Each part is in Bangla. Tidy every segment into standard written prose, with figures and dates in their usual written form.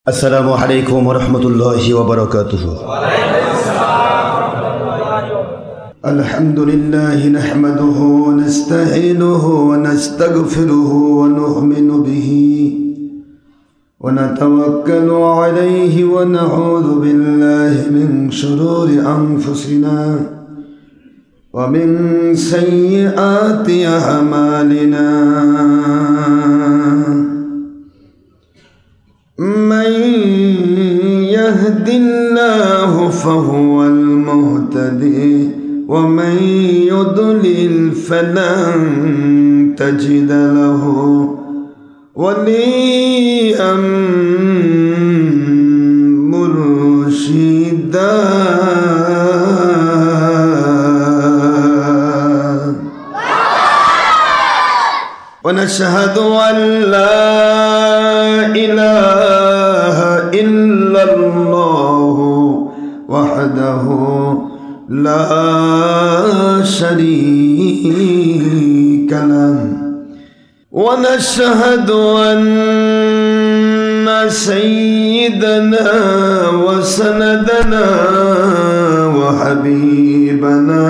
السلام عليكم ورحمة الله وبركاته. الحمد لله نحمده ونستعينه ونستغفره ونؤمن به ونتوكل عليه ونعوذ بالله من شرور أنفسنا ومن سيئات أعمالنا. من يهد الله فهو المهتدي ومن يضلل فلن تجد له وليا مرشدا. ونشهد أن لا إله إلا الله وحده لا شريك له. ونشهد أن سيدنا وسندنا وحبيبنا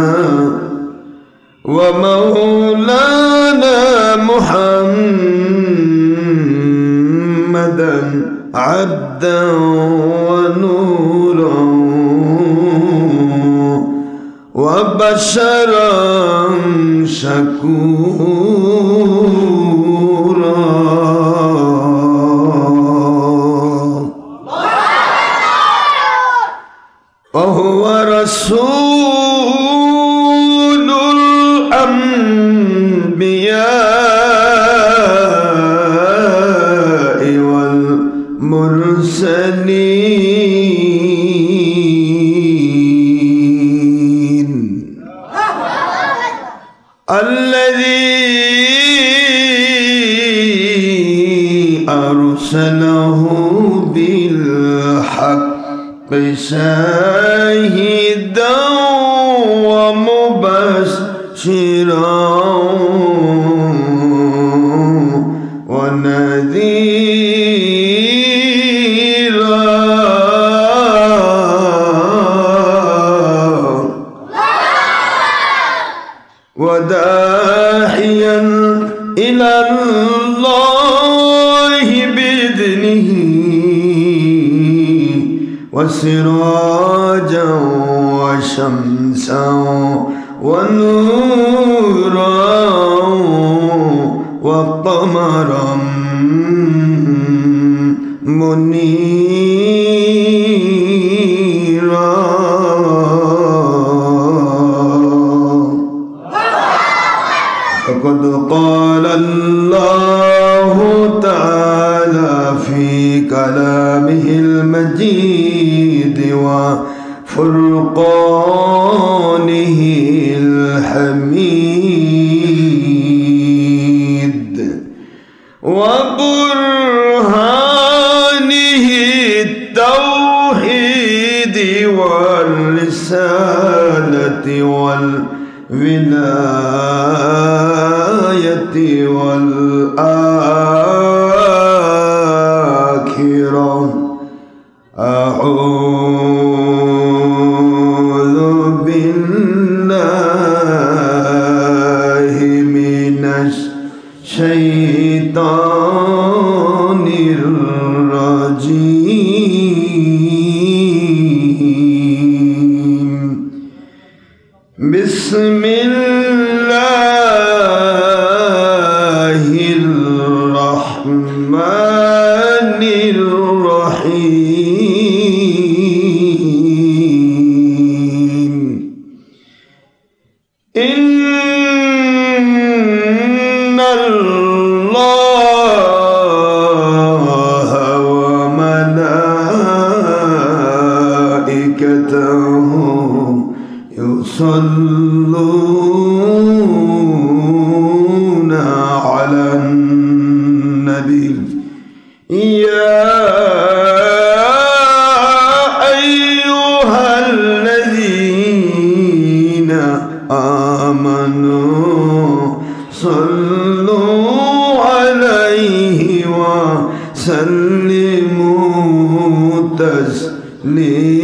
ومولانا محمدا عبدا ونورا وبشرا شكورا. وهو رسول الأنبياء والمرسلين الذي أرسله بالحق شاهدا ومبشرا ونذيرا وداعيا إلى الله بإذنه وسراجا وشمسا ونورا وقمرا منيرا. فقد قال الله تعالى في كلامه المجيد وفرقانه الحميد وبرهانه التوحيد والرسالة والولاية والآخرة. أعوذ بالله من الشيطان الرجيم. بسم الله الرحمن الرحيم. إن الله وملائكته يصلون على النبي يا أيها الذين آمنوا صلوا عليه وسلموا تسليما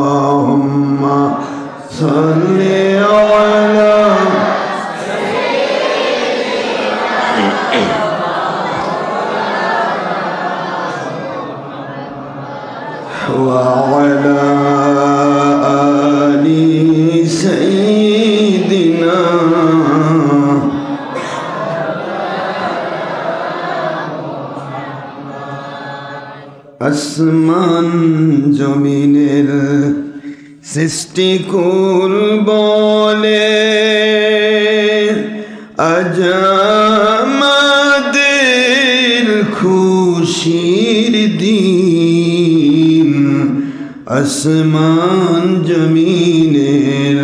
اللهم صل على وعلى آل سيدنا আসমান জমিনের সৃষ্টিকুল বলে আজ আমাদের খুশির দিন আসমান জমিনের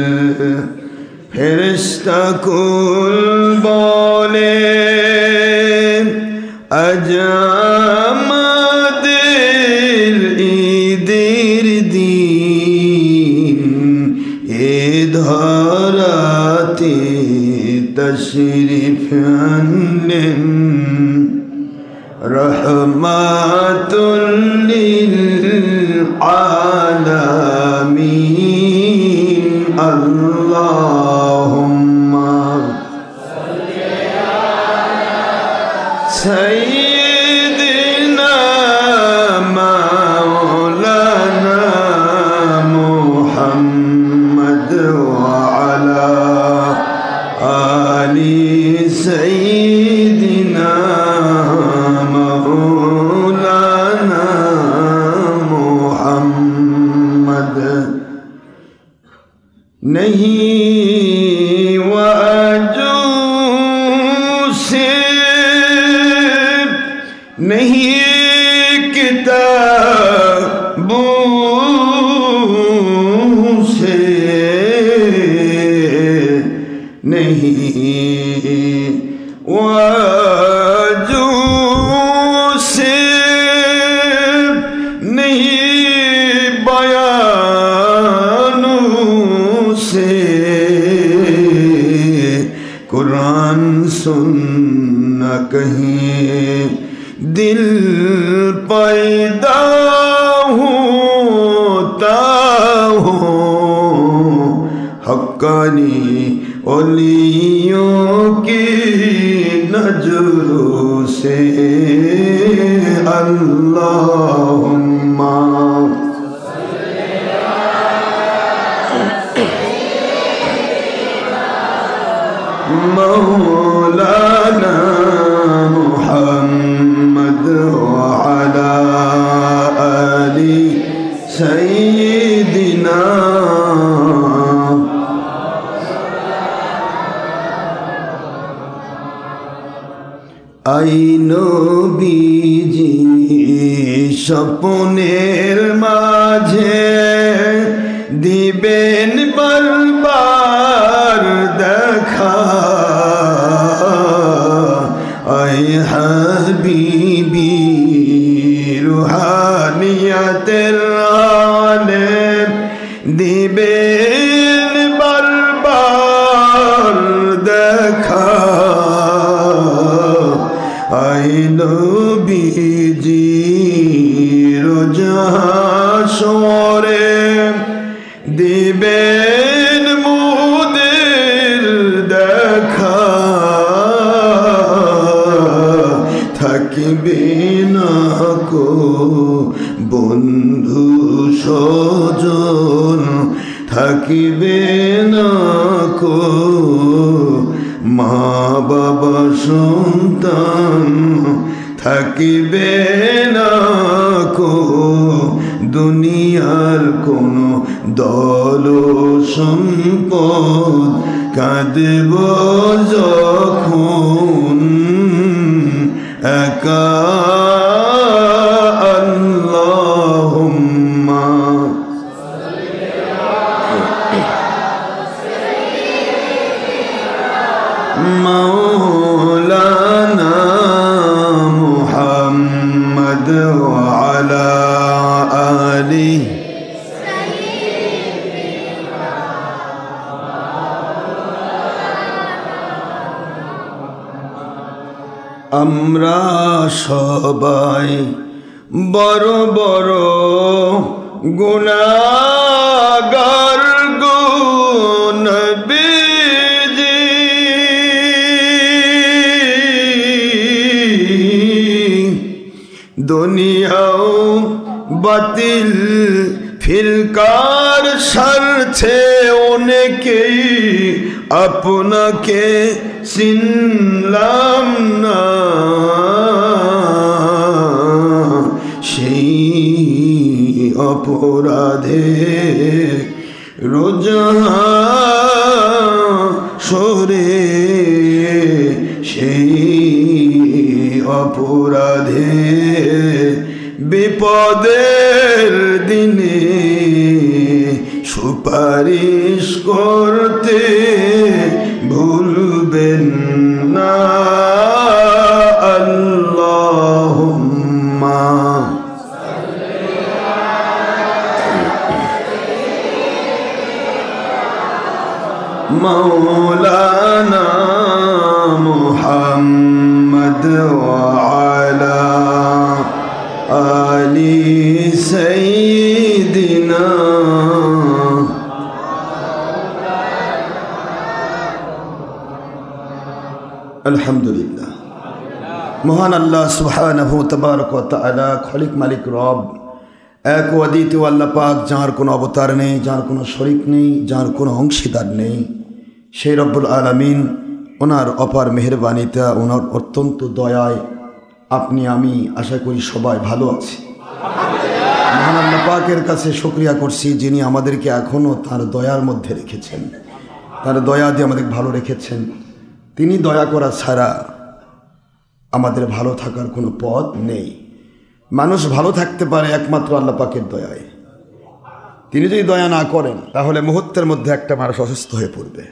ফেরেশতা কুল বলে আজ আমাদের ঈদের দিন এ ধরাতে তশরিফ আনলেন রহমাতুল লিল আলামিন আল্লাহুম্মা সাইয়্যিদিনা মাওলানা মুহাম্মদ ওয়া আলা আলি সাইয়্যিদিনা মাওলানা মুহাম্মদ नहीं वाजू से नहीं किताबों से नहीं वाजू से नहीं बयानों से कुरान सुनना कहीं दिल पैदा होता हो हक्कानी औलियों की नजरों से अल्लाहुम्मा मौलाना मुहम्मद व अला आलि सय्यिदिना आई नबीजी স্বপ্নের মাঝে দিবেন বারবার দেখা আই হাবিবি রুহানিয়াতের আলেম দিবেন বারবার দেখা আই নবীজি রোজা সরে দিবেন মুদের দেখা থাকিবে না কো বন্ধু স্বজন থাকিবে না কো মা বাবা সন্তান থাকিবে না কো দুনিয়ার কোনো দল সম্পদ কাঁদব যখন একা আল্লাহুম্মা মৌলানা মুহাম্মদ ওয়া আলা আলি আমরা সবাই বড় বড় গুনাহগার গো নবীজি, দুনিয়াও বাতিল ফিরকার স্বার্থে অনেকেই আপনাকে চিনলাম না, সেই অপরাধে রোজ হাসরে, সেই অপরাধে বিপদের দিনে সুপারিশ করতে ভুলবেন না। আল্লাহুম্মা মাওলানা মুহাম্মদ ওয়া আলা আলি সাইয়্যিদিনা। আলহামদুলিল্লাহ, মহান আল্লাহ সুবহানাহু তাবারক ওয়া তাআলা খালিক মালিক রব এক ও অদ্বিতীয় আল্লাহ পাক, যার কোনো অবতার নেই, যার কোনো শরিক নেই, যার কোনো অংশীদার নেই, সেই রব্বুল আলামিন ওনার অপার মেহেরবানিতে, ওনার অত্যন্ত দয়ায় আপনি আমি আশা করি সবাই ভালো আছি। মহান আল্লাহ পাকের কাছে শুকরিয়া করছি, যিনি আমাদেরকে এখনও তার দয়ার মধ্যে রেখেছেন, তার দয়া দিয়ে আমাদের ভালো রেখেছেন। তিনি দয়া করা ছাড়া আমাদের ভালো থাকার কোনো পথ নেই। মানুষ ভালো থাকতে পারে একমাত্র আল্লাহ পাকের দয়ায়। তিনি যদি দয়া না করেন তাহলে মুহূর্তের মধ্যে একটা মানুষ অসুস্থ হয়ে পড়বে,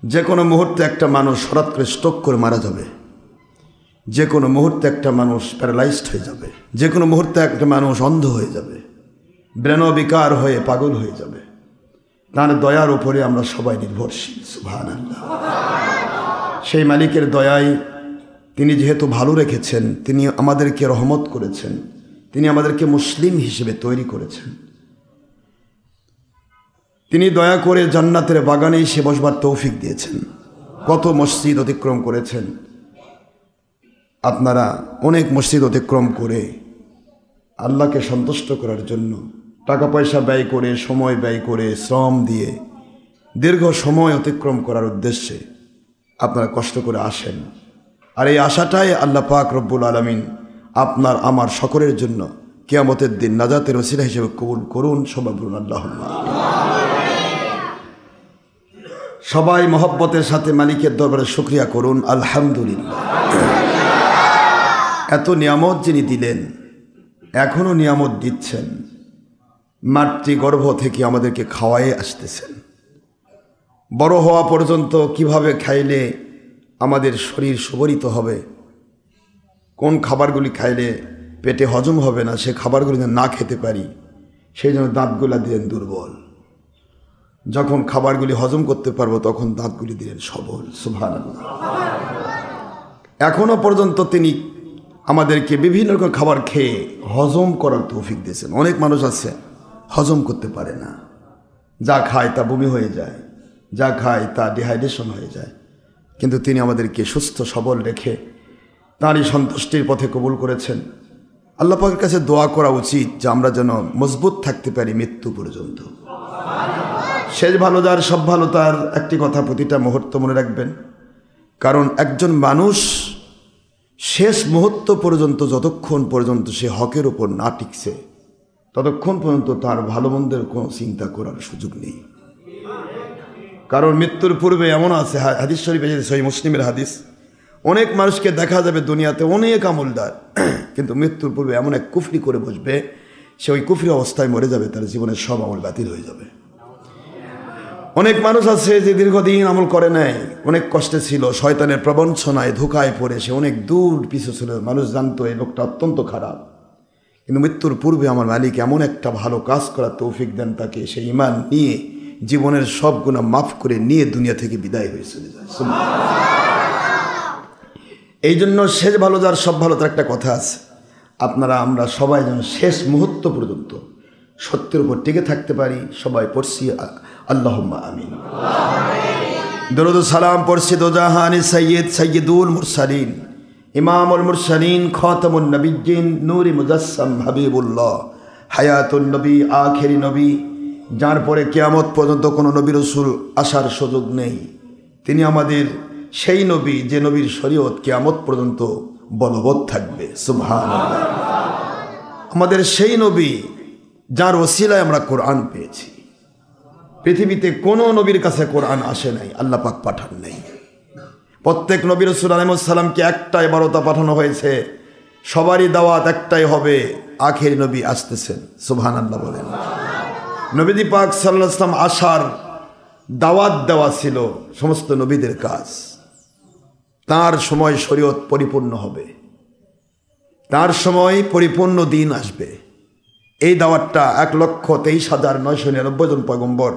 যে কোনো মুহূর্তে একটা মানুষ হঠাৎ করে স্ট্রোক করে মারা যাবে, যে কোনো মুহূর্তে একটা মানুষ প্যারালাইজড হয়ে যাবে, যে কোনো মুহূর্তে একটা মানুষ অন্ধ হয়ে যাবে, ব্রেনবিকার হয়ে পাগল হয়ে যাবে। তার দয়ার উপরে আমরা সবাই নির্ভরশীল। সুবহানাল্লাহ। সেই মালিকের দয়ায় তিনি যেহেতু ভালো রেখেছেন, তিনি আমাদেরকে রহমত করেছেন, তিনি আমাদেরকে মুসলিম হিসেবে তৈরি করেছেন। তিনি দয়া করে জান্নাতের বাগানে এসে বসবার তৌফিক দিয়েছেন। কত মসজিদ অতিক্রম করেছেন আপনারা, অনেক মসজিদ অতিক্রম করে আল্লাহকে সন্তুষ্ট করার জন্য টাকা পয়সা ব্যয় করে, সময় ব্যয় করে, শ্রম দিয়ে দীর্ঘ সময় অতিক্রম করার উদ্দেশ্যে আপনারা কষ্ট করে আসেন। আর এই আশাটাই আল্লাহ পাক রব্বুল আলামিন আপনার আমার সকলের জন্য কিয়ামতের দিন নাজাতের ওসিলা হিসেবে কবুল করুন। সবাই বলুন আল্লাহুম্মা। সবাই মহব্বতের সাথে মালিকের দরবারে শুকরিয়া করুন আলহামদুলিল্লাহ। এত নিয়ামত যিনি দিলেন, এখনও নিয়ামত দিচ্ছেন, মাতৃগর্ভ থেকে আমাদেরকে খাওয়ায়ে আসতেছেন। বড় হওয়া পর্যন্ত কিভাবে খাইলে আমাদের শরীর সুবরিত হবে, কোন খাবারগুলি খাইলে পেটে হজম হবে না, সে খাবারগুলি না খেতে পারি, সেই জন্য দাঁতগুলা দিলেন দুর্বল। যখন খাবারগুলি হজম করতে পারবো তখন দাঁতগুলি দিলেন সবল। সুবহানাল্লাহ। এখনো পর্যন্ত তিনি আমাদেরকে বিভিন্ন রকম খাবার খেয়ে হজম করার তৌফিক দিয়েছেন। অনেক মানুষ আছে হজম করতে পারে না, যা খায় তা বমি হয়ে যায়, যা খায় তা ডিহাইড্রেশন হয়ে যায়, কিন্তু তিনি আমাদেরকে সুস্থ সবল রেখে তাঁরই সন্তুষ্টির পথে কবুল করেছেন। আল্লাহ পাকের কাছে দোয়া করা উচিত যে আমরা যেন মজবুত থাকতে পারি মৃত্যু পর্যন্ত। শেষ ভালো যার সব ভালো তার, একটি কথা প্রতিটা মুহূর্ত মনে রাখবেন, কারণ একজন মানুষ শেষ মুহূর্ত পর্যন্ত যতক্ষণ পর্যন্ত সে হকের উপর না টিকছে ততক্ষণ পর্যন্ত তার ভালো মন্দের কোনো চিন্তা করার সুযোগ নেই। কারণ মৃত্যুর পূর্বে এমন আছে, হাদিস শরীফে সহিহ মুসলিমের হাদিস, অনেক মানুষকে দেখা যাবে দুনিয়াতে অনেক আমলদার, কিন্তু মৃত্যুর পূর্বে এমন এক কুফরি করে বসবে, সে ওই কুফরি অবস্থায় মরে যাবে, তার জীবনের সব আমল বাতিল হয়ে যাবে। অনেক মানুষ আছে যে দীর্ঘদিন আমল করে নাই, অনেক কষ্টে ছিল, শয়তানের প্রবঞ্চনায় ধোকায় পড়ে সে অনেক দূর পিছু ছিল, মানুষ জানতো এই লোকটা অত্যন্ত খারাপ, কিন্তু মৃত্যুর পূর্বে আমার মালিক এমন একটা ভালো কাজ করার তৌফিক দেন তাকে, সে ঈমান নিয়ে জীবনের সব গুনাহ মাফ করে নিয়ে দুনিয়া থেকে বিদায় হয়ে চলে যায়। এই জন্য শেষ ভালো যার সব ভালো, তার একটা কথা আছে, আপনারা আমরা সবাই যেন শেষ মুহূর্ত পর্যন্ত সত্যের উপর টিকে থাকতে পারি। সবাই পড়ছি আল্লাহুম্মা আমিন। দরুদ সালাম পড়ছি দোজাহানি সৈয়দ সৈয়দুল মুরসালিন ইমামুল মুরসালিন খাতামুন নবিয়্যিন নূরি মুজাসসাম হাবিবুল্লাহ হায়াতুন নবী আখেরি নবী, যার পরে কিয়ামত পর্যন্ত কোনো নবী রাসূল আসার সুযোগ নেই। তিনি আমাদের সেই নবী যে নবীর শরীয়ত কিয়ামত পর্যন্ত বলবৎ থাকবে। সুবহানাল্লাহ। আমাদের সেই নবী যার ওসিলায় আমরা কোরআন পেয়েছি। পৃথিবীতে কোনো নবীর কাছে কোরআন আসে নাই, আল্লাহ পাক পাঠান নাই। প্রত্যেক নবী রাসূল আলাইহিস সালামকে একটাই বার্তা পাঠানো হয়েছে, সবারই দাওয়াত একটাই হবে, আখেরি নবী আসতেছেন। সুবহানাল্লাহ বলেন। নবীজি পাক সাল্লাল্লাহু আলাইহি ওয়াসাল্লাম আসার দাওয়াত দেওয়া ছিল সমস্ত নবীদের কাজ। তার সময় শরীয়ত পরিপূর্ণ হবে, তার সময় পরিপূর্ণ দিন আসবে। এই দাওয়াতটা 1,23,999 জন পয়গম্বর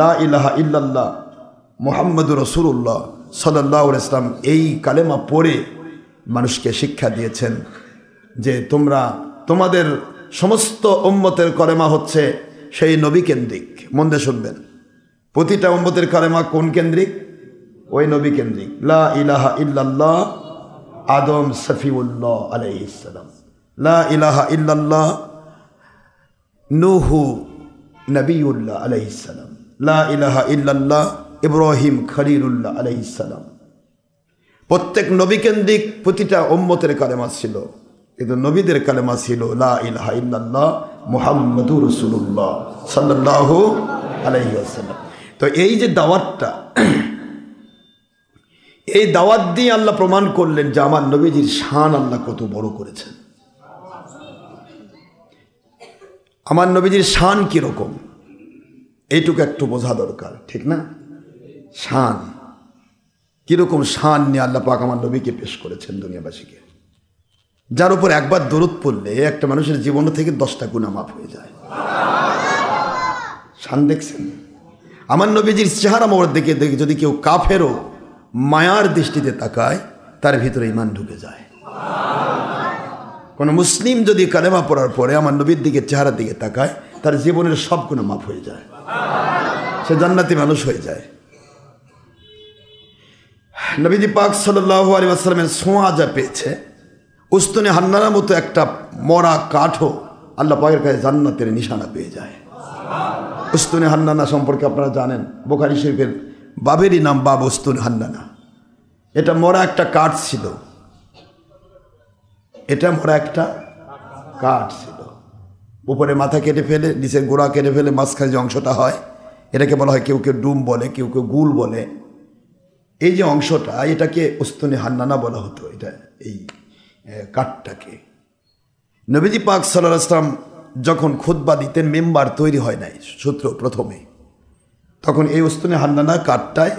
লা ইলাহা ইল্লাল্লাহ মুহাম্মাদুর রাসূলুল্লাহ সাল্লাল্লাহু আলাইহি ওয়াসাল্লাম এই কালেমা পড়ে মানুষকে শিক্ষা দিয়েছেন যে তোমরা তোমাদের সমস্ত উম্মতের কালেমা হচ্ছে সেই নবী কেন্দ্রিক। মন দিয়ে শুনবেন, প্রতিটা উম্মতের কালেমা কোন কেন্দ্রিক? ওই নবী কেন্দ্রিক। লা ইলাহা ইল্লাল্লাহ আদম সফিউল্লাহ আলাইহিস সালাম, লা ইলাহা ইল্লাল্লাহ নূহু নবিউল্লাহ আলাইহিস সালাম, লা ইলাহা ইল্লাল্লাহ ইব্রাহিম খলিলুল্লাহ আলাইহিস সালাম। প্রত্যেক নবী কেন্দ্রিক প্রতিটা উম্মতের কালেমা ছিল, কিন্তু নবীদের কালেমা ছিল লা ইলাহা ইল্লাল্লাহ মুহাম্মাদুর রাসূলুল্লাহ সাল্লাল্লাহু আলাইহি ওয়াসাল্লাম। তো এই যে দাওয়াতটা, এই দাওয়াত দিয়ে আল্লাহ প্রমাণ করলেন যে আমার নবীজির শান আল্লাহ কত বড় করেছেন। আমার নবীজির শান কীরকম এইটুকু একটু বোঝা দরকার, ঠিক না? শান কীরকম, শান নিয়ে আল্লাহ পাক আমার নবীকে পেশ করেছেন দুনিয়াবাসীকে, যার উপর একবার দরুদ পড়লে একটা মানুষের জীবন থেকে 10টা গুনাহ মাফ হয়ে যায়। শান দেখছেন? আমার নবীজির চেহারা মোড় দেখে দেখে যদি কেউ কাফেরও মায়ার দৃষ্টিতে তাকায়, তার ভিতরে ঈমান ঢুকে যায়। কোন মুসলিম যদি কালেমা পড়ার পরে আমার নবীর দিকে চেহারার দিকে তাকায়, তার জীবনের সব গুনাহ মাফ হয়ে যায়, সে জান্নাতি মানুষ হয়ে যায়। নবীজি পাক সাল্লাল্লাহু আলাইহি ওয়াসাল্লামের ছোঁয়া যা পেয়েছে, উস্তুনে হান্নার মতো একটা মরা কাঠও আল্লাহ পাকের কাছে জান্নাতের নিশানা পেয়ে যায়। উস্তুনে হান্নানা সম্পর্কে আপনারা জানেন, বুখারী শরীফের বাবেরই নাম বাব উস্তুনে হান্নানা। এটা মরা একটা কাঠ ছিল, এটা মরা একটা কাঠ ছিল। উপরে মাথা কেটে ফেলে, নিচের গোড়া কেটে ফেলে, মাঝখানে যে অংশটা হয় এটাকে বলা হয় কেউ কেউ ডুম বলে, কেউ কেউ গুল বলে। এই যে অংশটা, এটাকে উস্তুনে হান্নানা বলা হতো, এটা এই কাঠটাকে। নবীজি পাক সাল্লাল্লাহু আলাইহি ওয়াসাল্লাম যখন খুতবা দিতেন, মেম্বার তৈরি হয় নাই সূত্র প্রথমে, তখন এই উস্তুনে হান্নানা কাঠটায়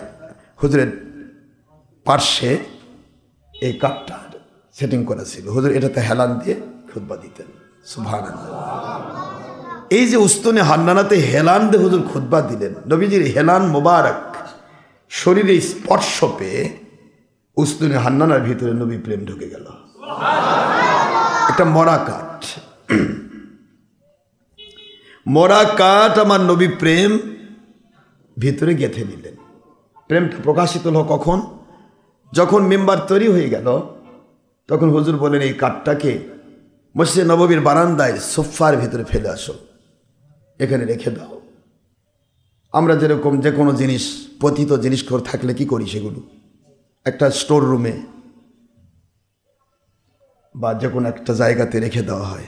হুজুরের পার্শ্বে এই কাঠটা সেটিং করা ছিল। হুজুর এটাতে হেলান দিয়ে খুতবা দিতেন। সুবহানাল্লাহ। এই যে উস্তুনে হান্নানাতে হেলান দিয়ে হুজুর খুতবা দিলেন, নবীজির হেলান মোবারক শরীরে স্পর্শ পেয়ে উস্তুনে হান্নানার ভিতরে নবী প্রেম ঢুকে গেল। একটা মরা কাঠ, মরা কাঠ আমার নবী প্রেম ভিতরে গেঁথে নিলেন। প্রেমটা প্রকাশিত হলো কখন? যখন মেম্বার তৈরি হয়ে গেল, তখন হুজুর বলেন এই কাঠটাকে মসজিদে নববীর বারান্দায় সোফার ভিতরে ফেলে আসো, এখানে রেখে দাও। আমরা যেরকম যে কোনো জিনিস, পতিত জিনিস থাকলে কি করি, সেগুলো একটা স্টোর রুমে বা যে কোনো একটা জায়গাতে রেখে দেওয়া হয়।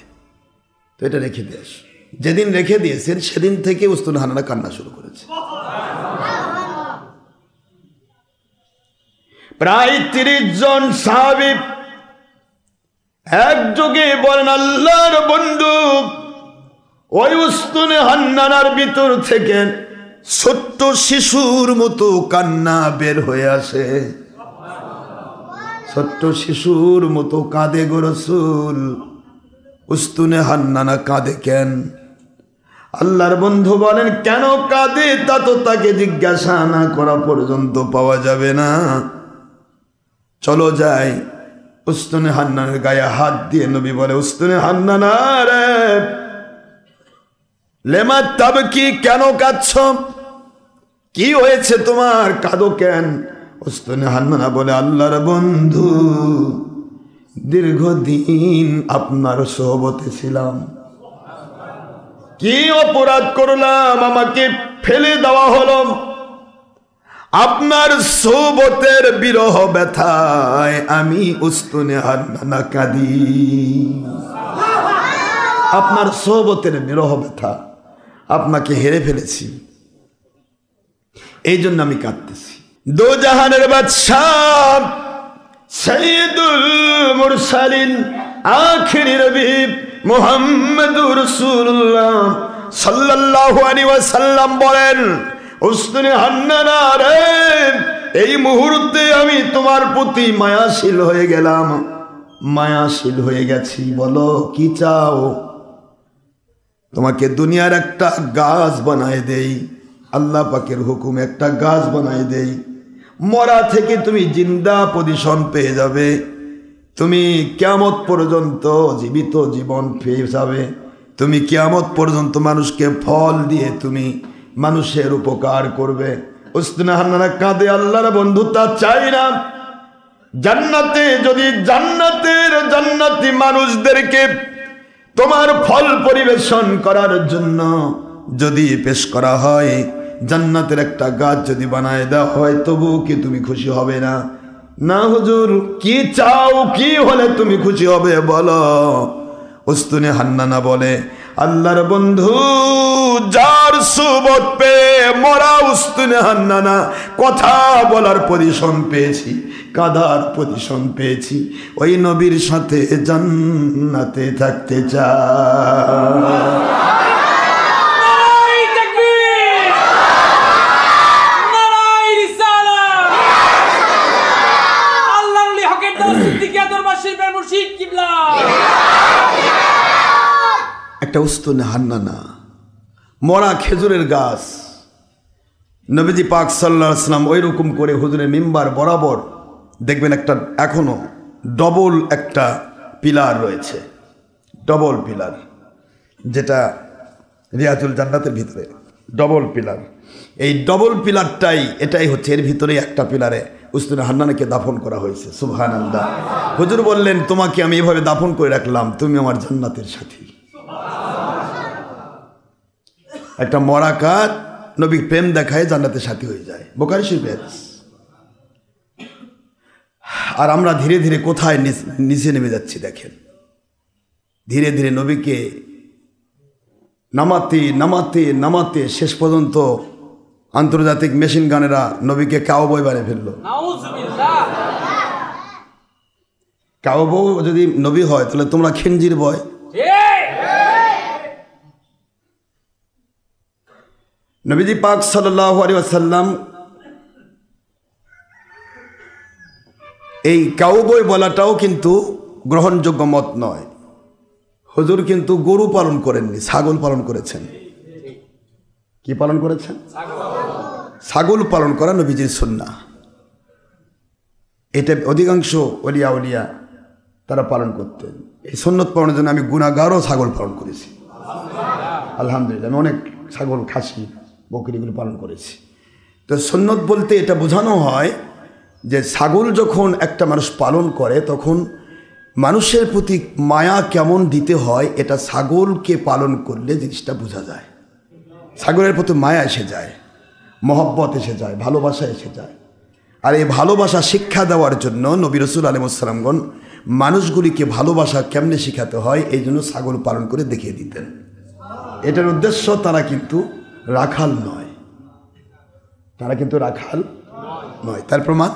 তো এটা রেখে দিয়ে আস। যেদিন রেখে দিয়েছেন সেদিন থেকে উস্তুনে হান্নানা কান্না শুরু করেছে। প্রায় 30 জন সাহাবী একযোগে বলেন, আল্লাহর বন্ধু, ওই উস্তুনে হান্নানার ভিতর থেকে ছোট্ট শিশুর মতো কান্না বের হয়ে আসে। ছোট্ট শিশুর মতো কাঁদে গো রাসূল। উস্তুনে হান্নানা কাঁদে কেন? আল্লাহর বন্ধু বলেন, কেন কাঁদে তা তো তাকে জিজ্ঞাসা না করা পর্যন্ত পাওয়া যাবে না। চলো যাই, উস্তুনে হান্নানের গায়ে হাত দিয়ে নবী বলে, উস্তুনে হান্নানা রে, লেমা তাবকি, কেন কাঁদছ, কি হয়েছে তোমার, কাঁদো কেন? উস্তুনে হান্নানা বলে, আল্লাহর বন্ধু, দীর্ঘদিন আপনার সোহবতে ছিলাম, কি অপরাধ করলাম, আমাকে ফেলে দেওয়া হলো, আপনার সোহবতের বিরহ ব্যথায় আমি উস্তুনে হান্নানা কাঁদি, আপনার সোহবতের বিরহ ব্যথা, আপনাকে হেরে ফেলেছি, এই জন্য আমি কাঁদতেছি। দো জাহানের বাদশাহ সাইয়্যিদুল মুরসালিন আখিরি নবী মুহাম্মদুর রাসূলুল্লাহ সাল্লাল্লাহু আলাইহি ওয়াসাল্লাম বলেন, উস্তুনে হান্নানা রে, এই মুহূর্তে আমি তোমার প্রতি মায়াশীল হয়ে গেলাম, মায়াশীল হয়ে গেছি, বলো কি চাও? তোমাকে দুনিয়ার একটা গাছ বানায় দেই, আল্লাহ পাকের হুকুম, একটা গাছ বানায় দেই, মরা থেকে তুমি জিন্দা পজিশন পেয়ে যাবে, তুমি কিয়ামত পর্যন্ত জীবিত জীবন পেয়ে যাবে, তুমি কিয়ামত পর্যন্ত মানুষকে ফল দিয়ে তুমি মানুষের উপকার করবে। উস্তুনে হান্নানা কাঁদে, আল্লাহর বন্ধু তা চাই না, জান্নাতে যদি জান্নাতি মানুষদেরকে তোমার ফল পরিবেশন করার জন্য যদি পেশ করা হয়, জান্নাতের একটা গাছ যদি বানায় দেওয়া হয়, তবু কি তুমি খুশি হবে না? না হুজুর, কি চাও, কি হলে তুমি খুশি হবে বলো? উস্তুনে হান্নানা বলে, আল্লাহর বন্ধু, যার সুবত পেয়ে মরা উস্তুনে হান্নানা কথা বলার পজিশন পেয়েছি, কাঁদার পজিশন পেয়েছি, ওই নবীর সাথে জান্নাতে থাকতে চাই। একটা উস্তুনে হান্নানা, মরা খেজুরের গাছ, নবীজি পাক সাল্লাল্লাহু আলাইহি ওয়াসাল্লাম ওই রকম করে হুজুরের মিম্বার বরাবর দেখবেন একটা এখনো ডবল একটা পিলার রয়েছে, ডবল পিলার, যেটা রিয়াজুল জান্নাতের ভিতরে ডবল পিলার, এই ডবল পিলারটাই, এটাই হচ্ছে, এর ভিতরে একটা পিলারে উস্তুনে হান্নানাকে দাফন করা হয়েছে। সুবহানাল্লাহ। হুজুর বললেন, তোমাকে আমি এভাবে দাফন করে রাখলাম, তুমি আমার জান্নাতের সাথী। একটা মরা কাঠ নবী প্রেম দেখায় জান্নাতের সাথী হয়ে যায়, বুখারী শরীফের হাদিস। আর আমরা ধীরে ধীরে কোথায় নিচে নেমে যাচ্ছি দেখেন, ধীরে ধীরে নবীকে নামাতে নামাতে নামাতে শেষ পর্যন্ত আন্তর্জাতিক মেশিন গানেরা নবীকে কাউবয় বানিয়ে ফেললো। কাউবয় যদি নবী হয় তাহলে তোমরা খিনজির বয়। নবীজি পাক সাল্লাল্লাহু আলাইহি ওয়াসাল্লাম এই কাউবয় বলাটাও কিন্তু গ্রহণযোগ্য মত নয়। হুজুর কিন্তু গরু পালন করেননি, ছাগল পালন করেছেন। কি পালন করেছেন? ছাগল পালন করা নবীজির সুন্নাহ। এটা অধিকাংশ ওলিয়া উলিয়া তারা পালন করতেন। এই সুন্নত পালনের জন্য আমি গুনাহগারও ছাগল পালন করেছি, আলহামদুলিল্লাহ। আমি অনেক ছাগল, খাসি, বকরিগুলো পালন করেছি। তো সুন্নত বলতে এটা বোঝানো হয় যে ছাগল যখন একটা মানুষ পালন করে তখন মানুষের প্রতি মায়া কেমন দিতে হয়, এটা ছাগলকে পালন করলে জিনিসটা বোঝা যায়। ছাগলের প্রতি মায়া এসে যায়, মহব্বত এসে যায়, ভালোবাসা এসে যায়। আর এই ভালোবাসা শিক্ষা দেওয়ার জন্য নবী রাসূল আলাইহিস সালামগণ মানুষগুলিকে ভালোবাসা কেমনে শেখাতে হয় এই জন্য ছাগল পালন করে দেখিয়ে দিতেন। এটার উদ্দেশ্য তারা কিন্তু রাখাল নয়, তারা কিন্তু রাখাল নয়। তার প্রমাণ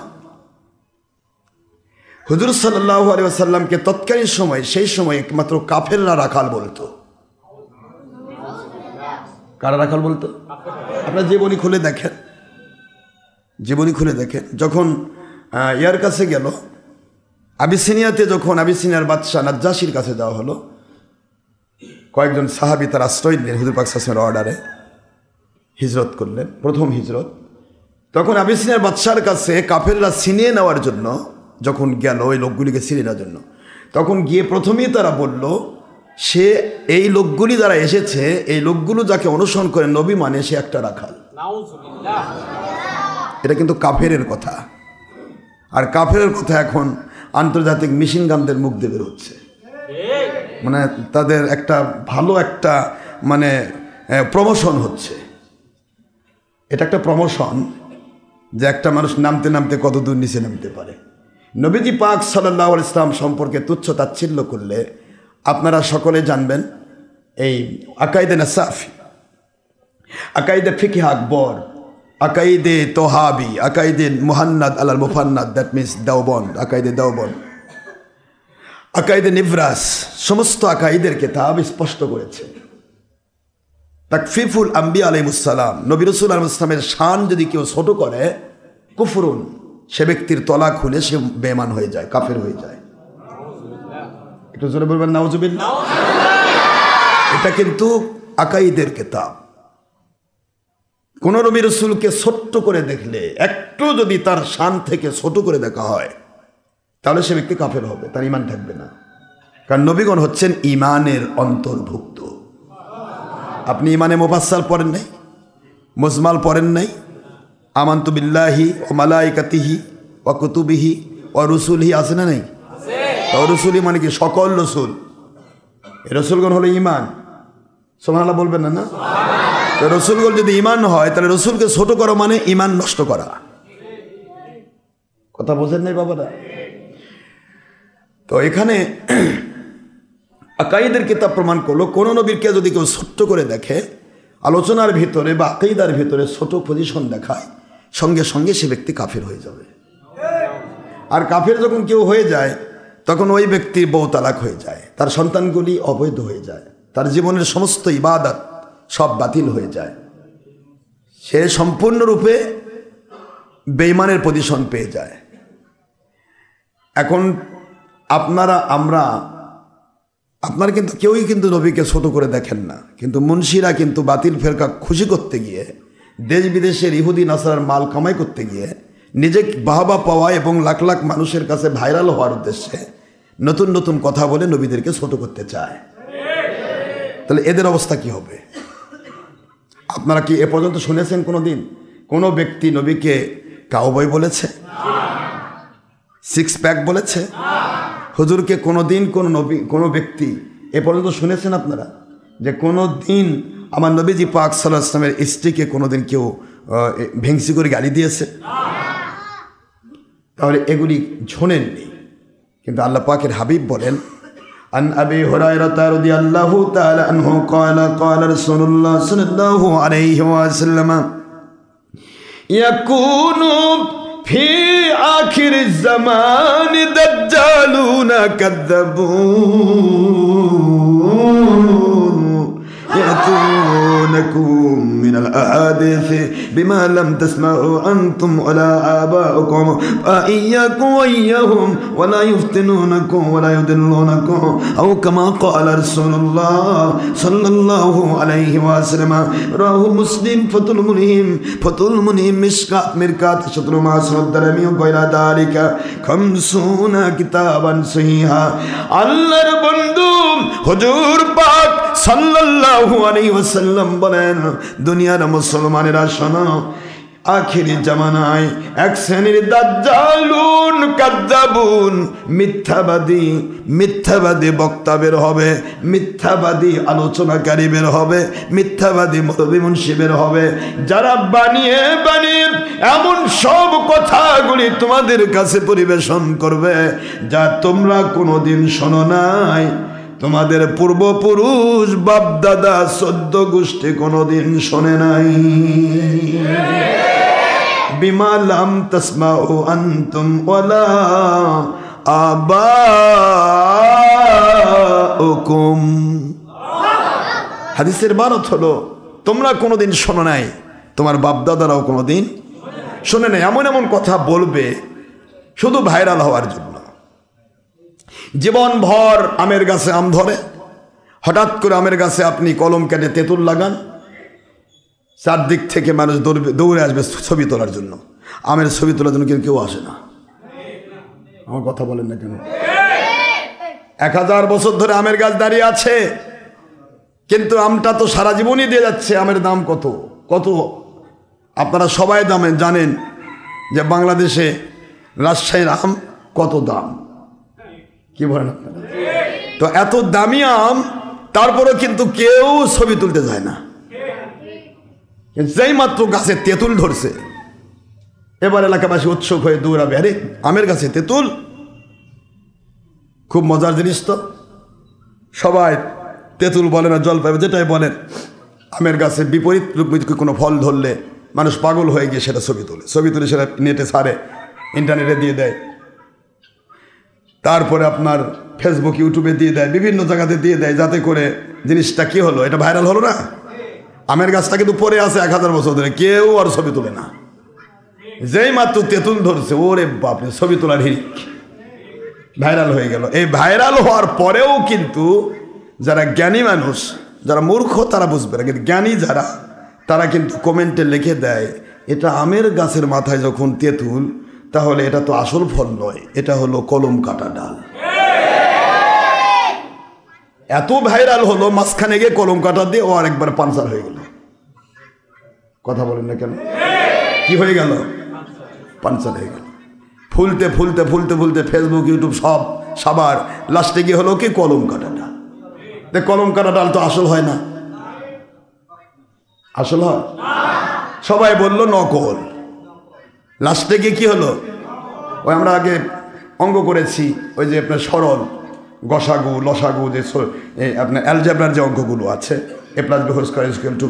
হুজুর সাল্লাল্লাহু আলাইহি ওয়াসাল্লামকে তৎকালীন সময়, সেই সময় একমাত্র কাফেররা রাখাল বলতো। কারা রাখাল বলতো? আপনার জীবনী খুলে দেখেন, জীবনী খুলে দেখেন। যখন ইয়ার কাছে গেল, আবিসিনিয়াতে, যখন আবিসিনিয়ার বাদশাহ নাজ্জাশির কাছে যাওয়া হলো, কয়েকজন সাহাবী তার আশ্রয় দিলেন, হুজুর পাক সাল্লাল্লাহু আলাইহি ওয়াসাল্লামের অর্ডারে হিজরত করলেন, প্রথম হিজরত। তখন আবিসিনিয়ার বাদশার কাছে কাফেররা ছিনিয়ে নেওয়ার জন্য যখন গেল ওই লোকগুলিকে সিরিয়ার জন্য, তখন গিয়ে প্রথমেই তারা বলল সে এই লোকগুলি যারা এসেছে এই লোকগুলো যাকে অনুসরণ করে নবী মানে সে একটা রাখাল। এটা কিন্তু কাফেরের কথা, আর কাফেরের কথা এখন আন্তর্জাতিক মেশিন গানদের মুখ দিয়ে বের হচ্ছে। মানে তাদের একটা ভালো একটা মানে প্রমোশন হচ্ছে। এটা একটা প্রমোশন যে একটা মানুষ নামতে নামতে কত দূর নিচে নামতে পারে। নবীজি পাক সাল্লাল্লাহু আলাইহি ওয়াসাল্লাম সম্পর্কে তুচ্ছ তাচ্ছিল্য করলে আপনারা সকলে জানবেন এই আকাইদে নাসাফি, আকাইদে ফিকহ আকবর, আকাইদে তোহাবি, আকাইদে মুহান্নাদ আলাল মুফান্নাদ, দ্যাট মিনস দেওবন্দ, আকাইদে দেওবন্দ, আকাইদে নিভরাস, সমস্ত আকাইদের কিতাব স্পষ্ট করেছে তাকফিফুল আম্বিয়া আলাইহিস সালাম, নবী রাসূল আলাইহিস সালামের শান যদি কেউ ছোট করে কুফরুন, সে ব্যক্তির তলাক হলে সে বেঈমান হয়ে যায়, কাফের হয়ে যায়। একটু জোরে বলবেন নাউজুবিল্লাহ। এটা কিন্তু আকাইদের কিতাব। কোন নবী রাসূলকে ছোট্ট করে দেখলে, একটু যদি তার শান থেকে ছোট করে দেখা হয় তাহলে সে ব্যক্তি কাফের হবে, তার ঈমান থাকবে না। কারণ নবীগণ হচ্ছেন ঈমানের অন্তর্ভুক্ত। আপনি ঈমানে মুফাসসাল পড়েন নাই, মুজমাল পড়েন নাই, আমানতু বিল্লাহি ওয়া মালাইকাতিহি ওয়া কুতুবিহি ওয়া রুসুলিহি আছে না নাই? রসুলি মানে কি? সকল রসুল। রসুলগণ হলো ঈমান। সুবহানাল্লাহ বলবেন না? রসুলগণ যদি ঈমান হয় তাহলে রসুলকে ছোট করা মানে ঈমান নষ্ট করা। কথা বোঝেন নাই বাবারা? তো এখানে আকাইদের কিতাব প্রমাণ করলো কোন নবীরকে যদি কেউ ছোট্ট করে দেখে, আলোচনার ভিতরে বা আকাইদার ভিতরে ছোট পজিশন দেখায়, সঙ্গে সঙ্গে সে ব্যক্তি কাফের হয়ে যাবে। আর কাফের যখন কেউ হয়ে যায় তখন ওই ব্যক্তির বউ তালাক হয়ে যায়, তার সন্তানগুলি অবৈধ হয়ে যায়, তার জীবনের সমস্ত ইবাদত সব বাতিল হয়ে যায়, সে সম্পূর্ণরূপে বেঈমানের পজিশন পেয়ে যায়। এখন আপনারা কিন্তু কেউই কিন্তু নবীকে ছোট করে দেখেন না, কিন্তু মুন্সিরা কিন্তু বাতিল ফেরকা খুশি করতে গিয়ে, দেশ বিদেশের ইহুদি নাসারার মাল কামাই করতে গিয়ে, নিজে বাহবা পাওয়া এবং লাখ লাখ মানুষের কাছে ভাইরাল হওয়ার উদ্দেশ্যে নতুন নতুন কথা বলে নবীদেরকে ছোট করতে চায়। তাহলে এদের অবস্থা কি হবে? আপনারা কি এ পর্যন্ত শুনেছেন কোনোদিন কোনো ব্যক্তি নবীকে কাউবয় বলেছে, সিক্স প্যাক বলেছে? হুজুরকে কোনোদিন কোনো ব্যক্তি এ পর্যন্ত শুনেছেন আপনারা যে কোনো দিন আমার নবীজি পাক সাল্লাল্লাহু আলাইহি ওয়াসাল্লামের স্ত্রীকে কোনোদিন কেউ ভেংসি করে গালি দিয়েছে? তাহলে এগুলি শোনেননি, কিন্তু আল্লাহ পাকের হাবিব বলেন, আন আবি হুরায়রা রাদিয়াল্লাহু তাআলা আনহু ক্বালা ক্বালা রাসূলুল্লাহ সাল্লাল্লাহু আলাইহি ওয়াসাল্লাম ইয়াকুনু ফি আখিরিজ জামানি দাজ্জালুনা কাযাবুন يأتونكم من الأحاديث بما لم تسمعوا أنتم ولا آباؤكم فإياكم وإياهم ولا يفتنونكم ولا يضلونكم أو كما قال رسول الله صلى الله عليه وسلم رواه مسلم فتح المنهم مشكات مركات شطر معصر الدرمي وغير ذلك 50 كتابا صحيحا الله বন্ধু হুজুর পাক সাল্লাল্লাহু আলাইহি ওয়াসাল্লাম বলেন, দুনিয়ার মুসলমানেরা শোনো, আখিরি জামানায় এক শ্রেণীর দাজ্জালুন কাযযাবুন, মিথ্যাবাদী বক্তা বের হবে, মিথ্যাবাদী আলোচনাকারী বের হবে, মিথ্যাবাদী মৌলবী মুন্সি বের হবে, যারা বানিয়ে এমন সব কথাগুলি তোমাদের কাছে পরিবেশন করবে যা তোমরা কোনোদিন শোনো নাই, তোমাদের পূর্বপুরুষ বাপ দাদা 14 গোষ্ঠী কোনোদিন শোনে নাই। বিমা লাম তাসমাউ আনতুম ওয়ালা আবাউকুম। হাদিসের বারত হলো তোমরা কোনোদিন শোনো নাই, তোমার বাপ দাদারাও কোনোদিন শোনে নাই। এমন এমন কথা বলবে শুধু ভাইরাল হওয়ার জন্য। জীবন ভর আমের গাছে আম ধরে, হঠাৎ করে আমের গাছে আপনি কলম কেটে তেঁতুল লাগান, চারদিক থেকে মানুষ দৌড়ে আসবে ছবি তোলার জন্য। আমের ছবি তোলার জন্য কেউ আসে না। আমার কথা বলেন না কেন? 1000 বছর ধরে আমের গাছ দাঁড়িয়ে আছে, কিন্তু আমটা তো সারা জীবনই দিয়ে যাচ্ছে। আমের দাম কত কত আপনারা সবাই জানেন যে বাংলাদেশে রাজশাহীর আম কত দাম, কি বলেন আপনারা? তো এত দামি আম, তারপরেও কিন্তু কেউ ছবি তুলতে যায় না। যেই মাত্র গাছে তেঁতুল ধরছে, এবার এলাকাবাসী উৎসুক হয়ে দৌড়াবে, আরে আমের গাছে তেঁতুল, খুব মজার জিনিস তো। সবাই তেঁতুল বলে না জলপাই যেটাই বলেন, আমের গাছে বিপরীত কোনো ফল ধরলে মানুষ পাগল হয়ে গিয়ে সেটা ছবি তুলে সেটা নেটে ছাড়ে, ইন্টারনেটে দিয়ে দেয়, তারপরে আপনার ফেসবুক ইউটিউবে দিয়ে দেয়, বিভিন্ন জায়গাতে দিয়ে দেয়, যাতে করে জিনিসটা কি হলো, এটা ভাইরাল হলো না। আমের গাছটা কিন্তু পড়ে আছে 1000 বছর ধরে, কেউ আর ছবি তোলে না। যেই মাত্র তেঁতুল ধরছে, ওরে বাপরে, ছবি তোলার হিরিক, ভাইরাল হয়ে গেল। এই ভাইরাল হওয়ার পরেও কিন্তু যারা জ্ঞানী মানুষ, যারা মূর্খ তারা বুঝবে না, কিন্তু জ্ঞানী যারা, তারা কিন্তু কমেন্টে লিখে দেয়, এটা আমের গাছের মাথায় যখন তেঁতুল, তাহলে এটা তো আসল ফল নয়, এটা হলো কলম কাটা ডাল। এত ভাইরাল হলো, মাঝখানে গিয়ে কলম কাটা দিয়ে ও আরেকবার পাঞ্চার হয়ে গেল। কথা বলেন না কেন? কি হয়ে গেল? পাঞ্চার হয়ে গেল। ফুলতে ফুলতে ফুলতে ফুলতে ফেসবুক ইউটিউব সব সাবার, লাস্টে গিয়ে হলো কি কলম কাটা ডাল। কলম কাটা ডাল তো আসল হয় না, আসল হয়? সবাই বললো নকল। লাস্টে গিয়ে কি হলো? ওই আমরা আগে অঙ্ক করেছি, ওই যে আপনার সরল গসাগু লসাগু, যে আপনার অ্যালজেব্রার যে অঙ্কগুলো আছে, a + b whole square is equal to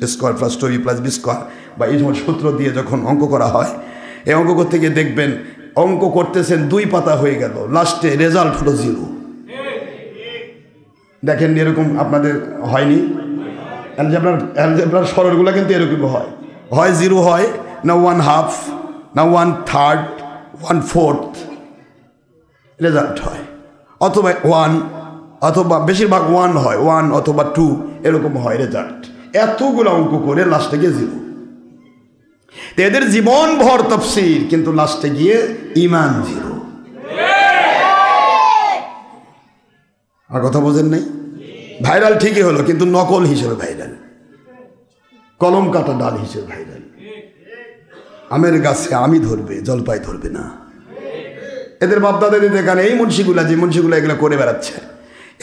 a square plus 2b + b square, বা এই সময় সূত্র দিয়ে যখন অঙ্ক করা হয়, এই অঙ্ক করতে গিয়ে দেখবেন অঙ্ক করতেছেন 2 পাতা হয়ে গেল, লাস্টে রেজাল্ট হলো 0। দেখেন এরকম আপনাদের হয়নি? অ্যালজেব্রার সরলগুলো কিন্তু এরকম হয়, হয় 0 হয়, না 1/2, না 1/3, 1/4 রেজাল্ট হয়, অথবা 1, অথবা বেশিরভাগ 1 হয়, 1 অথবা 2 এরকম হয় রেজাল্ট। এতগুলো অঙ্ক করে লাস্টে গিয়ে 0। এদের জীবন ভর তাফসীর, কিন্তু লাস্টে গিয়ে ঈমান 0। আর কথা বোঝেন নাই? ভাইরাল ঠিকই হলো, কিন্তু নকল হিসেবে ভাইরাল, কলম কাটা ডাল হিসেবে ভাইরাল। আমের গাছে আমি ধরবে, জলপাই ধরবে না। এদের বাপদাদের দিকে তাকান, এই মুন্সিগুলা, যে মুন্সিগুলা এগুলো করে বেড়াচ্ছে,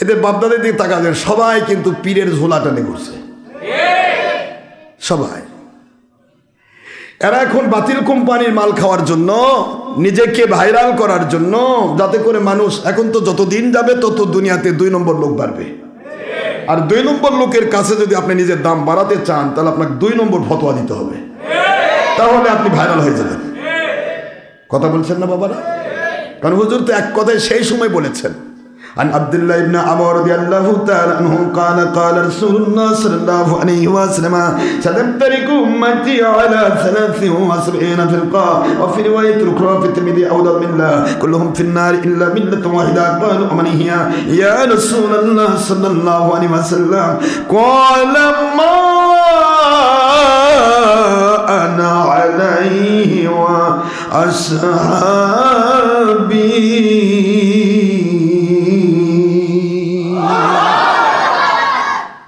এদের বাপদাদের দিকে তাকান, সবাই কিন্তু পীরের ঝোলা টানে ঘুরছে, সবাই। এরা এখন বাতিল কোম্পানির মাল খাওয়ার জন্য, নিজেকে ভাইরাল করার জন্য, যাতে করে মানুষ, এখন তো যত দিন যাবে তত দুনিয়াতে 2 নম্বর লোক বাড়বে। আর 2 নম্বর লোকের কাছে যদি আপনি নিজের দাম বাড়াতে চান, তাহলে আপনাকে 2 নম্বর ফতোয়া দিতে হবে, তাহলে আপনি ভাইরাল হয়ে যাবেন। কথা বলছেন না বাবারা? কারণ হুজুর তো এক কথায় সেই সময় বলেছেন, عن عبد الله بن عمر رضي الله تعالى عنه قال قال رسول الله صلى الله عليه وسلم ستفترق أمتي على 73 فرقة وفي رواية أخرى في الترمذي أوضح من الله كلهم في النار إلا ملة واحدة قالوا ومن هي يا رسول الله صلى الله عليه وسلم قال ما أنا عليه وأصحابي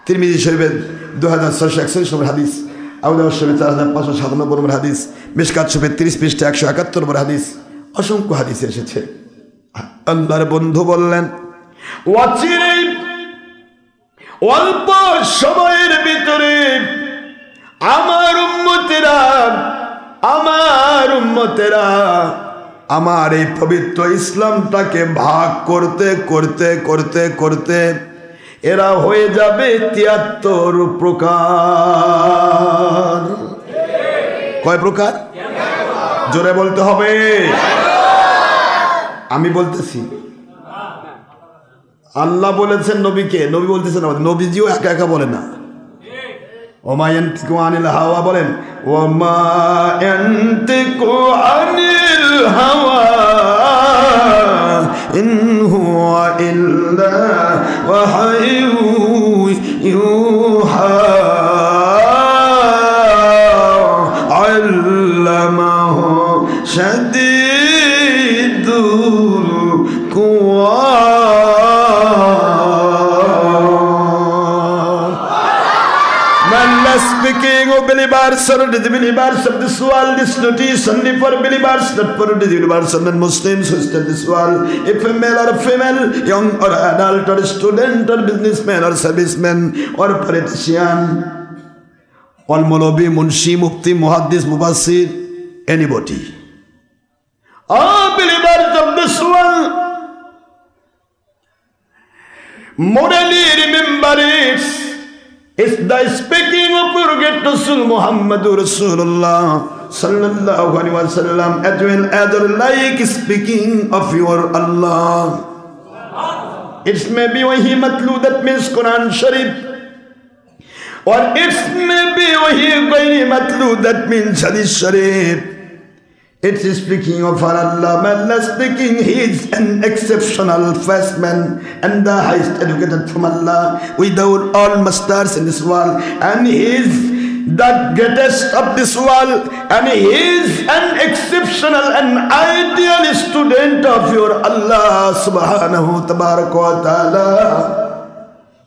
তিরমিজি শরীফের 2641 নম্বর হাদিস, আবু দাউদ শরীফের 4597 নম্বর হাদিস, মিশকাত শরীফের 30 পৃষ্ঠা 171 নম্বর হাদিস, অসংখ্য হাদিসে এসেছে। আল্লাহর বন্ধু বললেন, অচিরেই অল্প সময়ের ভিতরে আমার উম্মতেরা আমার এই পবিত্র ইসলামটাকে ভাগ করতে করতে করতে করতে এরা হয়ে যাবে 73 প্রকার। কয় প্রকার? জোরে বলতে হবে। আমি বলতেছি, আল্লাহ বলেছেন নবীকে, নবী বলতেছেন আমাদের, নবীজিও একা একা বলে না। ওমা ইয়ানতিকু আনিল হাওয়া বলেন, ওমা ইয়ানতিকু আনিল হাওয়া ইন হুয়া ইল্লা ওয়াহয়ু ইউহা আল্লামাহু শাদীদুল Speaking of believers or disbelievers of this world, this notice only for believers, not for disbelievers or non-Muslims who stand this world. If a male or a female, young or adult or student or businessman or serviceman or politician, or Molobi, Munshi, Mufti, Muhaddis, Mubassir, anybody. All believers of this world, morally remember it. It's the speaking of Prophet Rasul Muhammadur Rasulullah sallallahu alaihi wasallam, as well as like speaking of your Allah. It may be wahi matlu, that means Quran Sharif, or it may be wahi ghairi matlu, that means Hadith Sharif. It's speaking of Allah. Allah speaking, He is an exceptional first man and the highest educated from Allah, without all masters in this world, and He is the greatest of this world, and He is an exceptional and ideal student of your Allah subhanahu wa ta'ala.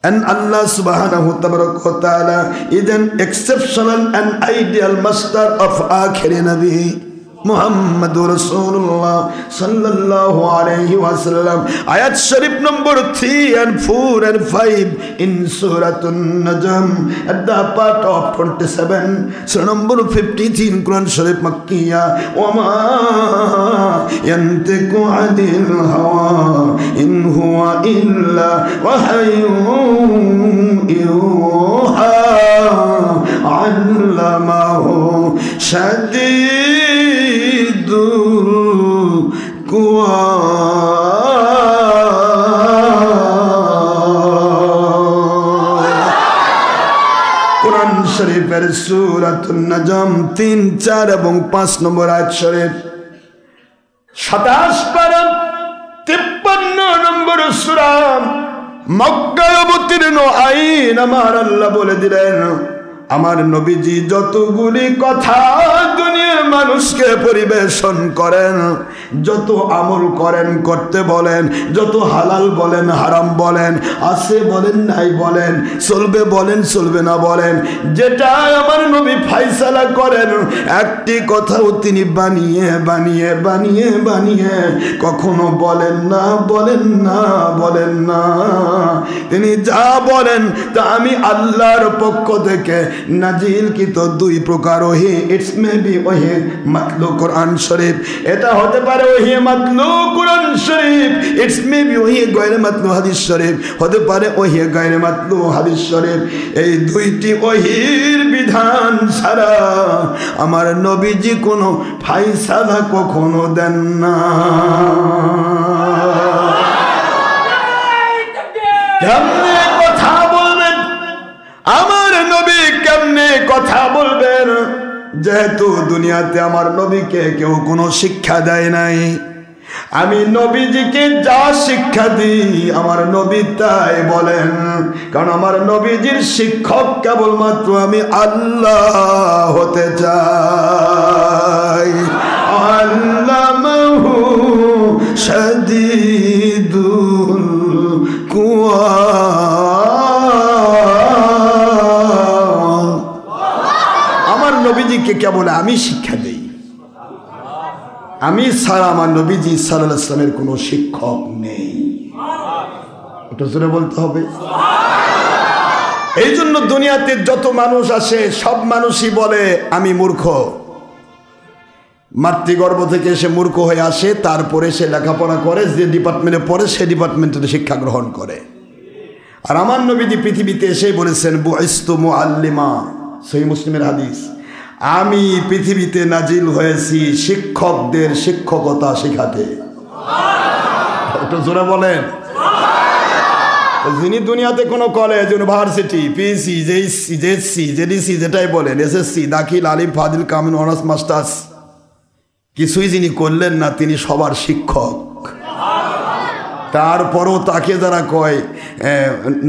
And Allah subhanahu wa ta'ala is an exceptional and ideal master of Akhiri Nabi Muhammadur Rasulullah sallallahu alayhi wa sallam. Ayat Sharif number 3 and 4 and 5 in Surah An-Najm at the part of 27, Surah number 53 in Quran Sharif Makkiyah. Wa ma yantiqu 'anil hawa in huwa illa wahyun yuha 'allamahu shadidul quwa. Quran Sharifের সূরাতুন নাজম 3, 4 এবং 5 নম্বর আয়াত শরীফ, 27 পারা 53 নম্বর সূরা, মক্কায় অবতীর্ণ আইন আমার আল্লাহ বলে দিলেন, আমার নবীজি যতগুলি কথা দুনিয়ার মানুষকে পরিবেশন করেন, যত আমল করেন, করতে বলেন, যত হালাল বলেন, হারাম বলেন, আছে বলেন, নাই বলেন, চলবে বলেন, চলবে না বলেন, যেটা আমার নবী ফায়সালা করেন, একটি কথাও তিনি বানিয়ে বানিয়ে বানিয়ে বানিয়ে কখনো বলেন না, বলেন না, বলেন না। তিনি যা বলেন তা আমি আল্লাহর পক্ষ থেকে নাজিল কি তো 2 প্রকার ওহি। ইটস মে বি ওহি মাতলু কোরআন শরীফ, এটা হতে পারে ওহি মাতলু কোরআন শরীফ। ইটস মে বি ওহি গায়রে মাতলু হাদিস শরীফ, হতে পারে ওহি গায়রে মাতলু হাদিস শরীফ। এই 2টি ওহির বিধান ছাড়া আমার নবীজি কোনো ফায়সালা কখনো দেন না। কেমনে কথা বলবেন আমার নবী, কেমনে কথা বলবেন, যেহেতু দুনিয়াতে আমার নবীকে কেউ কোনো শিক্ষা দেয় নাই, আমি নবীজিকে যা শিক্ষা দিই আমার নবী তাই বলেন, কারণ আমার নবীজির শিক্ষক কেবলমাত্র আমি আল্লাহ হতে চাই। আল্লামাহু শাদীদুল কুওয়া, আমার নবীজিকে কেবল আমি শিক্ষা দেই, আমি ছাড়া আমার নবীজি সাল্লাল্লাহু আলাইহি ওয়াসাল্লামের কোনো শিক্ষক নেই। এটা জোরে বলতে হবে। এই জন্য দুনিয়াতে যত মানুষ আসে সব মানুষই বলে আমি মূর্খ। মাতৃগর্ভ থেকে সে মূর্খ হয়ে আসে, তারপরে সে লেখাপড়া করে, যে ডিপার্টমেন্টে পড়ে সে ডিপার্টমেন্টে শিক্ষা গ্রহণ করে। আর আমার নবীজি পৃথিবীতে এসে বলেছেন বুইস্তু মুআল্লিমা, সহিহ মুসলিমের হাদিস, আমি পৃথিবীতে নাজিল হয়েছি শিক্ষকদের শিক্ষকতা শেখাতে। একটু জোরে বলেন। যিনি দুনিয়াতে কোনো college, university, PSC, JSC, JSC, JDC যেটাই বলেন, এসএসসি, দাখিল, আলিম, ফাজিল, কামিল, অনার্স, মাস্টার্স কিছুই যিনি করলেন না, তিনি সবার শিক্ষক। তারপরও তাকে যারা কয়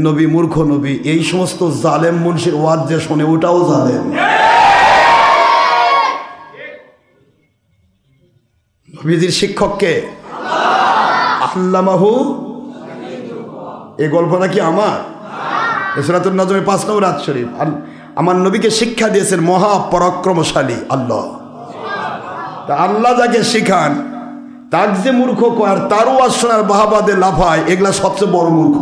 নবী মূর্খ নবী, এই সমস্ত জালেম মুন্সির ওয়াজ যে শোনে ওটাও জালেম। নবীজির শিক্ষককে আল্লামাহু, এই গল্পটা কি আমার? সূরাতুন নাজমের 5 নম্বর আয়াত শরীফ। আমার নবীকে শিক্ষা দিয়েছেন মহাপরাক্রমশালী আল্লাহ। তা আল্লাহ যাকে শিখান তার যে মূর্খ কয় আর তারও আসনার বাহাবাদে লাফায়, এগুলা সবচেয়ে বড় মূর্খ।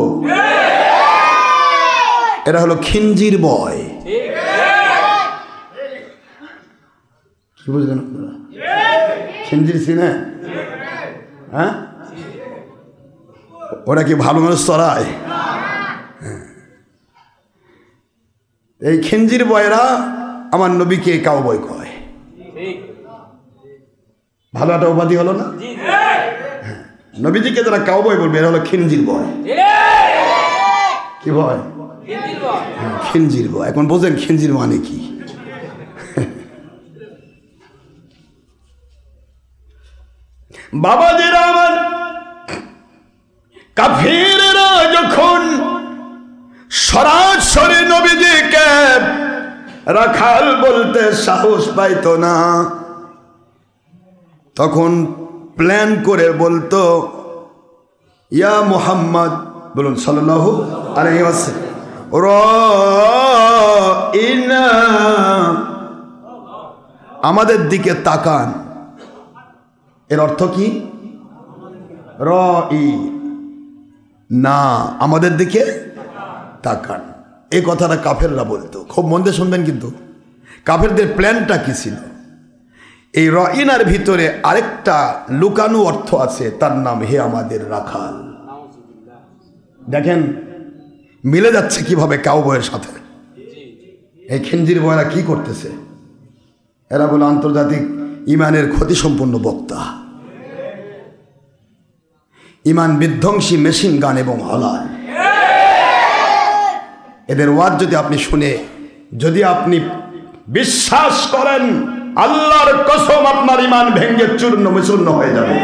এরা হলো খিঞ্জির বয়। কি বুঝলেন আপনারা? খিঞ্জির চিনে? হ্যাঁ, ওরা কি ভালো মানুষ চড়ায়? এই খিঞ্জির বয়রা আমার নবীকে কাউবয় কয়। ভালো একটা উপাধি হলো না? নবীজিকে যারা কাউবয় বলবে এরা হলো খিঞ্জির বয়। কি বয়? খিঞ্জির বয়। এখন বোঝেন খিঞ্জির মানে কি? বাবাজিরা আমার, কাফিররা যখন সরাসরি নবীজিকে রাখাল বলতে সাহস পাইত না, তখন প্ল্যান করে বলতো ইয়া মুহাম্মদ, বলুন সাল্লাল্লাহু আলাইহি ওয়াসাল্লাম, রাইনা, আমাদের দিকে তাকান। এর অর্থ কি? রাই না, আমাদের দিকে তাকান। এই কথাটা কাফেররা বলতো। খুব মন দিয়ে শুনবেন কিন্তু কাফেরদের প্ল্যানটা কি ছিল। এই রাইনার ভিতরে আরেকটা লুকানো অর্থ আছে, তার নাম হে আমাদের রাখাল। দেখেন মিলে যাচ্ছে কিভাবে কাউবয়ের সাথে। এই খিঞ্জির বয়রা কি করতেছে? এরা বলে আন্তর্জাতিক ইমানের ক্ষতি সম্পন্ন বক্তা, ইমান বিধ্বংসী মেশিন গান এবং হলাল। এদের ওয়াজ যদি আপনি শুনে, যদি আপনি বিশ্বাস করেন, আল্লাহর কসম আপনার ইমান ভেঙ্গে চূর্ণ বিচূর্ণ হয়ে যাবে।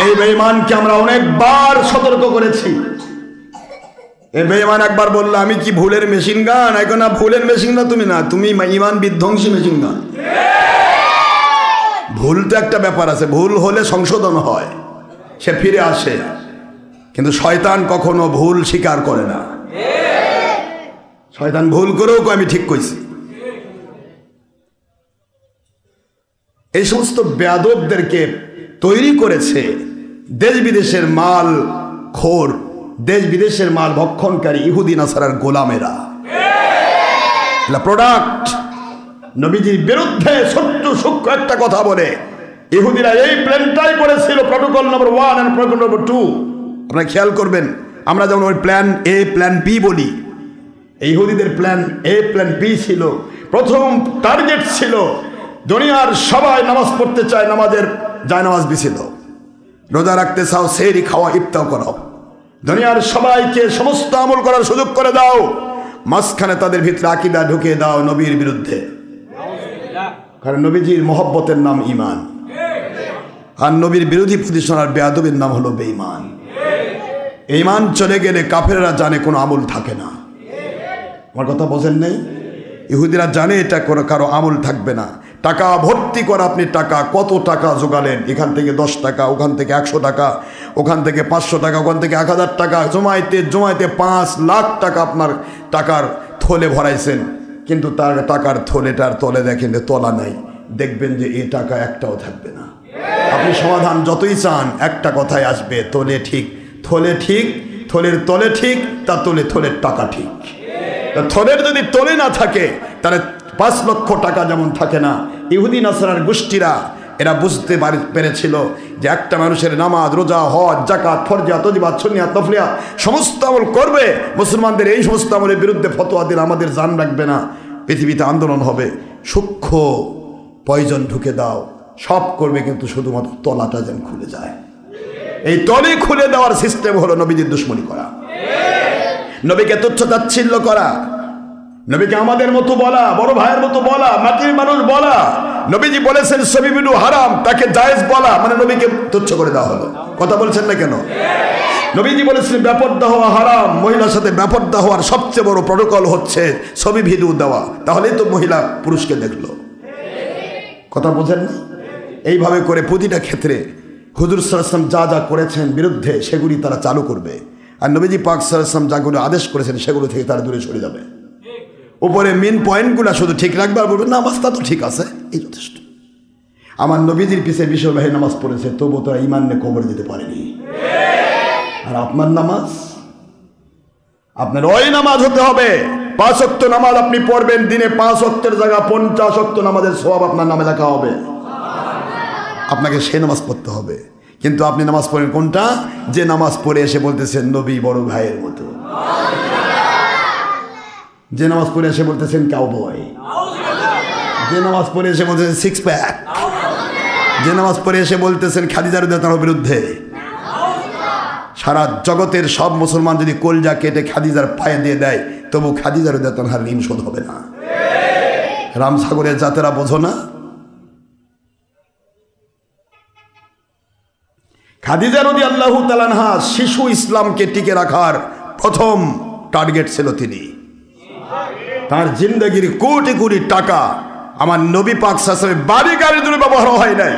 এই বেঈমানকে আমরা অনেকবার সতর্ক করেছি। এই বেঈমান একবার বলল আমি কি ভুলের মেশিন গান? এখন না, ভুলের মেশিন না তুমি, না তুমি ইমান বিধ্বংসী মেশিন গান। ভুল তো একটা ব্যাপার আছে, ভুল হলে সংশোধন হয়, সে ফিরে আসে, কিন্তু শয়তান কখনো ভুল স্বীকার করে না। শয়তান ভুল করেও আমি ঠিক কইছি। এই সমস্ত বেয়াদবদেরকে তৈরি করেছে দেশ বিদেশের মাল খোর, দেশ বিদেশের মাল ভক্ষণকারী ইহুদি নাসারার গোলামেরা। প্রোডাক্ট নবীজির বিরুদ্ধে ছোট্ট সূক্ষ্ম একটা কথা বলে ইহুদিরা এই প্ল্যানটাই করেছিল, প্রটোকল নম্বর 1 আর প্রটোকল নম্বর 2। আপনারা খেয়াল করবেন, আমরা যেমন ওই প্ল্যান এ প্ল্যান বি বলি, ইহুদিদের প্ল্যান এ প্ল্যান বি ছিল। প্রথম টার্গেট ছিল দুনিয়ার সবাই নামাজ পড়তে চায়, নামাজের জায়নামাজ বিছিয়ে দাও। রোজা রাখতে চাও, সেহরি খাওয়া ইফতার করাও। দুনিয়ার সবাইকে সমস্ত আমল করার সুযোগ করে দাও, মাঝখানে তাদের ভিতরে আকীদা ঢুকিয়ে দাও নবীর বিরুদ্ধে। কারণ নবীজির মহব্বতের নাম ঈমান, আর নবীর বিরোধী প্রতিষ্ঠান আর বেয়াদবির নাম হলো বেঈমান। ঈমান চলে গেলে কাফেররা জানে কোনো আমল থাকে না। আমার কথা বোঝেন নেই? ইহুদিরা জানে এটা কোনো কারো আমল থাকবে না। টাকা ভর্তি করা, আপনি টাকা কত টাকা জোগালেন, এখান থেকে 10 টাকা, ওখান থেকে 100 টাকা, ওখান থেকে 500 টাকা, ওখান থেকে 1000 টাকা, জমাইতে জমাইতে 5 লাখ টাকা আপনার টাকার থলে ভরাইছেন, কিন্তু তার টাকার থলেটার তলে দেখেন যে তলা নাই, দেখবেন যে এই টাকা একটাও থাকবে না। আপনি সমাধান যতই চান, একটা কথাই আসবে, তলে ঠিক, থলে ঠিক, থলের তলে ঠিক, তার তলে থলের টাকা ঠিক। থলের যদি তলে না থাকে তাহলে 5 লক্ষ টাকা যেমন থাকে না। ইহুদি নাসারার গোষ্ঠীরা এরা বুঝতে পেরেছিল যে একটা মানুষের নামাজ, রোজা, হজ, যাকাত, ফরজিয়াত, ওয়াজিবাত, সুন্নিয়াত, নফলিয়াত সমস্ত আমল করবে, মুসলমানদের এই সমস্ত আমলের বিরুদ্ধে ফতোয়া দিলে আমাদের জান রাখবে না, পৃথিবীতে আন্দোলন হবে। সূক্ষ্ম পয়জন ঢুকে দাও, সব করবে, কিন্তু শুধুমাত্র তলাটা যেন খুলে যায়। এই তলে খুলে দেওয়ার সিস্টেম হলো নবীজির দুশ্মনী করা, নবীকে তুচ্ছ তাচ্ছিল্য করা, নবীকে আমাদের মতো বলা, বড় ভাইয়ের মতো বলা, মাটির মানুষ বলা। নবীজি বলেছেন ছবি ভিডিও হারাম, তাকে জায়েজ বলা মানে নবীকে তুচ্ছ করে দেওয়া হলো। কথা বলছেন না কেন? নবীজি বলেছেন বেপরদা হওয়া হারাম, মহিলার সাথে বেপরদা হওয়ার সবচেয়ে বড় প্রটোকল হচ্ছে ছবি ভিডিও দেওয়া, তাহলেই তো মহিলা পুরুষকে দেখলো। কথা বোঝেন না? এইভাবে করে প্রতিটা ক্ষেত্রে হুজুর সাল্লাল্লাহু আলাইহি ওয়াসাল্লাম যা যা করেছেন বিরুদ্ধে সেগুলি তারা চালু করবে, আর নবীজি পাক সাল্লাল্লাহু আলাইহি ওয়াসাল্লাম যাগুলো আদেশ করেছেন সেগুলো থেকে তারা দূরে সরে যাবে। উপরে মেন পয়েন্টগুলো শুধু ঠিক রাখবে আর বলবে নামাজটা তো ঠিক আছে, এই যথেষ্ট। আমার নবীজির পিছে বিশাল ভাই নামাজ পড়েছে, তবু তারা ইমান নিয়ে কবরে যেতে পারেনি। আর আপনার নামাজ, আপনার ওই নামাজ হতে হবে 5 ওয়াক্ত নামাজ আপনি পড়বেন, দিনে 5 ওয়াক্তের জায়গা 50 ওয়াক্ত নামাজের সওয়াব আপনার নামে লেখা হবে। আপনাকে সেই নামাজ পড়তে হবে। কিন্তু আপনি নামাজ পড়েন কোনটা? যে নামাজ পড়ে এসে বলতেছেন নবী বড় ভাইয়ের মতো, যে নামাজ পড়ে এসে বলতেছেন কাউবয়, যে নামাজ পড়ে এসে বলতেছেন 6 প্যাক, যে নামাজ পড়ে এসে বলতেছেন খাদিজা রাদিয়াল্লাহু আনহার বিরুদ্ধে। সারা জগতের সব মুসলমান যদি কলজা কেটে খাদিজার পায়ে দিয়ে দেয়, তবু খাদিজা রাদিয়াল্লাহু আনহার ঋণ শোধ হবে না। রামসাগরের জাতেরা বোঝো না? খাদিজা রাদিয়াল্লাহু তাআলা আনহা শিশু ইসলামকে টিকে রাখার প্রথম টার্গেট ছিল তিনি। তার জিন্দগির কোটি কোটি টাকা আমার নবী পাক সাল্লাল্লাহু আলাইহি ওয়াসাল্লামের বাড়ি গাড়ির জন্য ব্যবহার হয় নাই।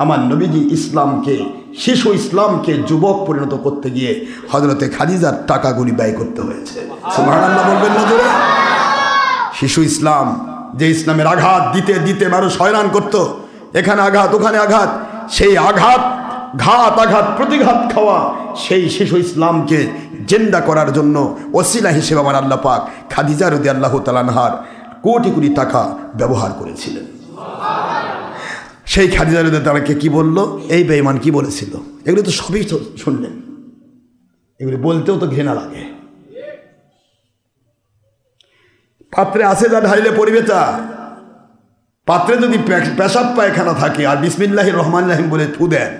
আমার নবীজি ইসলামকে, শিশু ইসলামকে যুবক পরিণত করতে গিয়ে হযরতে খাদিজার টাকাগুলি ব্যয় করতে হয়েছে। সুবহানাল্লাহ বলবেন না জোরে? শিশু ইসলাম, যে ইসলামের আঘাত দিতে দিতে মানুষ হয়রান করত, এখানে আঘাত ওখানে আঘাত, সেই আঘাত ঘাত আঘাত প্রতিঘাত খাওয়া সেই শিশু ইসলামকে জিন্দা করার জন্য ওসিলা হিসেবে আমার আল্লাহ পাক খাদিজা রাদিয়াল্লাহু তাআলা আনহার কোটি কোটি টাকা ব্যবহার করেছিলেন। সেই খাদিজা রাদিয়াল্লাহু তাআলাকে কি বলল, এই বেঈমান কি বলেছিল, এগুলো তো সবই শুনলেন। এগুলো বলতেও তো ঘৃণা লাগে। পাত্রে আছে যা ঢাইলে পরিবে তা। পাত্রে যদি পেশাব পায়খানা থাকে আর বিসমিল্লাহির রহমানির রহিম বলে ফু দেন,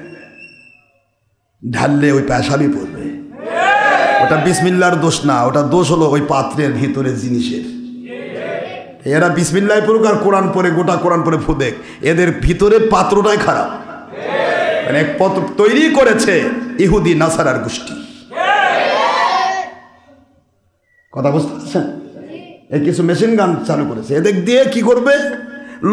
ঢাললে ওই পেশাবই পড়বে। ওটা বিসমিল্লাহর দোষ না, ওটা দোষ হলো ওই পাত্রের ভিতরের জিনিসের। এরা বিসমিল্লাহ পড়ুক আর কোরআন পড়ে, গোটা কোরআন পড়ে ফু দেখ, এদের ভিতরের পাত্রটাই খারাপ। মানে এক পত্র তৈরি করেছে ইহুদি নাসারার গোষ্ঠী। কথা বুঝতে পারছেন? এই কিছু মেশিন গান চালু করেছে, এদের দিয়ে কি করবে,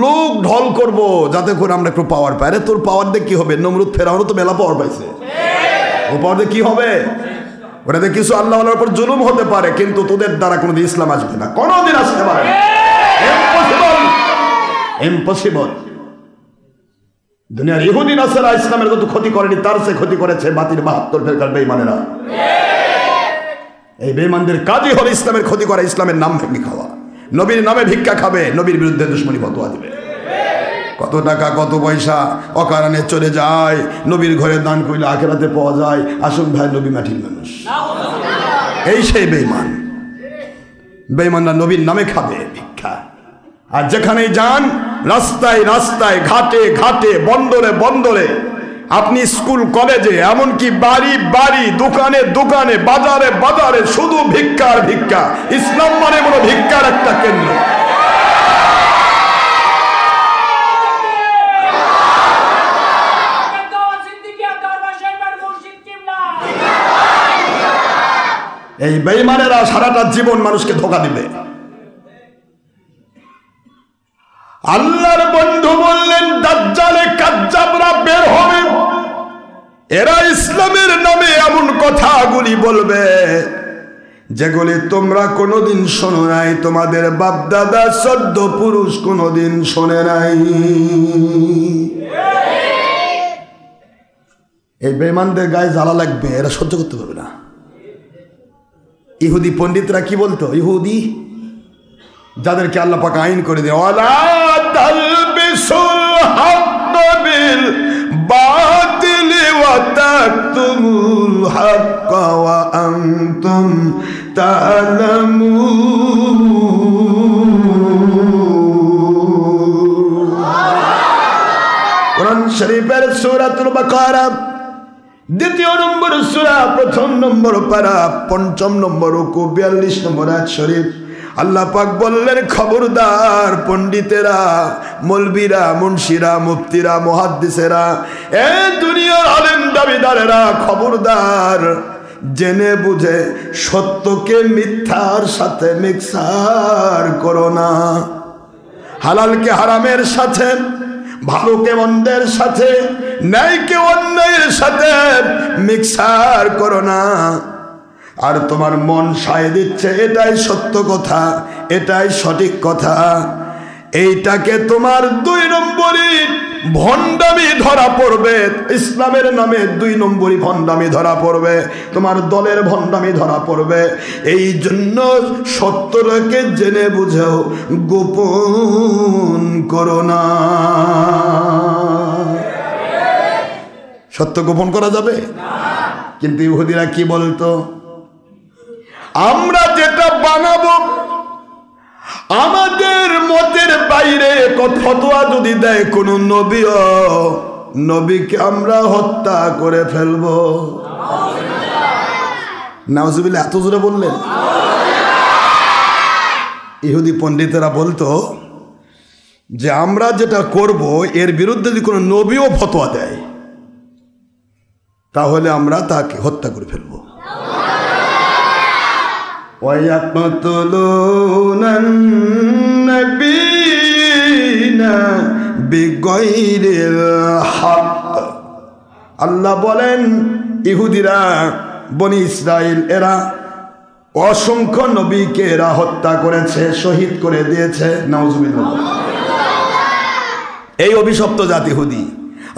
লোক ঢল করবো যাতে করে আমরা একটু পাওয়ার পাই। আরে তোর পাওয়ার দিয়ে কি হবে? নমরুদ ফেরাউনও তো মেলা পাওয়ার পাইছে, ও পাওয়ার দিয়ে কি হবে? ওটাতে কিছু আল্লাহর উপর জুলুম হতে পারে, কিন্তু তোদের দ্বারা কোনোদিন ইসলাম আসবে না, কোনোদিন আসতে পারে না। ইম্পসিবল। দুনিয়ার ইহুদি নাসারা ইসলামের যত ক্ষতি করেনি তার সে ক্ষতি করেছে বাতিল 72 ফেরকার বেঈমানেরা। এই বেঈমানদের কাজই হলো ইসলামের ক্ষতি করা, ইসলামের নাম ভেঙে খাওয়া, নবীর নামে ভিক্ষা খাবে, নবীর বিরুদ্ধে দুশমনী ফতোয়া দিবে। কত টাকা কত পয়সা অকারণে চলে যায়, নবীর ঘরে দান করলে আখিরাতে পাওয়া যায়। আসুন ভাই, নবী মাটির মানুষ। এই সেই বেঈমান, বেঈমানরা নবীর নামে খাবে ভিক্ষা। আর যেখানেই যান, রাস্তায় রাস্তায়, ঘাটে ঘাটে, বন্দরে বন্দরে, আপনি স্কুল কলেজে, এমনকি বাড়ি বাড়ি, দোকানে দোকানে, বাজারে বাজারে শুধু ভিক্ষা আর ভিক্ষা। ইসলাম মানে বড় ভিক্ষার একটা কেন্দ্র। এই বেঈমানেরা সারাটা জীবন মানুষকে ধোঁকা দিবে। আল্লাহর বন্ধু বললেন দাজ্জালে কাজ্জাবরা বের হবে, এরা ইসলামের নামে এমন কথাগুলি বলবে যেগুলি তোমরা কোনোদিন শোনো নাই, তোমাদের বাপ দাদা 14 পুরুষ কোনোদিন শোনে নাই। এই বেঈমানদের গায়ে জ্বালা লাগবে, এরা সহ্য করতে পারবে না। ইহুদি পণ্ডিতরা কি বলতো, ইহুদি যাদেরকে আল্লাহ পাক আইন করে দেয়, ওয়ালা তালবিসুল হক বিল বাতিল ওয়া তাকতুমুল হক ওয়া আনতুম তা'লামুন। কোরআন শরীফের সূরাতুল বাকারা 2 নম্বর সূরা 1 নম্বর পারা 5 নম্বর রুকু 42 নম্বর আয়াত শরীফ। আল্লাহ পাক বললেন, খবরদার পণ্ডিতেরা, মৌলবীরা, মুন্সিরা, মুফতিরা, মুহাদ্দিসেরা, এ দুনিয়ার আলেম দাবিদারেরা, খবরদার, জেনে বুঝে সত্যকে মিথ্যার সাথে মিক্সার করো না। হালালকে হারামের সাথে, ভালোকে মন্দের সাথে, ন্যায়কে অন্যায়ের সাথে মিক্সার করো না। আর তোমার মন সায় দিচ্ছে এটাই সত্য কথা, এটাই সঠিক কথা, এইটাকে তোমার 2 নম্বরই ভণ্ডামি ধরা পড়বে। ইসলামের নামে 2 নম্বরই ভণ্ডামি ধরা পড়বে, তোমার দলের ভণ্ডামি ধরা পড়বে। এই জন্য সত্যটাকে জেনে বুঝেও গোপন করো না। সত্য গোপন করা যাবে? কিন্তু ইহুদিরা কি বলতো, আমরা যেটা বানাবো আমাদের মতের বাইরে ফতোয়া যদি দেয় কোন নবীকে আমরা হত্যা করে ফেলবো। নাউজুবিল্লাহ, এত জোরে বললেন। ইহুদি পণ্ডিতেরা বলতো যে আমরা যেটা করব এর বিরুদ্ধে যদি কোনো নবীও ফতোয়া দেয় তাহলে আমরা তাকে হত্যা করে ফেলবো। وَيَقْتُلُونَ النَّبِيِّينَ بِغَيْرِ الْحَقِّ। আল্লাহ বলেন, ইহুদিরা, বনি ইসরাইল, এরা অসংখ্য নবীকে এরা হত্যা করেছে, শহীদ করে দিয়েছে। নাউজুবিল্লাহ। এই অভিশপ্ত জাতি ইহুদি।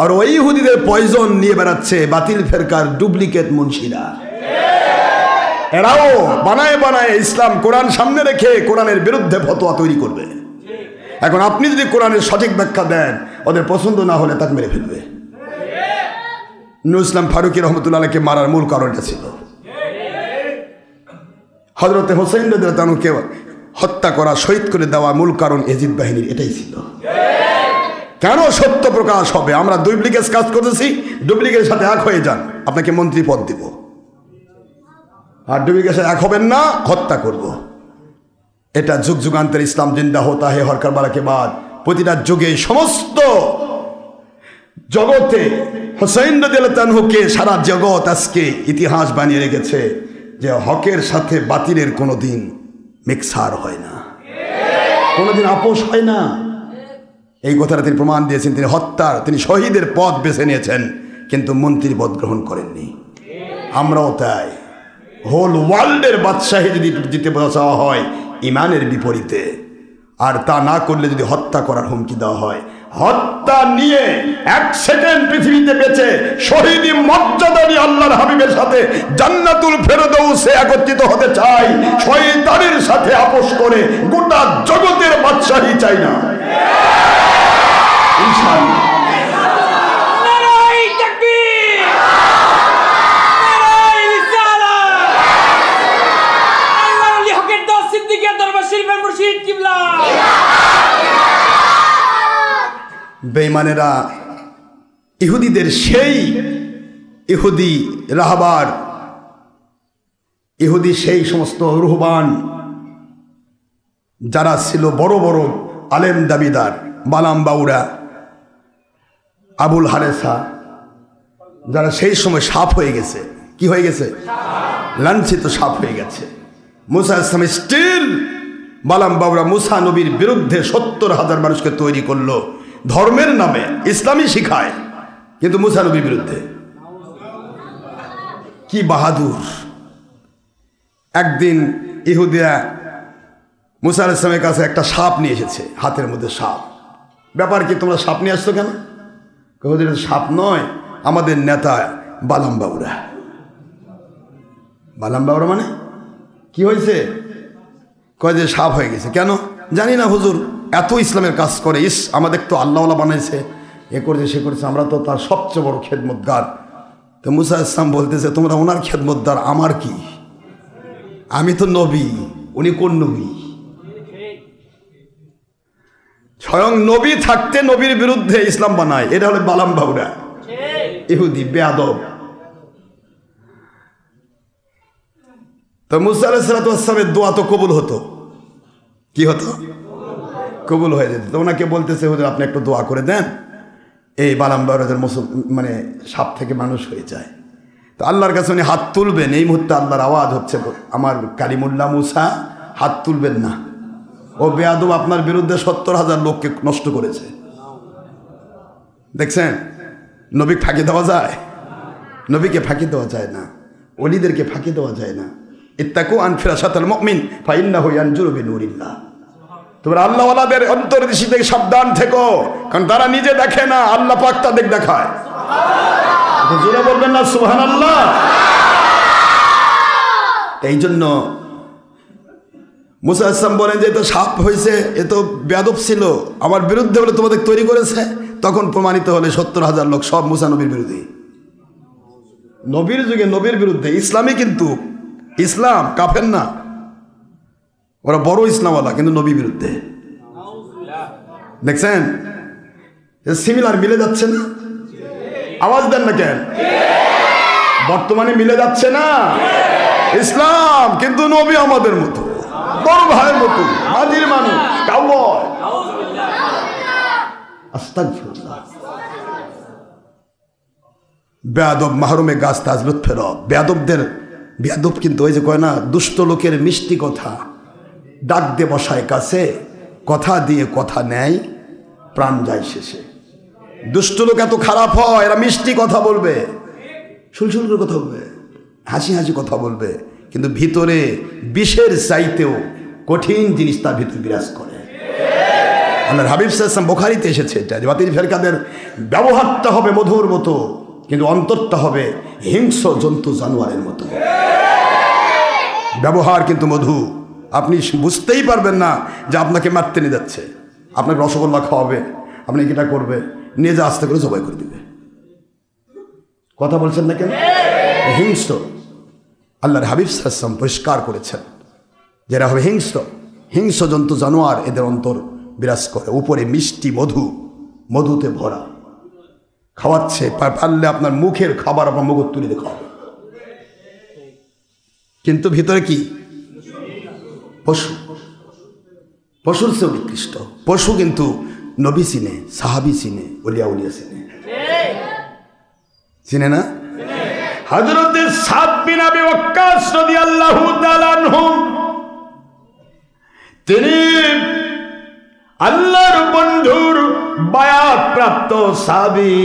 আর ওই ইহুদিদের পয়জন নিয়ে বেড়াচ্ছে বাতিল ফেরকার ডুপ্লিকেট মুন্সিরা। এরাও বানায় বানায় ইসলাম কোরআন সামনে রেখে কোরআনের বিরুদ্ধে ফতোয়া তৈরি করবে। এখন আপনি যদি কোরআনের সঠিক ব্যাখ্যা দেন, ওদের পছন্দ না হলে তাকে মেরে ফেলবে। নূর ইসলাম ফারুকী রহমতুল্লাহকে মারার মূল কারণটা ছিল হযরতে হোসেন রাদিয়াল্লাহু আনহুকে হত্যা করা, শহীদ করে দেওয়া মূল কারণ এজিদ বাহিনীর এটাই ছিল। কেন সত্য প্রকাশ হবে? আমরা ডুপ্লিকেট কাজ করতেছি, ডুপ্লিকেটের সাথে এক হয়ে যান, আপনাকে মন্ত্রী পদ দিব। আর ডুপ্লিকেটের সাথে এক হবেন না, হত্যা করব। এটা যুগ যুগান্তের ইসলাম জিন্দা হতা হে হর কারবালা কে বাদ। প্রতিটা যুগে সমস্ত জগতে হোসেন রাদিয়াল্লাহু আনহুকে সারা জগৎ আজকে ইতিহাস বানিয়ে রেখেছে যে হকের সাথে বাতিলের কোনোদিন মিক্সার হয় না, কোনোদিন আপোষ হয় না। এই কথাটা তিনি প্রমাণ দিয়েছেন। তিনি শহীদের পদ বেছে নিয়েছেন, কিন্তু মন্ত্রীর পদ গ্রহণ করেননি। আমরাও তাই। হোল ওয়ার্ল্ডের বাদশাহী যদি জিতে চাওয়া হয় ইমানের বিপরীতে, আর তা না করলে যদি হত্যা করার হুমকি দেওয়া হয়, হত্যা নিয়ে 1 সেকেন্ড পৃথিবীতে বেঁচে শহীদি মর্যাদা নিয়ে আল্লাহর হাবিবের সাথে জান্নাতুল ফেরদৌসে একত্রিত হতে চাই। শয়তানের সাথে আপোষ করে গোটা জগতের বাদশাহী চাই না। ইনশাআল্লাহ। বেঈমানেরা ইহুদিদের সেই ইহুদি রাহবার, ইহুদি সেই সমস্ত রুহবান যারা ছিল বড় বড় আলেম দাবিদার, বালাম বাউরা, আবুল হারেসা, যারা সেই সময় সাপ হয়ে গেছে। কি হয়ে গেছে? লাঞ্ছিত সাপ হয়ে গেছে। মুসা ইসলাম স্টিল বালাম বাউরা মুসা নবীর বিরুদ্ধে 70,000 মানুষকে তৈরি করলো ধর্মের নামে, ইসলামই শিখায়, কিন্তু মুসা নবীর বিরুদ্ধে। কি বাহাদুর! একদিন ইহুদিরা মুসা আলাইহিস সালামের কাছে একটা সাপ নিয়ে এসেছে, হাতের মধ্যে সাপ। ব্যাপার কি, তোমরা সাপ নিয়ে আসছো কেন? হুজুর, সাপ নয়, আমাদের নেতা বালাম বাউরা। বালাম বাউরা মানে কি হয়েছে? কয় যে সাপ হয়ে গেছে। কেন? জানি না হুজুর, এত ইসলামের কাজ করে, আমাদের তো আল্লাহওয়ালা বানাইছে, এ করেছে সে করেছে, আমরা তো তার সবচেয়ে বড় খেদমতগার। তো মুসা ইসলাম বলতেছে, তোমরা ওনার খেদমতগার, আমার কি? আমি তো নবী, উনি কোন নবী? স্বয়ং নবী থাকতে নবীর বিরুদ্ধে ইসলাম বানায়, এটা হলো বালাম বাউরা, ইহুদি বেয়াদব। তো মুসা আলাইহিস সালামের দোয়া তো কবুল হতো, কি হতো? কবুল হয়ে যেত। তো ওনাকে বলতেছে, হুজুর আপনি একটু দোয়া করে দেন, এই বালাম্বারের মানে সাপ থেকে মানুষ হয়ে যায়। তো আল্লাহর কাছে উনি হাত তুলবেন, এই মুহূর্তে আল্লাহর আওয়াজ হচ্ছে, আমার কালিমুল্লাহ মুসা হাত তুলবেন না, ও বেয়াদব আপনার বিরুদ্ধে 70,000 লোককে নষ্ট করেছে। দেখছেন, নবী ফাঁকি দেওয়া যায়? নবীকে ফাঁকি দেওয়া যায় না, ওলিদেরকে ফাঁকি দেওয়া যায় না। ইত্তাকু আন ফিরাসাতাল মুমিন ফাইন্নাহু ইয়ানজুরু বিনুরিল্লাহ। তোমরা আল্লাহওয়ালাদের অন্তর্দৃষ্টি থেকে সাবধান থেকো, কারণ তারা নিজে দেখে না, আল্লাহ পাক তাদের দেখায়। জোরে বলবেন না সুবহানাল্লাহ? এই জন্য মুসা আসলাম বলেন যে এ তো সাপ হয়েছে, এ তো বেয়াদব ছিল, আমার বিরুদ্ধে বলে তোমাদের তৈরি করেছে। তখন প্রমাণিত হলে 70,000 লোক সব মুসা নবীর বিরোধী। নবীর যুগে নবীর বিরুদ্ধে। ইসলামই কিন্তু, ইসলাম কাফের না, ওরা বড় ইসলামওয়ালা, কিন্তু নবী বিরুদ্ধে। দেখছেন সিমিলার মিলে যাচ্ছে না? আওয়াজ দেন না কেন? বর্তমানে মিলে যাচ্ছে না? ইসলাম কিন্তু নবী আমাদের মতো, বড় ভাইয়ের মতো, হাজির মানুষ, কাউবয়। আস্তাগফিরুল্লাহ। বেয়াদব মাহরুমে গাছ তাজলুত ফেরত। বেয়াদবদের, বেয়াদব কিন্তু ওই যে কয় না, দুষ্ট লোকের মিষ্টি কথা, ডাক দে বসায় কাছে, কথা দিয়ে কথা নেয়, প্রাণ যায় শেষে। দুষ্ট লোক এত খারাপ হয়, এরা মিষ্টি কথা বলবে, সুলসুল করে কথা বলবে, হাসি হাসি কথা বলবে, কিন্তু ভিতরে বিষের চাইতেও কঠিন জিনিস তার ভিতরে বিরাজ করে। আল্লাহর হাবিব সাল্লাল্লাহু আলাইহি ওয়াসাল্লাম, বুখারীতে এসেছে এটা, যে বাতিল ফেরকাদের ব্যবহারটা হবে মধুর মতো, কিন্তু অন্তরটা হবে হিংস্র জন্তু জানোয়ারের মতো। ব্যবহার কিন্তু মধু, আপনি বুঝতেই পারবেন না যে আপনাকে মারতে নিয়ে যাচ্ছে, আপনাকে রসগোল্লা খাওয়াবে, আপনি এটা করবে, নিয়ে যা আস্তে করে জবাই করে দিবে। কথা বলছেন না কেন? হিংস্র। আল্লাহর হাবিব সাল্লাল্লাহু আলাইহি ওয়াসাল্লাম পরিষ্কার করেছেন, যারা হবে হিংস্র, হিংস্র জন্তু জানোয়ার, এদের অন্তর বিরাজ করে, উপরে মিষ্টি মধু, মধুতে ভরা, খাওয়াচ্ছে, পারলে আপনার মুখের খাবার আপনার মুখ তুলে দিয়ে খাওয়াবে, কিন্তু ভিতরে কি? পশু। পশুর চেয়েও নিকৃষ্ট। পশু কিন্তু নবী চিনে, সাহাবী চিনে, ওলিয়া উলিয়া চিনে, চিনে না? হযরত সাদ বিন আবি ওয়াক্কাস রাদিয়াল্লাহু তাআলা আনহু, তিনি আল্লাহর বন্ধুর বায়াত প্রাপ্ত সাহাবী।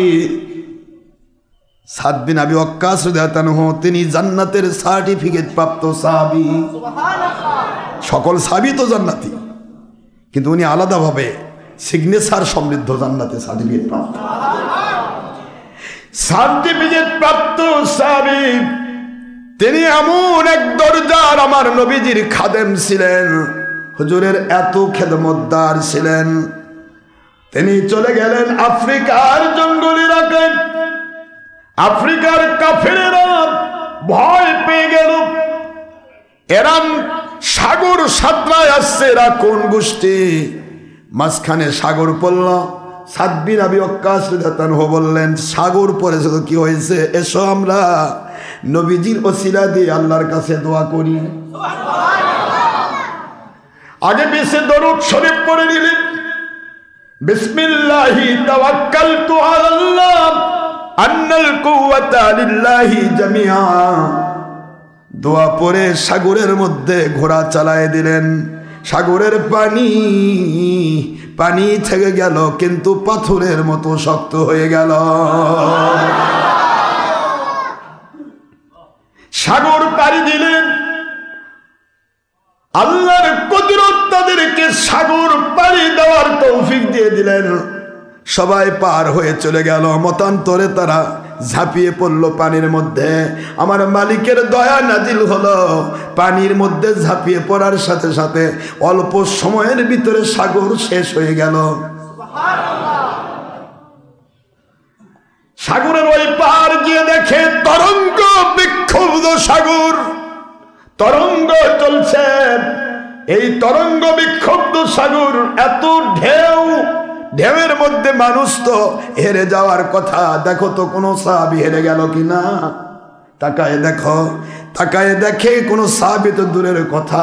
সাদ বিন আবি ওয়াক্কাস রাদিয়াল্লাহু আনহু, তিনি জান্নাতের সার্টিফিকেট প্রাপ্ত সাহাবী। সকল সাহাবী তো জান্নাতি, কিন্তু উনি আলাদাভাবে সিগনেচার সমৃদ্ধ জান্নাতের সার্টিফিকেট প্রাপ্ত। সার্টিফিকেট প্রাপ্ত সাহাবী, তিনি এমন এক দরজার আমার নবীজির খাদেম ছিলেন, হুজুরের এত খেদমতদার ছিলেন। তিনি চলে গেলেন আফ্রিকার জঙ্গল এলাকায়। আফ্রিকার কাফেরেরা ভয় পেয়ে গেল, এরা সাগর সাঁতরায় আসছে, এরা কোন গোষ্ঠী? মাঝখানে সাগর পড়ল। সাদ বিন আবি ওয়াক্কাস রাদিয়াল্লাহু আনহু বললেন, সাগর পড়েছে তো কি হয়েছে, এসো আমরা নবীজির ওসিলা দিয়ে আল্লাহর কাছে দোয়া করি। আগে বেশি দরুদ শরীফ পড়ে নিলেন, বিসমিল্লাহি তাওয়াক্কালতু আলাল্লাহ আন্নাল কুওয়াতা লিল্লাহি জামিআ। দোয়া পড়ে সাগরের মধ্যে ঘোড়া চালায় দিলেন। সাগরের পানি পানি থেকে গেল, কিন্তু পাথরের মতো শক্ত হয়ে গেল। সাগর পাড়ি দিলেন, আল্লাহর কুদরত তাদেরকে সাগর পাড়ি দেওয়ার তৌফিক দিয়ে দিলেন। সবাই পার হয়ে চলে গেল। মতান্তরে তারা ঝাঁপিয়ে পড়ল পানির মধ্যে। আমার মালিকের দয়া নাজিল হলো, পানির মধ্যে ঝাঁপিয়ে পড়ার সাথে সাথে অল্প সময়ের ভিতরে সাগর শেষ হয়ে গেল। সাগরের ওই পার গিয়ে দেখে তরঙ্গ বিক্ষুব্ধ সাগর, তরঙ্গ চলছে। এই তরঙ্গ বিক্ষুব্ধ সাগর, এত ঢেউ, ঢেউয়ের মধ্যে মানুষ তো হেরে যাওয়ার কথা। দেখো তো কোনো সাহাবী হেরে গেল কিনা, তাকায় দেখো। তাকায় দেখে কোনো সাহাবী তো দূরের কথা,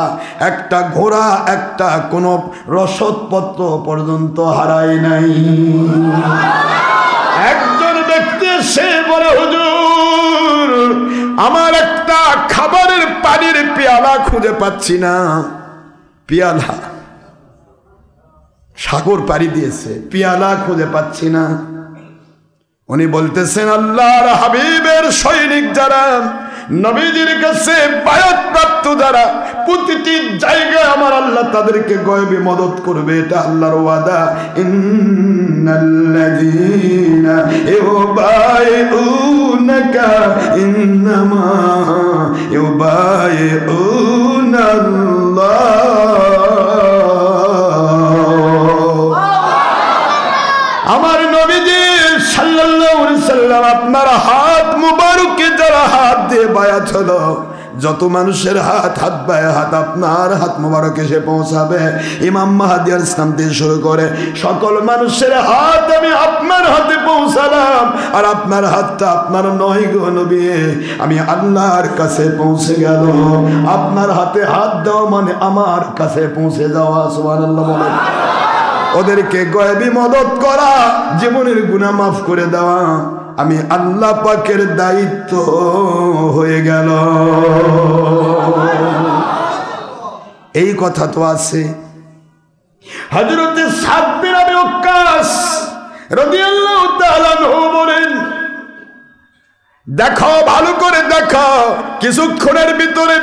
একটা ঘোড়া, একটা কোনো রসদপত্র পর্যন্ত হারায় নাই। একজন ব্যক্তি সে বলে, হুজুর আমার একটা খাবারের পানির পেয়ালা খুঁজে পাচ্ছি না। পেয়ালা, সাগর পাড়ি দিয়েছে, পেয়ালা খুঁজে পাচ্ছি না। উনি বলতেছেন, আল্লাহর হাবিবের সৈনিক যারা, নবীজির কাছে বায়াত প্রাপ্ত যারা, প্রতিটি জায়গায় আমার আল্লাহ তাদেরকে গয়বে মদত করবে, এটা আল্লাহর ওয়াদা। ইন্নাল্লাযীনা ইউবাইউনাকা ইন্নামা ইউবাইউনাল্লাহ। আমার নবীজি সাল্লাল্লাহু আলাইহি সাল্লাম আপনার হাত মুবারকে যারা হাত দিয়ে বায়াত হলো, যত মানুষের হাত বায়া হাত আপনার হাত মুবারকে এসে পৌঁছাবে। ইমাম মাহদী আলাইহিস সালাম থেকে শুরু করে সকল মানুষের হাত আমি আপনার হাতে পৌঁছালাম, আর আপনার হাতটা আপনার নয় গো নবী, আমি আল্লাহর কাছে পৌঁছে গেল। আপনার হাতে হাত দেওয়া মানে আমার কাছে পৌঁছে যাওয়া। সুবহানাল্লাহ বলেন। ওদেরকে গয়বী মদত করা, জীবনের গুনাহ মাফ করে দেওয়া আমি আল্লাহ পাকের দায়িত্ব হয়ে গেল। এই কথা তো আছে। হযরত সাদ বিন আবি ওয়াক্কাস রাদিয়াল্লাহু তাআলা আনহু বলেন, দেখো ভালো করে দেখো, কিছুক্ষণের ভিতরে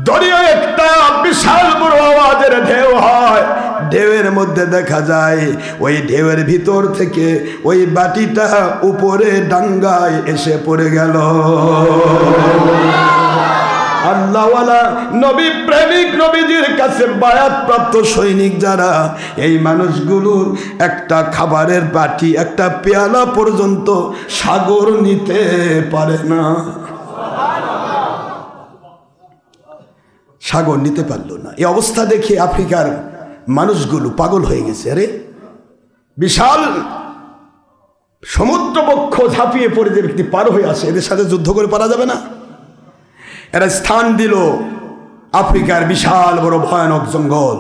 দরিয়া একটা বিশাল বড় আওয়াজের ঢেউ হয়। ঢেউয়ের মধ্যে দেখা যায় ওই ঢেউয়ের ভিতর থেকে ওই বাটিটা উপরে ডাঙ্গায় এসে পড়ে গেল। আল্লাহওয়ালা নবী প্রেমিক, নবীজির কাছে বায়াত প্রাপ্ত সৈনিক যারা, এই মানুষগুলোর একটা খাবারের বাটি, একটা পেয়ালা পর্যন্ত সাগর নিতে পারে না। সাগর নিতে পারলো না। এই অবস্থা দেখে আফ্রিকার মানুষগুলো পাগল হয়ে গেছে। আরে বিশাল সমুদ্রবক্ষ ঝাঁপিয়ে পড়ে যে ব্যক্তি পার হয়ে আসে, এদের সাথে যুদ্ধ করে পারা যাবে না। এরা স্থান দিল আফ্রিকার বিশাল বড় ভয়ানক জঙ্গল,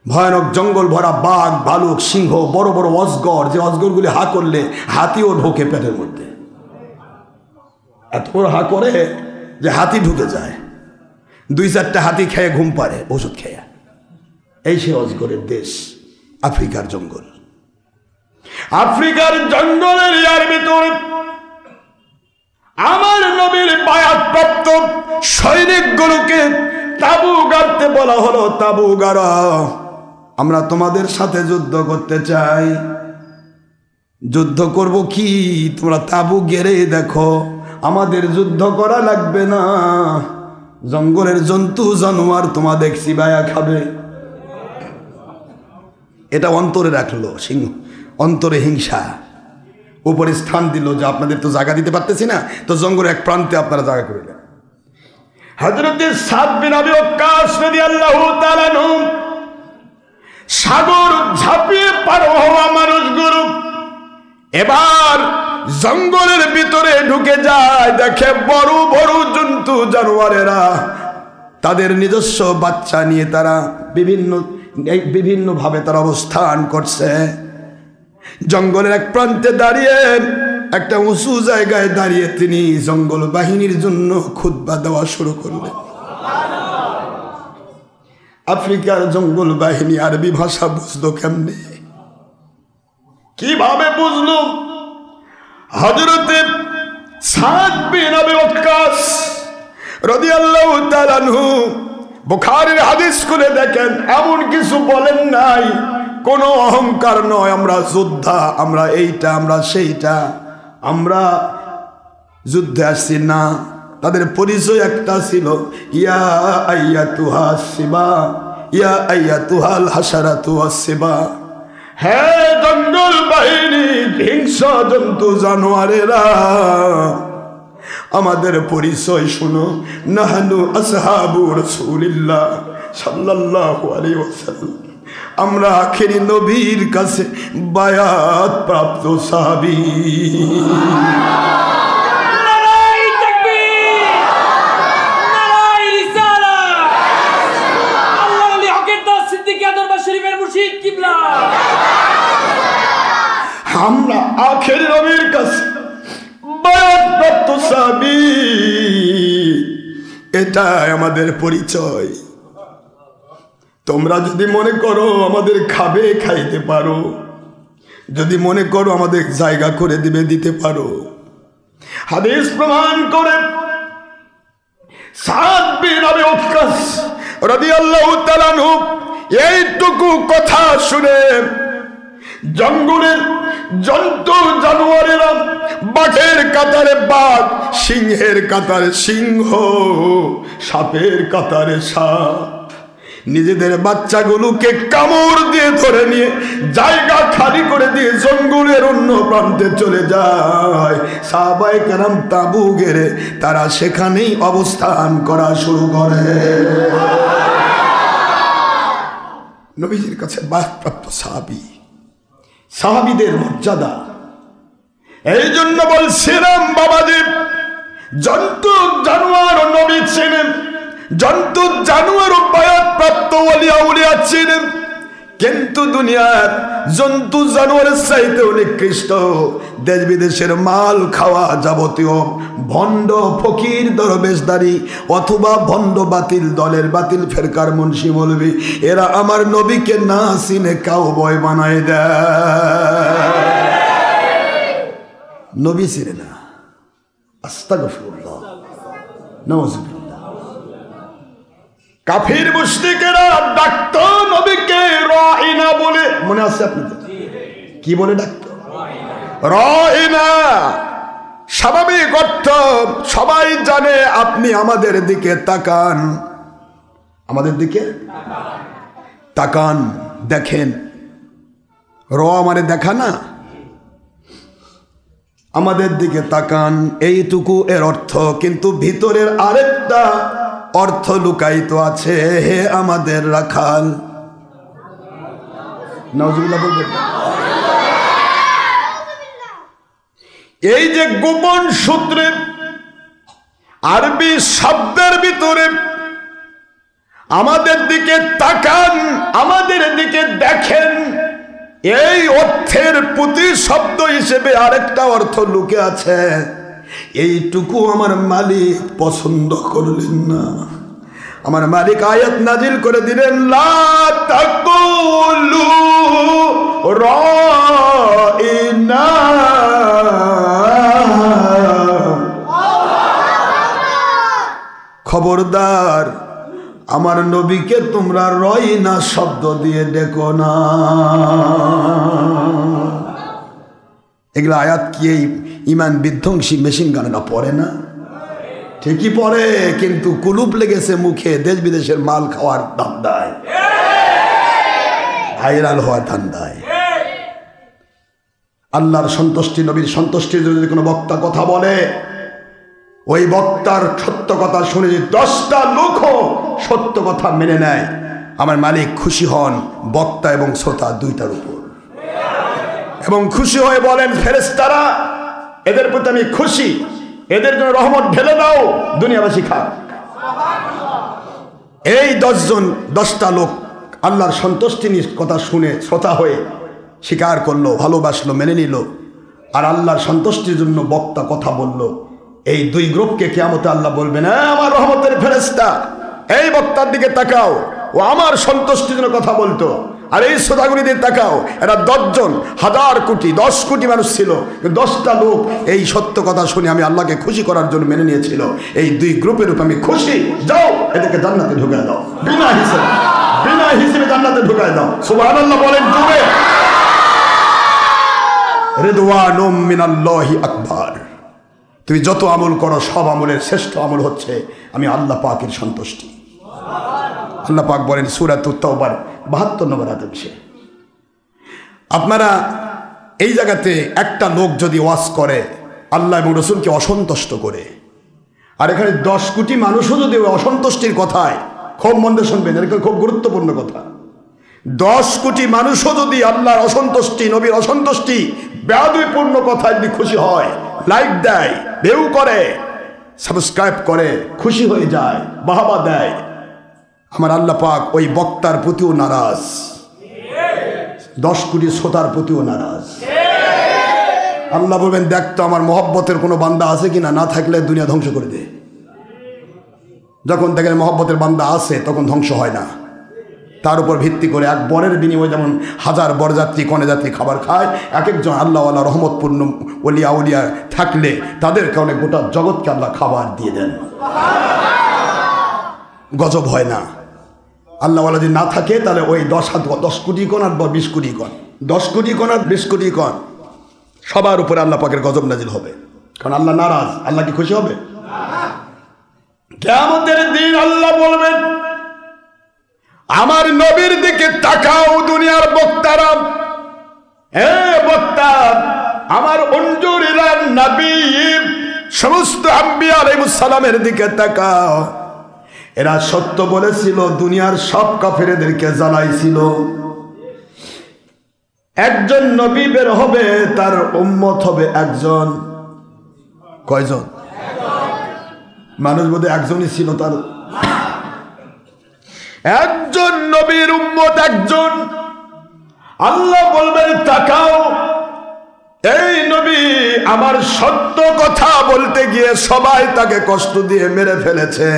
ভয়ানক জঙ্গল ভরা বাঘ, ভালুক, সিংহ, বড় বড় অজগর, যে অজগরগুলি হা করলে হাতিও ঢোকে পেটের মধ্যে। এত বড় হা করে যে হাতি ঢুকে যায়। 2-4টা হাতি খেয়ে ঘুম পাড়ে ওষুধ খেয়ে। এই সে অজগরের দেশ আফ্রিকার জঙ্গল। আফ্রিকার জঙ্গলের ইয়ার ভিতরে আমার নবীর বায়াত প্রাপ্ত সৈনিকগুলোকে তাবু গাড়তে বলা হলো। তাবু গাড়ো, আমরা তোমাদের সাথে যুদ্ধ করতে চাই। যুদ্ধ করব কি? তোমরা তাবু গেড়ে দেখো, আমাদের যুদ্ধ করা লাগবে না। জঙ্গলের জন্তু জানোয়ার তোমাদের চিবায়া খাবে। এটা অন্তরে রাখলো সিংহ, অন্তরে হিংসা। উপরে স্থান দিল যে আপনাদের তো জায়গা দিতে পারতেছি না, তো জঙ্গলের এক প্রান্তে আপনারা জায়গা করে দেন। হযরত সাদ বিন আবি ওয়াক্কাস রাদিয়াল্লাহু তাআলা আনহু সাগর ঝাঁপিয়ে পার হওয়া মানুষগুলো এবার জঙ্গলের ভিতরে ঢুকে যায়। দেখে বড় বড় জন্তু জানোয়ারেরা তাদের নিজস্ব বাচ্চা নিয়ে তারা বিভিন্ন ভাবে তারা অবস্থান করছে। জঙ্গলের এক প্রান্তে দাঁড়িয়ে, একটা উঁচু জায়গায় দাঁড়িয়ে তিনি জঙ্গল বাহিনীর জন্য খুতবা দেওয়া শুরু করলেন। আফ্রিকার জঙ্গল বাহিনী আরবি ভাষা বুঝলো কেমনে? কিভাবে বুঝলো? হযরত সাদ বিন আবি ওয়াক্কাস রাদিয়াল্লাহু তাআলা আনহু বুখারীর হাদিস খুলে দেখেন, এমন কিছু বলেন নাই, কোনো অহংকার নয়, আমরা যোদ্ধা, আমরা এইটা, আমরা সেইটা, আমরা যুদ্ধে আসছি না। তাদের পরিচয় একটা ছিল, ইয়া আইয়াতুহা সিবা, ইয়া আইয়াতুহাল হাসারাতু ওয়াসিবা। হে জঙ্গল বাহিনী, হিংস্র জন্তু জানোয়ারেরা, আমাদের পরিচয় শুনো। নাহনু আসহাবু রাসূলিল্লাহ সাল্লাল্লাহু আলাইহি ওয়াসাল্লাম, আমরা আখেরি নবীর কাছে বায়াত প্রাপ্ত সাহাবী। নারায়ে তাকবীর, আখেরি নবীর কাছে বায়াতপ্রাপ্ত সাহাবী, এটাই আমাদের পরিচয়। তোমরা যদি মনে করো আমাদের খাবে খাইতে পারো, যদি মনে করো আমাদের জায়গা করে দিবে দিতে পারো, হাদিস প্রমাণ করে সাদ বিন আবি ওয়াক্কাস রাদিয়াল্লাহু তাআলা আনহু এইটুকু কথা শুনে জঙ্গলের জন্তু জানোয়ারেরা, বাঘের কাতারে বাঘ, সিংহের কাতারে সিংহ, সাপের কাতারে সাপ, নিজেদের বাচ্চাগুলোকে কামড় দিয়ে ধরে নিয়ে জায়গা খালি করে দিয়ে জঙ্গলের অন্য প্রান্তে চলে যায়। সাহাবায়ে কেরাম তাঁবু গেড়ে তারা সেখানেই অবস্থান করা শুরু করে। নবীজির কাছে বায়াতপ্রাপ্ত সাহাবী, সাহাবীদের মর্যাদা। এই জন্য বলছিলাম বাবাজি, জন্তু জানোয়ার নবী ছিলেন, জন্তু জানোয়ার বায়াতপ্রাপ্ত ওলিয়া উলিয়া ছিলেন, কিন্তু দুনিয়ার জন্তু জানোয়ারের চাইতে নিকৃষ্ট দেশ বিদেশের মাল খাওয়া যাবতীয় ভণ্ড ফকির দরবেশদারি অথবা ভণ্ড বাতিল দলের বাতিল ফেরকার মুন্সি মৌলবি, এরা আমার নবীকে না চিনে কাউবয় বানায় দেয়। নবী চিনে না। আস্তাগফিরুল্লাহ, নাউযুবিল্লাহ। কাফির মুশরিকেরা ডাকতো নবীকে রাইনা বলে, মনে আছে আপনাদের? কি বলে ডাকতো? রাইনা। স্বাভাবিক অর্থ সবাই জানে, আপনি আমাদের দিকে তাকান, আমাদের দিকে তাকান, দেখেন। মানে দেখা না, আমাদের দিকে তাকান, এইটুকু এর অর্থ, কিন্তু ভিতরের আরেকটা অর্থ লুকায়িত আছে। হে আমাদের রাখাল। নাউজুবিল্লাহ বলবেন। এই যে গোপন সূত্রে আরবি শব্দের ভিতরে আমাদের দিকে তাকান, আমাদের দিকে দেখেন, এই অর্থের প্রতি শব্দ হিসেবে আরেকটা অর্থ লুকে আছে। এইটুকু আমার মালিক পছন্দ করলেন না। আমার মালিক আয়াত নাজিল করে দিলেন, লা তাকুলু রাইনা, খবরদার আমার নবীকে তোমরা রাইনা শব্দ দিয়ে ডেকো না। এগুলো আয়াত কি এই ইমান বিধ্বংসী মেশিন গানেরা পড়ে না? ঠিকই পড়ে, কিন্তু কুলুপ লেগেছে মুখে দেশ বিদেশের মাল খাওয়ার ধান্দায়, ভাইরাল হওয়ার ধান্দায়। আল্লাহর সন্তুষ্টি, নবীর সন্তুষ্টির যদি কোনো বক্তা কথা বলে, ওই বক্তার সত্য কথা শুনে যে 10টা লোকও সত্য কথা মেনে নেয়, আমার মালিক খুশি হন বক্তা এবং শ্রোতা দুইটার উপর, এবং খুশি হয়ে বলেন, ফেরেশতারা এদের প্রতি আমি খুশি, এদের জন্য রহমত ঢেলে দাও, দুনিয়াবাসী খাক। এই 10টা লোক আল্লাহর সন্তুষ্টির কথা শুনে শ্রোতা হয়ে স্বীকার করলো, ভালোবাসলো, মেনে নিল, আর আল্লাহর সন্তুষ্টির জন্য বক্তা কথা বলল। এই দুই গ্রুপকে কিয়ামতে আল্লাহ বলবেন, আমার রহমতের ফেরেশতা, এই বক্তার দিকে তাকাও, ও আমার সন্তুষ্টির জন্য কথা বলতো, আর এই শ্রোতাগুলি দিয়ে তাকাও, এরা 10 জন, 1000 কোটি 10 কোটি মানুষ ছিল, 10টা লোক এই সত্য কথা শুনে আমি আল্লাহকে খুশি করার জন্য মেনে নিয়েছিল। এই দুই গ্রুপের উপর আমি খুশি, যাও এদেরকে জান্নাতে ঢুকায় দাও, বিনা হিসেবে জান্নাতে ঢুকায় দাও। সুবহানাল্লাহ বলেন জোরে। রিদওয়ানুম মিনাল্লাহি আকবার। তুমি যত আমল করো সব আমলের শ্রেষ্ঠ আমল হচ্ছে আমি আল্লাহ পাকের সন্তুষ্টি। আল্লাহ পাক বলেন সূরাতুত তাওবার 72 নম্বর আয়াতে, আপনারা এই জায়গাতে একটা লোক যদি ওয়াজ করে আল্লাহ এবং রাসূলকে অসন্তুষ্ট করে, আর এখানে 10 কোটি মানুষও যদি অসন্তুষ্টির কথায়, খুব মন দিয়ে শুনবেন, এটা খুব গুরুত্বপূর্ণ কথা, 10 কোটি মানুষও যদি আল্লাহর অসন্তুষ্টি, নবীর অসন্তুষ্টি, বেয়াদবিপূর্ণ কথায় যদি খুশি হয়, লাইক দেয়, ভিউ করে, সাবস্ক্রাইব করে, খুশি হয়ে যায়, বাহবা দেয়, আমার আল্লাহ পাক ওই বক্তার প্রতিও নারাজ, 10 কোটি শ্রোতার প্রতিও নারাজ। আল্লাহ বলবেন দেখ তো আমার মহব্বতের কোনো বান্দা আছে কিনা, না থাকলে দুনিয়া ধ্বংস করে দে। যখন দেখেন মহব্বতের বান্দা আছে তখন ধ্বংস হয় না। তার উপর ভিত্তি করে এক বরের বিনিময়ে যেমন হাজার বরযাত্রী কনেযাত্রী খাবার খায়, এক একজন আল্লাহওয়ালা রহমতপূর্ণ ওলিয়া উলিয়া থাকলে তাদের কারণে গোটা জগৎকে আল্লাহ খাবার দিয়ে দেন। গজব হয় না। আল্লাহওয়ালা যদি না থাকে তাহলে ওই 10 কোটি কণ আর 20 কোটি কণ, 10 কোটি কণ আর 20 কোটি কণ সবার উপরে আল্লাহ পাকের গজব নাজিল হবে। কারণ আল্লাহ নারাজ। আল্লাহ কি খুশি হবে? কিয়ামতের দিন আল্লাহ বলবেন আমার নবীর দিকে তাকাও দুনিয়ার বক্তারা, হে বক্তা আমার অঞ্জুরিরা নবী সমস্ত আম্বিয়া আলাইহিস সালামের দিকে তাকাও। এরা সত্য বলেছিল, দুনিয়ার সব কাফেরদেরকে জ্বালাইছিল। একজন নবী বের হবে, তার উম্মত হবে একজন। কয়জন? মানুষ বোধহয় একজনই ছিল, তার একজন নবীর উম্মত একজন। আল্লাহ বলবেন তাকাও, এই নবী আমার সত্য কথা বলতে গিয়ে সবাই তাকে কষ্ট দিয়ে মেরে ফেলেছে,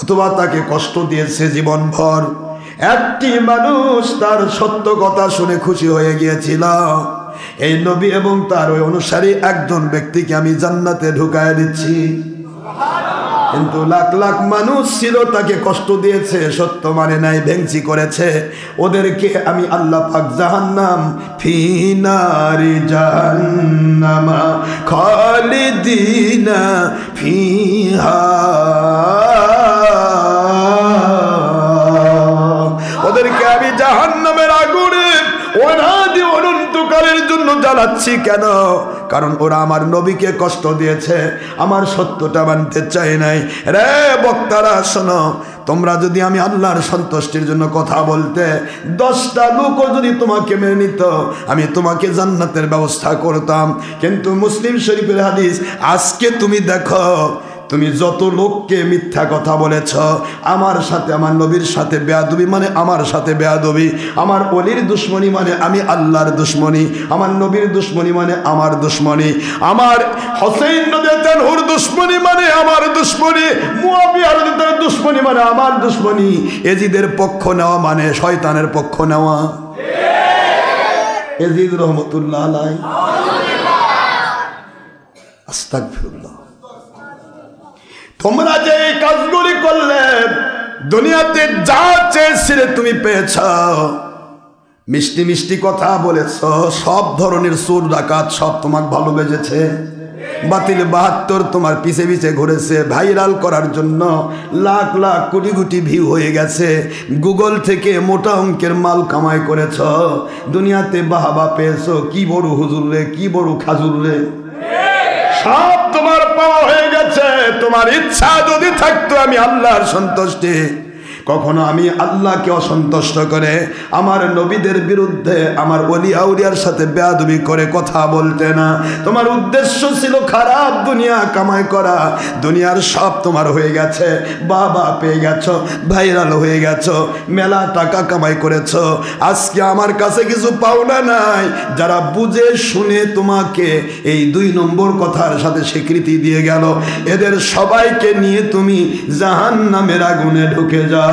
অথবা তাকে কষ্ট দিয়েছে জীবনভর। একটি মানুষ তার সত্য কথা শুনে খুশি হয়ে গিয়েছিল। এই নবী এবং তার ওই অনুসারী একজন ব্যক্তিকে আমি জান্নাতে ঢুকায় দিচ্ছি। কিন্তু লাখ লাখ মানুষ ছিল তাকে কষ্ট দিয়েছে, সত্য মানে নাই, ভেংচি করেছে। ওদেরকে আমি আল্লাহ পাক জাহান্নাম ফি নারি জাহান্নামা খালিদিনা ফিহা, ওদেরকে আমি জাহান্নামের আগুনে অনাদি অনন্তকালের জন্য জ্বালাচ্ছি। কেন? কারণ ওরা আমার নবীকে কষ্ট দিয়েছে, আমার সত্যটা মানতে চায় নাই। রে বক্তারা শোনো, তোমরা যদি আমি আল্লাহর সন্তুষ্টির জন্য কথা বলতে 10টা লোকও যদি তোমাকে মেনে নিত, আমি তোমাকে জান্নাতের ব্যবস্থা করতাম। কিন্তু মুসলিম শরীফের হাদিস, আজকে তুমি দেখো তুমি যত লোককে মিথ্যা কথা বলেছ, আমার সাথে আমার নবীর সাথে বেয়াদবি মানে আমার সাথে বেয়াদবি, আমার ওলির দুশ্মনী মানে আমি আল্লাহর দুশ্মনী, আমার নবীর দুশ্মনী মানে আমার দুশ্মনী, আমার হোসেন রাদিয়াল্লাহুর দুশ্মনী মানে আমার দুশ্মনী, মুয়াবিয়ার দুশ্মনী মানে আমার দুশ্মনী, এজিদের পক্ষ নেওয়া মানে শয়তানের পক্ষ নেওয়া। এজিদ রহমতুল্লাহ আলাইহি, আস্তাগফিরুল্লাহ। তোমরা যে কাজগুলি করলে, দুনিয়াতে যা চেয়েছিলে তুমি পেয়েছ। মিষ্টি মিষ্টি কথা বলেছ, সব ধরনের চোর ডাকাত সব তোমাকে ভালো বেজেছে। বাতিল 72 তোমার পিছে পিছে ঘুরেছে, ভাইরাল করার জন্য লাখ লাখ কোটি কোটি ভিউ হয়ে গেছে। গুগল থেকে মোটা অঙ্কের মাল কামাই করেছ, দুনিয়াতে বাহাবা পেয়েছ। কি বড় হুজুর রে, কি বড় খাজুর রে, সব তোমার পাওয়া হয়ে গেছে। তোমার ইচ্ছা যদি থাকতো আমি আল্লাহর সন্তুষ্টি, কখনো আমি আল্লাহকে অসন্তুষ্ট করে আমার নবীদের বিরুদ্ধে আমার ওলি আউলিয়ার সাথে বেয়াদবি করে কথা বলতে না। তোমার উদ্দেশ্য ছিল খারাপ দুনিয়া কামাই করা। দুনিয়ার সব তোমার হয়ে গেছে, বাবা পেয়ে গেছো, ভাইরাল হয়ে গেছো, মেলা টাকা কামাই করেছো। আজকে আমার কাছে কিছু পাওনা নাই। যারা বুঝে শুনে তোমাকে এই 2 নম্বর কথার সাথে স্বীকৃতি দিয়ে গেল, এদের সবাইকে নিয়ে তুমি জাহান্নামের আগুনে ঢুকে যাও।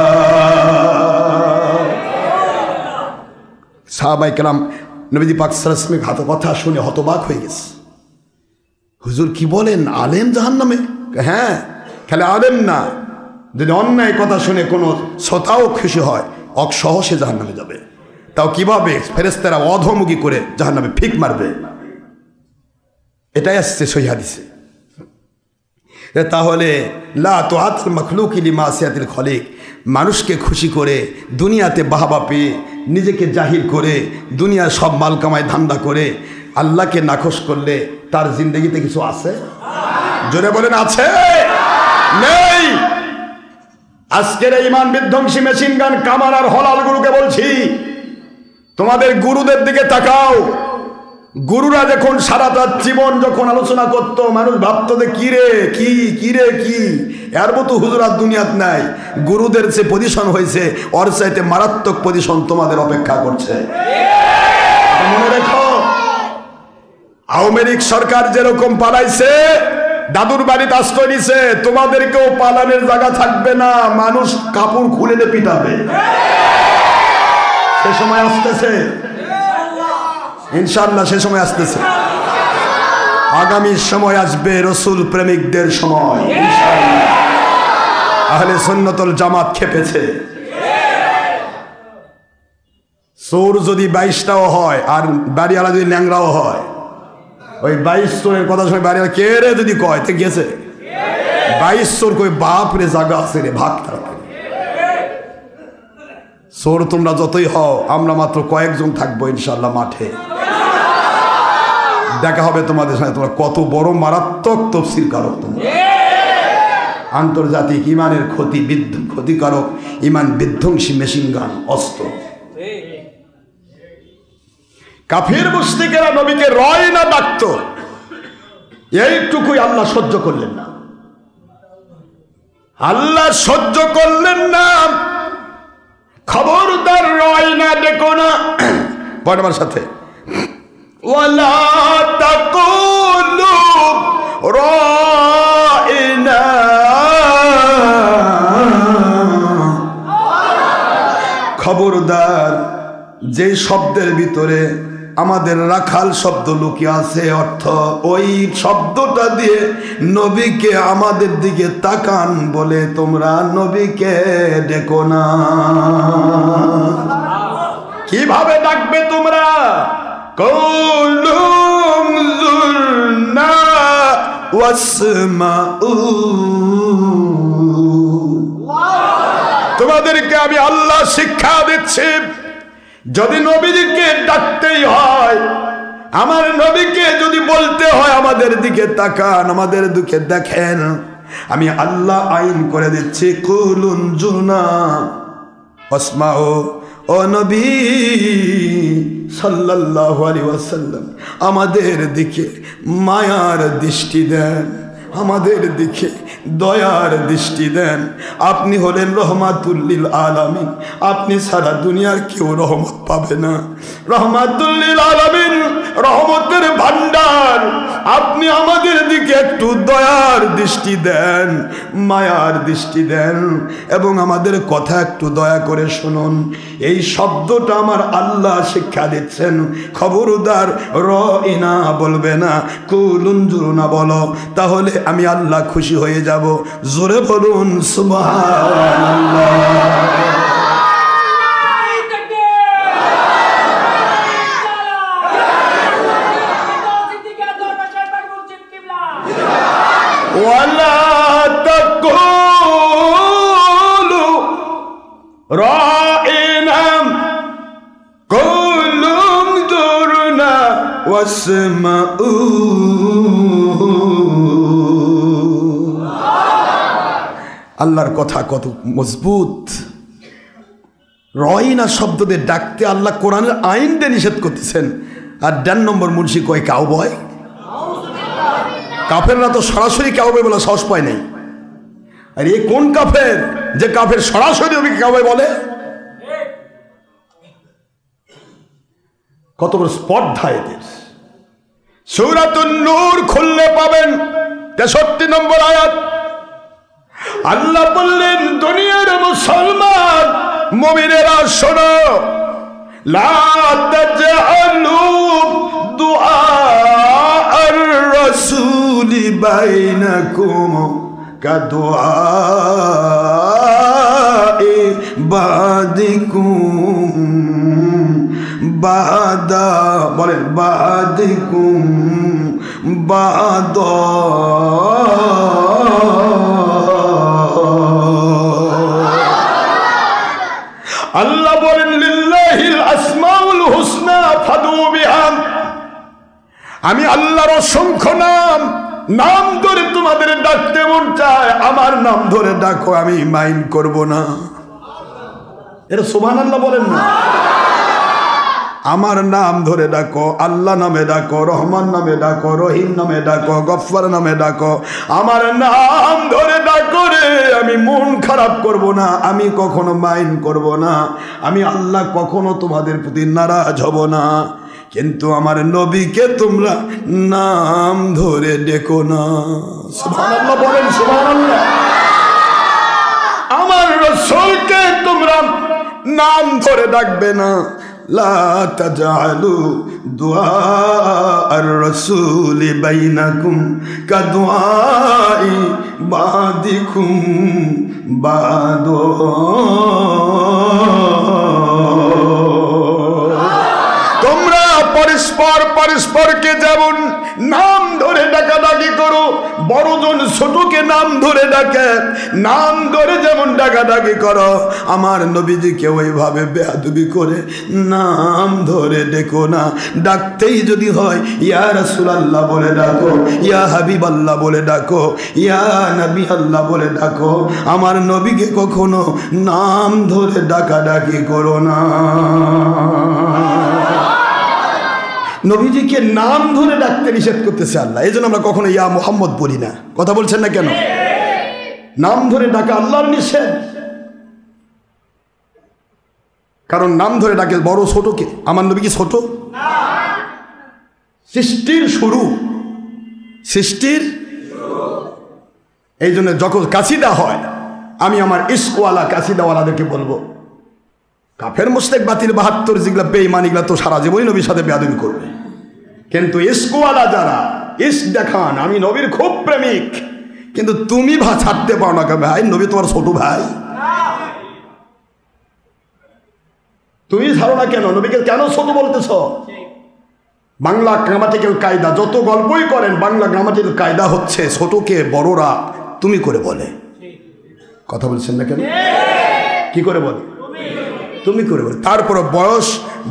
সাহাবায়ে কেরাম নবী পাক সাল্লাল্লাহু আলাইহি ওয়াসাল্লামের কথা শুনে হতবাক হয়ে গেছে। হুজুর কি বলেন, আলেম জাহান্নামে? হ্যাঁ, খালি আলেম না, যদি অন্যায় কথা শুনে কোনো শ্রোতাও খুশি হয়, অকসহ সে জাহান্নামে যাবে। তাও কিভাবে? ফেরেশতারা অধমুখী করে জাহান্নামে ফিক মারবে। এটাই আসছে সহিহ হাদিসে। তাহলে লা তুআতুল মাখলুকি লিমাসিয়াতিল খালিক, মানুষকে খুশি করে দুনিয়াতে বাহবা পেয়ে নিজেকে জাহির করে দুনিয়ার সব মাল কামায় ধান্দা করে আল্লাহকে নাখোশ করলে তার জিন্দগিতে কিছু আছে? জোরে বলেন, আছে? নেই। আজকের এই ইমান বিধ্বংসী মেশিন গান কামার আর হলাল গুরুকে বলছি, তোমাদের গুরুদের দিকে তাকাও। গুরুরা যখন সারাটা জীবন যখন আলোচনা করত, মানুষ ভাবতো যে কিরে কি কিরে কি, এর মতো হুজুর আর দুনিয়াত নাই। গুরুদের যে পজিশন হয়েছে, ওর চাইতে মারাত্মক পজিশন তোমাদের অপেক্ষা করছে। মনে রেখো, আওয়ামী লীগ সরকার যেরকম পালাইছে, দাদুর বাড়িতে আশ্রয় নিছে, তোমাদেরকেও পালানোর জায়গা থাকবে না, মানুষ কাপড় খুলে দিয়ে পিটাবে। সে সময় আসতেছে ইনশাআল্লাহ, সে সময় আসতেছে। আগামী সময় আসবে রসুল প্রেমিকদের সময় ইনশাআল্লাহ। আহলে সুন্নাতুল জামাত খেপেছে। চোর যদি 22টাও হয় আর বাড়িওয়ালা যদি ল্যাংরাও হয়, ওই 22 চোরের কথা শুনে বাড়িওয়ালা কে রে যদি কয় তে গেছে 22 চোর কই বাপ রে জাগা আছে রে, ভাগ তাড়াতাড়ি। চোর তোমরা যতই হও, আমরা মাত্র কয়েকজন থাকবো ইনশাআল্লাহ মাঠে। দেখা হবে তোমাদের সাথে, তোমরা কত বড় মারাত্মক তাফসীর কারক, তোমরা আন্তর্জাতিক ইমানের ক্ষতিকারক ইমান বিধ্বংসী মেশিন গান অস্ত্র। কাফির মুশরিকেরা নবীকে রয় না ডাকত, এইটুকুই আল্লাহ সহ্য করলেন না। আল্লাহ সহ্য করলেন না, খবরদার রয় না ডেকো না। পড়বার সাথে ওয়ালা তাকুলু রাইনা, খবরদার যে শব্দের ভিতরে আমাদের রাখাল শব্দ লুকিয়ে আছে, অর্থ ওই শব্দটা দিয়ে নবীকে আমাদের দিকে তাকান বলে তোমরা নবীকে ডেকো না। কিভাবে ডাকবে তোমরা? কৌলুম যুরনা ওয়াসমাউ, তোমাদেরকে আমি আল্লাহ শিক্ষা দিচ্ছি, যদি নবীকে ডাকতেই হয়, আমার নবীকে যদি বলতে হয় আমাদের দিকে তাকান, আমাদের দিকে দেখেন, আমি আল্লাহ আইন করে দিচ্ছি কুলুন জুনা ওয়াসমাউ। ও নবী সাল্লাল্লাহু আলাইহি ওয়াসাল্লাম, আমাদের দিকে মায়ার দৃষ্টি দেন, আমাদের দিকে দয়ার দৃষ্টি দেন। আপনি হলেন রহমাতুল লিল আলামিন, আপনি সারা দুনিয়ার কেউ রহমত পাবে না। রহমাতুল লিল আলামিন, রহমতের ভান্ডার, আপনি আমাদের দিকে একটু দয়ার দৃষ্টি দেন, মায়ার দৃষ্টি দেন, এবং আমাদের কথা একটু দয়া করে শুনুন। এই শব্দটা আমার আল্লাহ শিক্ষা দিচ্ছেন। খবরদার রইনা বলবে না, কুলুন জুরনা বলো, তাহলে আমি আল্লাহ খুশি হয়ে যাব। জোরে বলুন সুবহানাল্লাহ। ওয়ালা তাকুলু রাইনা কুলুম জুরনা ওয়াসমাউ। আল্লাহর কথা কত মজবুত। রয়না শব্দ দিয়ে ডাকতে আল্লাহ কোরআনের আইন দিয়ে নিষেধ করতেছেন, আর 1.5 নম্বর মুন্সি কয় কাউ বয়। কাফেররা তো সরাসরি কাউ বয় বলে সাহস পায় নাই। আর এই কোন কাফের যে কাফের সরাসরি কাউ বয় বলে? কত বড় স্পর্ধা এদের। সূরাতুন নূর খুললে পাবেন 63 নম্বর আয়াত। আল্লাহ বললেন, দুনিয়ার মুসলমান মুমিনেরা শোনো, লা তাজআলু দুআ আর রাসূলি বাইনাকুম কাদুআই বাদিকুম বাদা, বলেন বাদিকুম বাদা। আল্লাহ বলেন, লিল্লাহিল আসমাউল হুসনা ফাদু বিহা, আমি আল্লাহর অসংখ্য নাম ধরে তোমাদের ডাকতে মন চায়, আমার নাম ধরে ডাকো, আমি মাইন্ড করব না। এরা সুবহানাল্লাহ বলেন না? আমার নাম ধরে ডাকো, আল্লাহ নামে ডাকো, রহমান নামে ডাকো, রহিম নামে ডাকো, গফফার নামে ডাকো, আমার নাম ধরে ডাকো রে, আমি মন খারাপ করব না, আমি কখনো মাইন্ড করব না, আমি আল্লাহ কখনো তোমাদের প্রতি নারাজ হব না। কিন্তু আমার নবীকে তোমরা নাম ধরে ডেকো না। সুবহানাল্লাহ বলেন, সুবহানাল্লাহ। আমার রাসূলকে তোমরা নাম ধরে ডাকবে না। লা তাজআলু দুআ আর-রাসূলি বাইনাকুম কাদুআই বাদিকুম বাদো। তোমরা পরস্পরকে যেমন নাম ধরে ডাকাডাকি করো, বড়জন ছোটকে নাম ধরে ডাকে, নাম ধরে যেমন ডাকাডাকি করো, আমার নবীজিকে ওইভাবে বেয়াদবি করে নাম ধরে ডেকো না। ডাকতেই যদি হয় ইয়া রাসূলুল্লাহ বলে ডাকো, ইয়া হাবিবাল্লাহ বলে ডাকো, ইয়া নবী আল্লাহ বলে ডাকো। আমার নবীকে কখনো নাম ধরে ডাকাডাকি করো না। নবীজিকে নাম ধরে ডাকতে নিষেধ করতেছে আল্লাহ। এই জন্য আমরা কখনো ইয়া মুহাম্মদ বলি না। কথা বলছেন না কেন? নাম ধরে ডাকা আল্লাহর নিষেধ। কারণ নাম ধরে ডাকে বড় ছোটকে। আমার নবী কি ছোট? সৃষ্টির শুরু, সৃষ্টির। এই জন্য যখন কাসিদা হয়, আমি আমার ইশকওয়ালা কাসিদাওয়ালাদেরকে বলবো, কাফের মুশরিক বাতিল ৭২ যেগুলা বেঈমান, এগুলা তো সারা জীবনই নবীর সাথে বেয়াদবি করবে। কিন্তু ইশকওয়ালা যারা, ইশক দেখান আমি নবীর খুব প্রেমিক, কিন্তু তুমি ছাড়তে পারো না। ভাই নবী তোমার ছোট ভাই, তুমি ছাড়ো না কেন? নবীকে কেন ছোট বলতেছ? বাংলা গ্রামাটিক্যাল কায়দা, যত গল্পই করেন বাংলা গ্রামাটিক্যাল কায়দা হচ্ছে ছোটকে বড়রা তুমি করে বলে। কথা বলছেন না কেন? কি করে বলে? তুমি করে বলে। তারপরে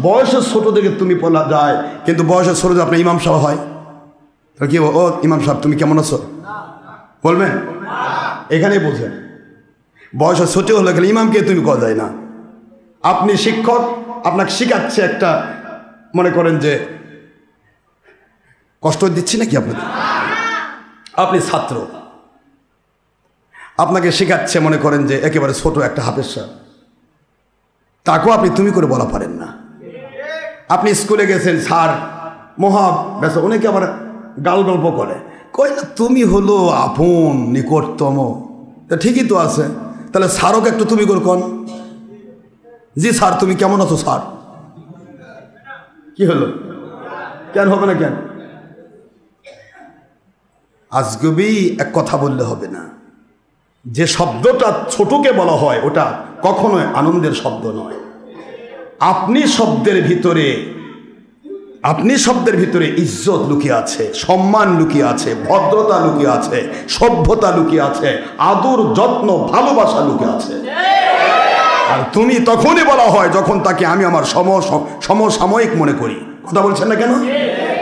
বয়সের ছোট থেকে তুমি বলা যায়, কিন্তু বয়সের ছোট যে আপনার ইমাম সাহেব হয়, কি ও ইমাম সাহেব তুমি কেমন আছো বলবেন? এখানেই বোঝেন বয়সের ছোট হলে গেলে ইমামকে তুমি করা যায় না। আপনি শিক্ষক, আপনাকে শিখাচ্ছে একটা, মনে করেন যে কষ্ট দিচ্ছি নাকি আপনাদের? আপনি ছাত্র, আপনাকে শেখাচ্ছে মনে করেন যে একেবারে ছোট একটা হাফেজ সাহেব, তাকেও আপনি তুমি করে বলা পারেন না। আপনি স্কুলে গেছেন, স্যার মহা ব্যস্ত, অনেকে আবার গাল গল্প করে, কই না তুমি হলো আপন নিকটতম। তা ঠিকই তো আছে, তাহলে স্যারকে একটু তুমি করে কন, জি স্যার তুমি কেমন আছো স্যার। কি হলো? কেন হবে না? কেন? আজগবি এক কথা বললে হবে না। যে শব্দটা ছোটকে বলা হয় ওটা কখনোই আনন্দের শব্দ নয়। আপনি শব্দের ভিতরে ইজ্জত লুকিয়ে আছে, সম্মান লুকিয়ে আছে, ভদ্রতা লুকিয়ে আছে, সভ্যতা লুকিয়ে আছে, আদর যত্ন ভালোবাসা লুকিয়ে আছে। আর তুমি তখনই বলা হয় যখন তাকে আমি আমার সমসাময়িক মনে করি। কথা বলছেন না কেন?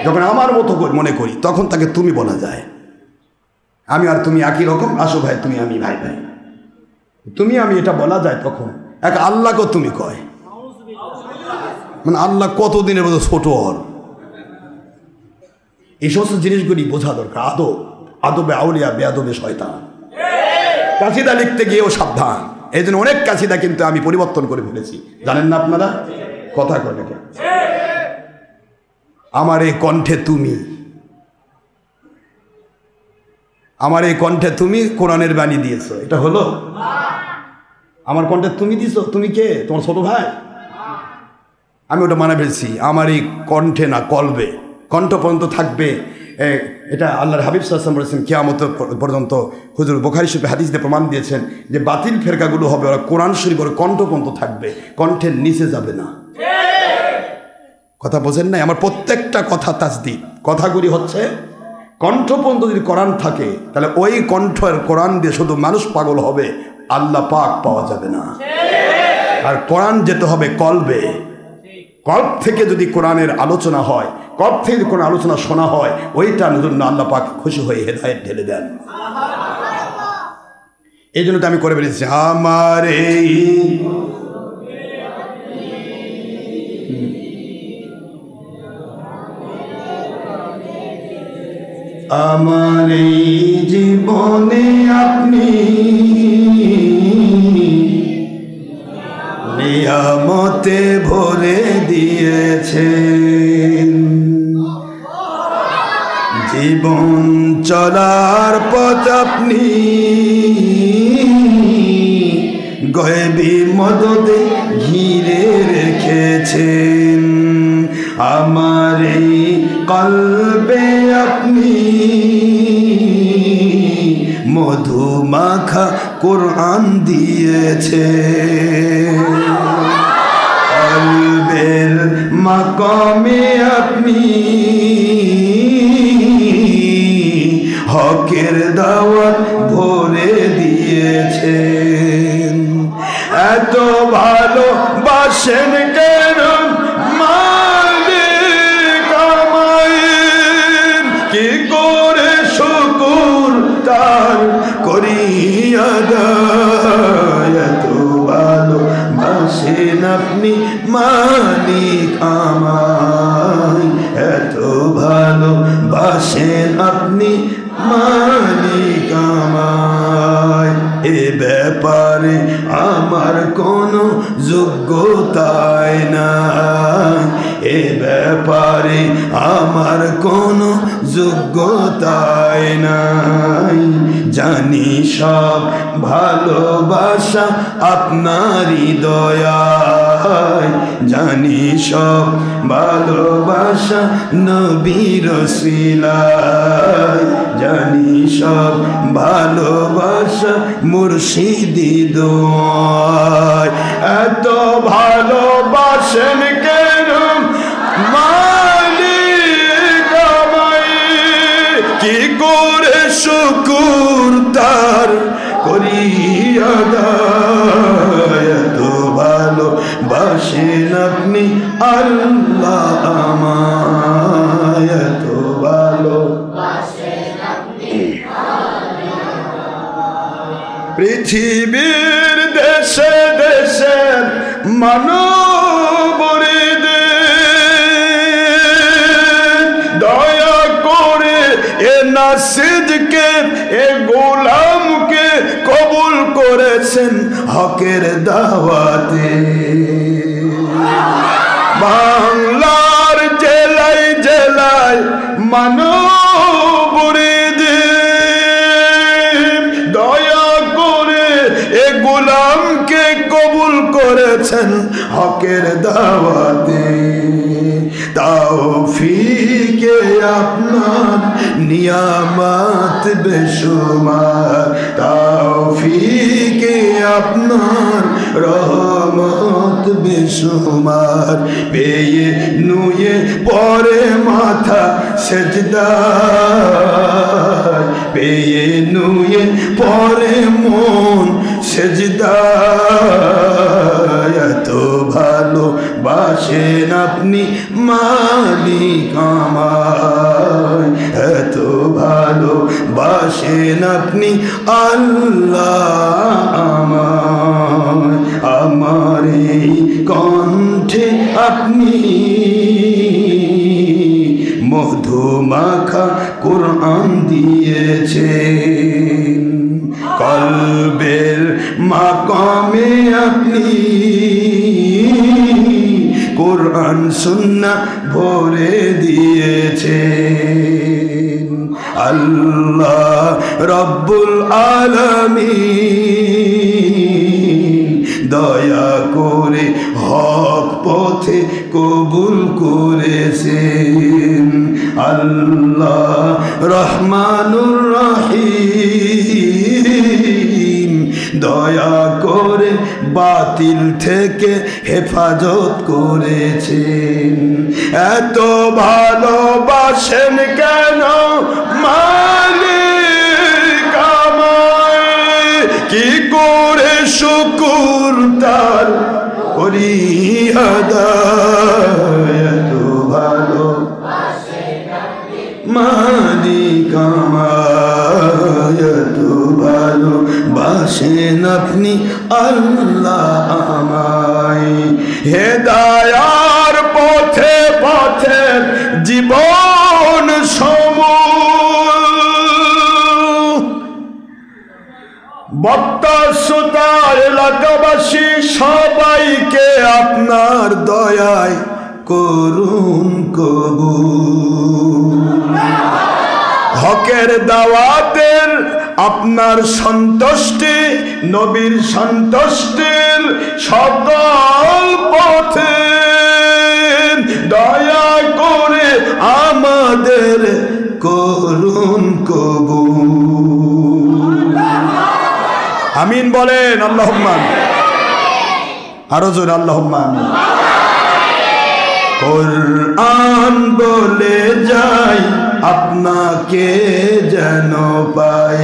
যখন আমার মতো মনে করি তখন তাকে তুমি বলা যায়। আমি আর তুমি একই রকম, আসো ভাই তুমি আমি ভাই ভাই, তুমি আমি এটা বলা যায় তখন। এক আল্লাহকে তুমি কয়, মানে আল্লাহ কতদিনের মতো ছোট ওর। এই সমস্ত জিনিসগুলি বোঝা দরকার। আদবে আউলিয়া বেয়াদবে শয়তান। কাসিদা লিখতে গিয়েও সাবধান। এই জন্য অনেক কাসিদা কিন্তু আমি পরিবর্তন করে ফেলেছি, জানেন না আপনারা? কথা কয় নাকি? আমার এই কণ্ঠে তুমি, আমার এই কণ্ঠে তুমি কোরআনের বাণী দিয়েছো, এটা হলো? আমার কণ্ঠে তুমি দিছো, তুমি কে? তোমার ছোট ভাই? আমি ওটা মানে ফেলছি। আমার এই কণ্ঠে না কলবে, কণ্ঠ পর্যন্ত থাকবে। এটা আল্লাহর হাবিব সাল্লাল্লাহু আলাইহি ওয়াসাল্লাম বলেছেন কিয়ামত পর্যন্ত। হুজুর বুখারী শরীফে হাদিস দিয়ে প্রমাণ দিয়েছেন যে বাতিল ফেরকাগুলো হবে ওরা কোরআন শরীফ ওরা কণ্ঠ পর্যন্ত থাকবে, কণ্ঠের নিচে যাবে না। কথা বোঝেন নাই? আমার প্রত্যেকটা কথা তাসদীক। কথাগুলি হচ্ছে কণ্ঠ পর্যন্ত যদি কোরআন থাকে তাহলে ওই কণ্ঠের কোরআন দিয়ে শুধু মানুষ পাগল হবে, আল্লাহ পাক পাওয়া যাবে না। আর কোরআন যেতে হবে কলবে। কল্প থেকে যদি কোরআনের আলোচনা হয়, কল্প থেকে যদি কোরআন আলোচনা শোনা হয়, ওইটার জন্য আল্লাহ পাক খুশি হয়ে হেদায়েত ঢেলে দেন। এই জন্য তো আমি করে বেরিয়েছি আমার এই আমার এই জীবনে আপনি নিয়ামতে ভরে দিয়েছেন। জীবন চলার পথ আপনি গয়বী মদদে ঘিরে রেখেছেন আমার এই কলবে আপনি মধু মাখা কোরআন দিয়েছেন কলবের মাকামে আপনি হকের দাওয়াত ভরে দিয়েছেন এত ভালোবাসেন কেন মালিক আমায় কি করে শুকর তার করিয়া দায় এত ভালোবাসেন আপনি মালিক আমায় এত ভালোবাসেন আপনি মালিক আমায় এ ব্যাপারে আমার কোনো যোগ্যতাই নাই এ ব্যাপারে আমার কোনো যোগ্যতাই নাই জানি সব ভালোবাসা আপনারই দয়ায় জানি সব ভালোবাসা নবীর ওসিলায় জানি সব ভালোবাসা মুর্শিদি দোয়ায় এত ভালোবাসেন কেন মালিক আমায় কি করে শুকর তার করিয়া দায় এত ভালোবাসেন আপনি আল্লাহ আমায় এত ভালোবাসেন আপনি পৃথিবীর দেশে দেশে মানবরে দয়া করে এ নাসিদকে এ গোলামকে কবুল করেছেন হকের দাওয়াতে বাংলার জেলায় জেলায় মানবরে গোলামকে কবুল করেছেন হকের দাওয়াতে তৌফিকে আপনার নিয়ামত বেশুমার তৌফিকে আপনার রহমত বেশুমার পেয়ে নুয়ে পরে মাথা সেজদায় পেয়ে নুয়ে পরে মন সেজদায় এত ভালোবাসেন আপনি মালিক আমায় এত ভালোবাসেন আপনি আল্লাহ আমায় আমার এই কণ্ঠে আপনি মধু মাখা কোরআন দিয়েছেন কলবের মাকামে আপনি কোরআন সুন্নাহ ভরে দিয়েছেন আল্লাহ রব্বুল আলামিন দয়া করে হক পথে কবুল করেছেন আল্লাহ রহমানুর রহিম দয়া করে বাতিল থেকে হেফাজত করেছেন এত ভালোবাসেন কেন মালিক আমায় কি করে শুকর তার করিয়া দায় এত ভালোবাসেন মালিক আমায় এত ভালোবাসেন আপনি আল্লাহ আমায় হেদায়ার পথে পথে জীবন বক্তা শ্রোতা এলাকাবাসী সবাইকে আপনার দয়ায় করুন কবুল হকের দাওয়াতের আপনার সন্তুষ্টি, নবীর সন্তুষ্টির সকল পথে দয়া করে আমাদের করুন কবুল। আমিন বলেন। আল্লাহুম্মা আরো জোরে আল্লাহুম্মা আমিন। কুরআন বলে যাই আপনাকে যেন পাই,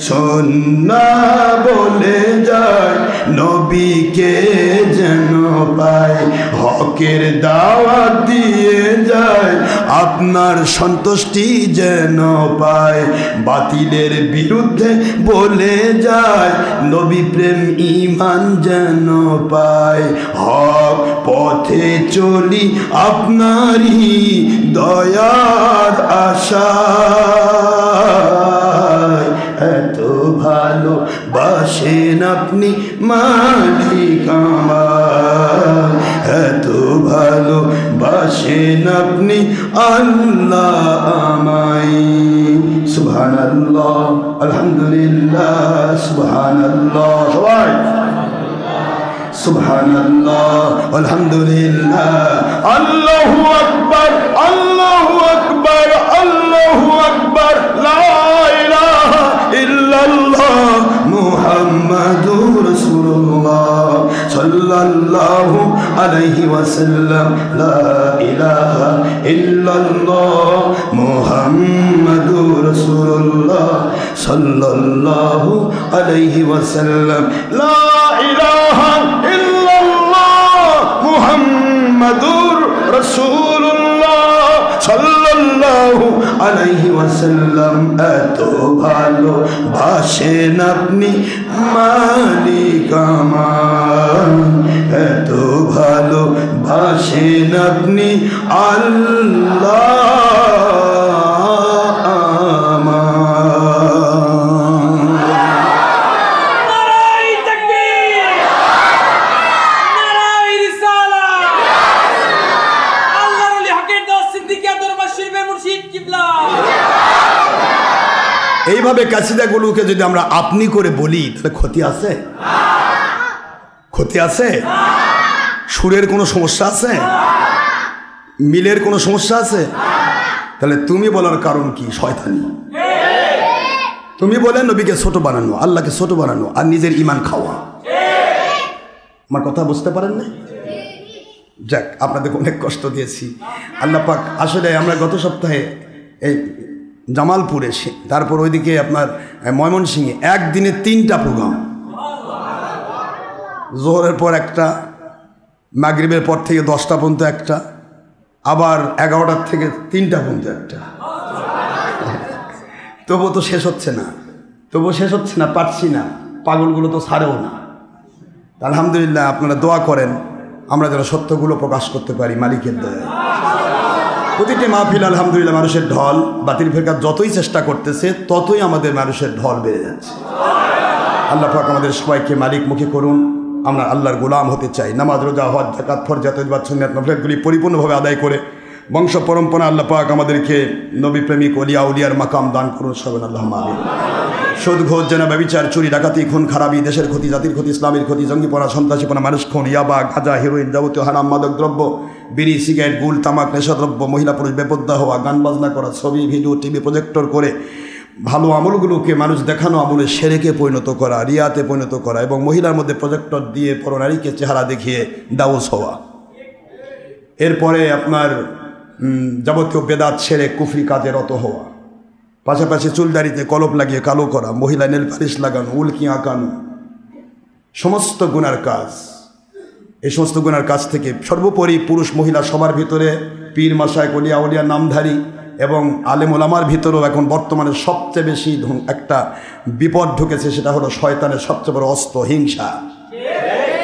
সুন্নাহ বলে যাই নবীকে যেন পাই, হকের দাওয়াত দিয়ে যায় আপনার সন্তুষ্টি যেন পায়, বাতিলের বিরুদ্ধে বলে যায় নবী প্রেম ঈমান যেন পায়, হক পথে চলি আপনারই দয়ার আশায়, এত ভালো বাসেন আপনি মালিক আমার, এত ভালো বাসেন আপনি আল্লাহ আমায়। সুবহানাল্লাহ, আলহামদুলিল্লাহ, সুবহানাল্লাহ, সবাই সুবহানাল্লাহ, আলহামদুলিল্লাহ, আল্লাহু আকবার, আল্লাহু আকবার, আল্লাহু আকবার, লা ইলাহা ইল্লাল্লাহ মুহাম্মাদুর রাসূলুল্লাহ সাল্লাল্লাহু আলাইহি ওয়াসাল্লাম, লা ইলাহা ইল্লাল্লাহ মুহাম্মাদুর রাসূলুল্লাহ সাল্লাল্লাহু আলাইহি ওয়াসাল্লাম, লা ইলাহা ইল্লাল্লাহ মুহাম্মাদুর রাসূলুল্লাহ সাল্লাল্লাহু আলাইহি ওয়াসাল্লাম, এত ভালো বাসেন আপনি মালিক আমার, এত ভালো বাসেন আপনি আল্লাহ এইভাবে কাসিদাগুলোকে যদি আমরা আপনি করে বলি তাহলে ক্ষতি আছে? ক্ষতি আছে? সুরের কোনো সমস্যা আছে? মিলের কোনো সমস্যা আছে? তাহলে তুমি বলার কারণ কি? শয়তানি। তুমি বলে নবীকে ছোট বানানো, আল্লাহকে ছোট বানানো, আর নিজের ঈমান খাওয়া। আমার কথা বুঝতে পারেন না? যাক, আপনাদেরকে অনেক কষ্ট দিয়েছি। আল্লাহ পাক আসলে আমরা গত সপ্তাহে এই জামালপুরে, তারপর ওইদিকে আপনার ময়মনসিংহে একদিনে 3টা প্রোগ্রাম, জোহরের পর একটা, মাগরিবের পর থেকে 10টা পর্যন্ত একটা, আবার 11টার থেকে 3টা পর্যন্ত একটা। তবুও তো শেষ হচ্ছে না, তবুও শেষ হচ্ছে না, পারছি না, পাগলগুলো তো ছাড়েও না। আলহামদুলিল্লাহ, আপনারা দোয়া করেন আমরা যেন সত্যগুলো প্রকাশ করতে পারি মালিকের দয়ায়। প্রতিটি মাহফিল আলহামদুলিল্লাহ মানুষের ঢল, বাতিল ফেরকা যতই চেষ্টা করতেছে ততই আমাদের মানুষের ঢল বেড়ে যাচ্ছে। আল্লাহ পাক আমাদের সবাইকে মালিকমুখী করুন। আমরা আল্লাহর গোলাম হতে চাই। নামাজ, রোজা, হজ, যাকাত, ফরজ, তসবিহ, সুন্নাত, নফলগুলি পরিপূর্ণভাবে আদায় করে বংশ পরম্পরা আল্লাহ পাক আমাদেরকে নবী প্রেমিক ওলিয়া উলিয়ার মাকাম দান করুন। সবাই আল্লাহুম্মা আমিন। সুদ, ঘোষ, জেনা, ব্যভিচার, চুরি, ডাকাতি, খুন, খারাপি, দেশের ক্ষতি, জাতির ক্ষতি, ইসলামের ক্ষতি, জঙ্গিপনা, সন্ত্রাসীপনা, মানুষ খুন, ইয়াবা, গাঁজা, হেরোইন, যাবতীয় হারাম মাদক দ্রব্য, বিড়ি, সিগারেট, গুল, তামাক, নেশাদ্রব্য, মহিলা পুরুষ বেপর্দা হওয়া, গান বাজনা করা, ছবি, ভিডিও, টিভি প্রজেক্টর করে ভালো আমলগুলোকে মানুষ দেখানো আমলে সেরেকে পরিণত করা, রিয়াতে পরিণত করা, এবং মহিলার মধ্যে প্রজেক্টর দিয়ে পরনারীকে চেহারা দেখিয়ে দাউস হওয়া। এরপরে আপনার যাবতীয় বেদাত ছেড়ে কুফরি কাজে রত হওয়া, পাশাপাশি চুলদারিতে কলপ লাগিয়ে কালো করা, মহিলা নেল পালিশ লাগানো, উল্কি আঁকানো, সমস্ত গুনার কাজ। এই সমস্ত গুনার কাজ থেকে সর্বোপরি পুরুষ মহিলা সবার ভিতরে পীর, মাশায়েখ, ওলিয়া উলিয়া নামধারী এবং আলেম ওলামার ভিতরেও এখন বর্তমানে সবচেয়ে বেশি একটা বিপদ ঢুকেছে, সেটা হলো শয়তানের সবচেয়ে বড় অস্ত্র হিংসা।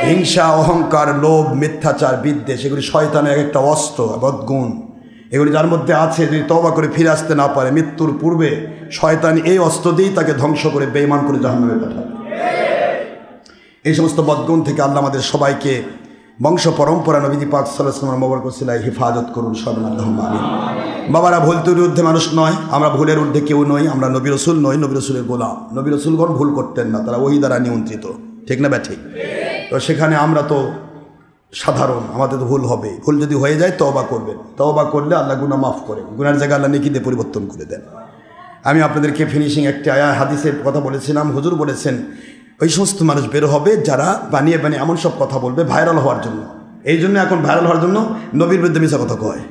হিংসা, অহংকার, লোভ, মিথ্যাচার, বিদ্বেষ, এগুলি শয়তানের একটা অস্ত্র, বদগুণ। এগুলি যার মধ্যে আছে, যদি তওবা করে ফিরে আসতে না পারে, মৃত্যুর পূর্বে শয়তান এই অস্ত্র দিয়েই তাকে ধ্বংস করে বেঈমান করে জাহান্নামে পাঠাবে। এই সমস্ত বদগুণ থেকে আল্লাহ আমাদের সবাইকে বংশ পরম্পরা নবী পাক সাল্লাল্লাহু আলাইহি ওয়াসাল্লামের মোবারক ওসিলায় হেফাজত করুন। সবাই আল্লাহুম্মা আমিন। বাবারা, ভুল ত্রুটির ঊর্ধ্বে মানুষ নয়, আমরা ভুলের ঊর্ধ্বে কেউ নই, আমরা নবী রসুল নই, নবী রসুলের গোলাম। নবী রসুলগণ ভুল করতেন না, তারা ওহী দ্বারা নিয়ন্ত্রিত, ঠিক না ব্যাঠিক? তো সেখানে আমরা তো সাধারণ, আমাদের তো ভুল হবে। ভুল যদি হয়ে যায় তওবা করবেন, তওবা করলে আল্লাহ গুনাহ মাফ করেন, গুনার জায়গায় আল্লাহ নেকি দিয়ে পরিবর্তন করে দেন। আমি আপনাদেরকে ফিনিশিং একটা হাদিসের কথা বলেছিলাম, হুজুর বলেছেন ওই সমস্ত মানুষ বের হবে যারা বানিয়ে বানিয়ে এমন সব কথা বলবে ভাইরাল হওয়ার জন্য। এই জন্য এখন ভাইরাল হওয়ার জন্য নবীর বিরুদ্ধে মিথ্যা কথা কয়,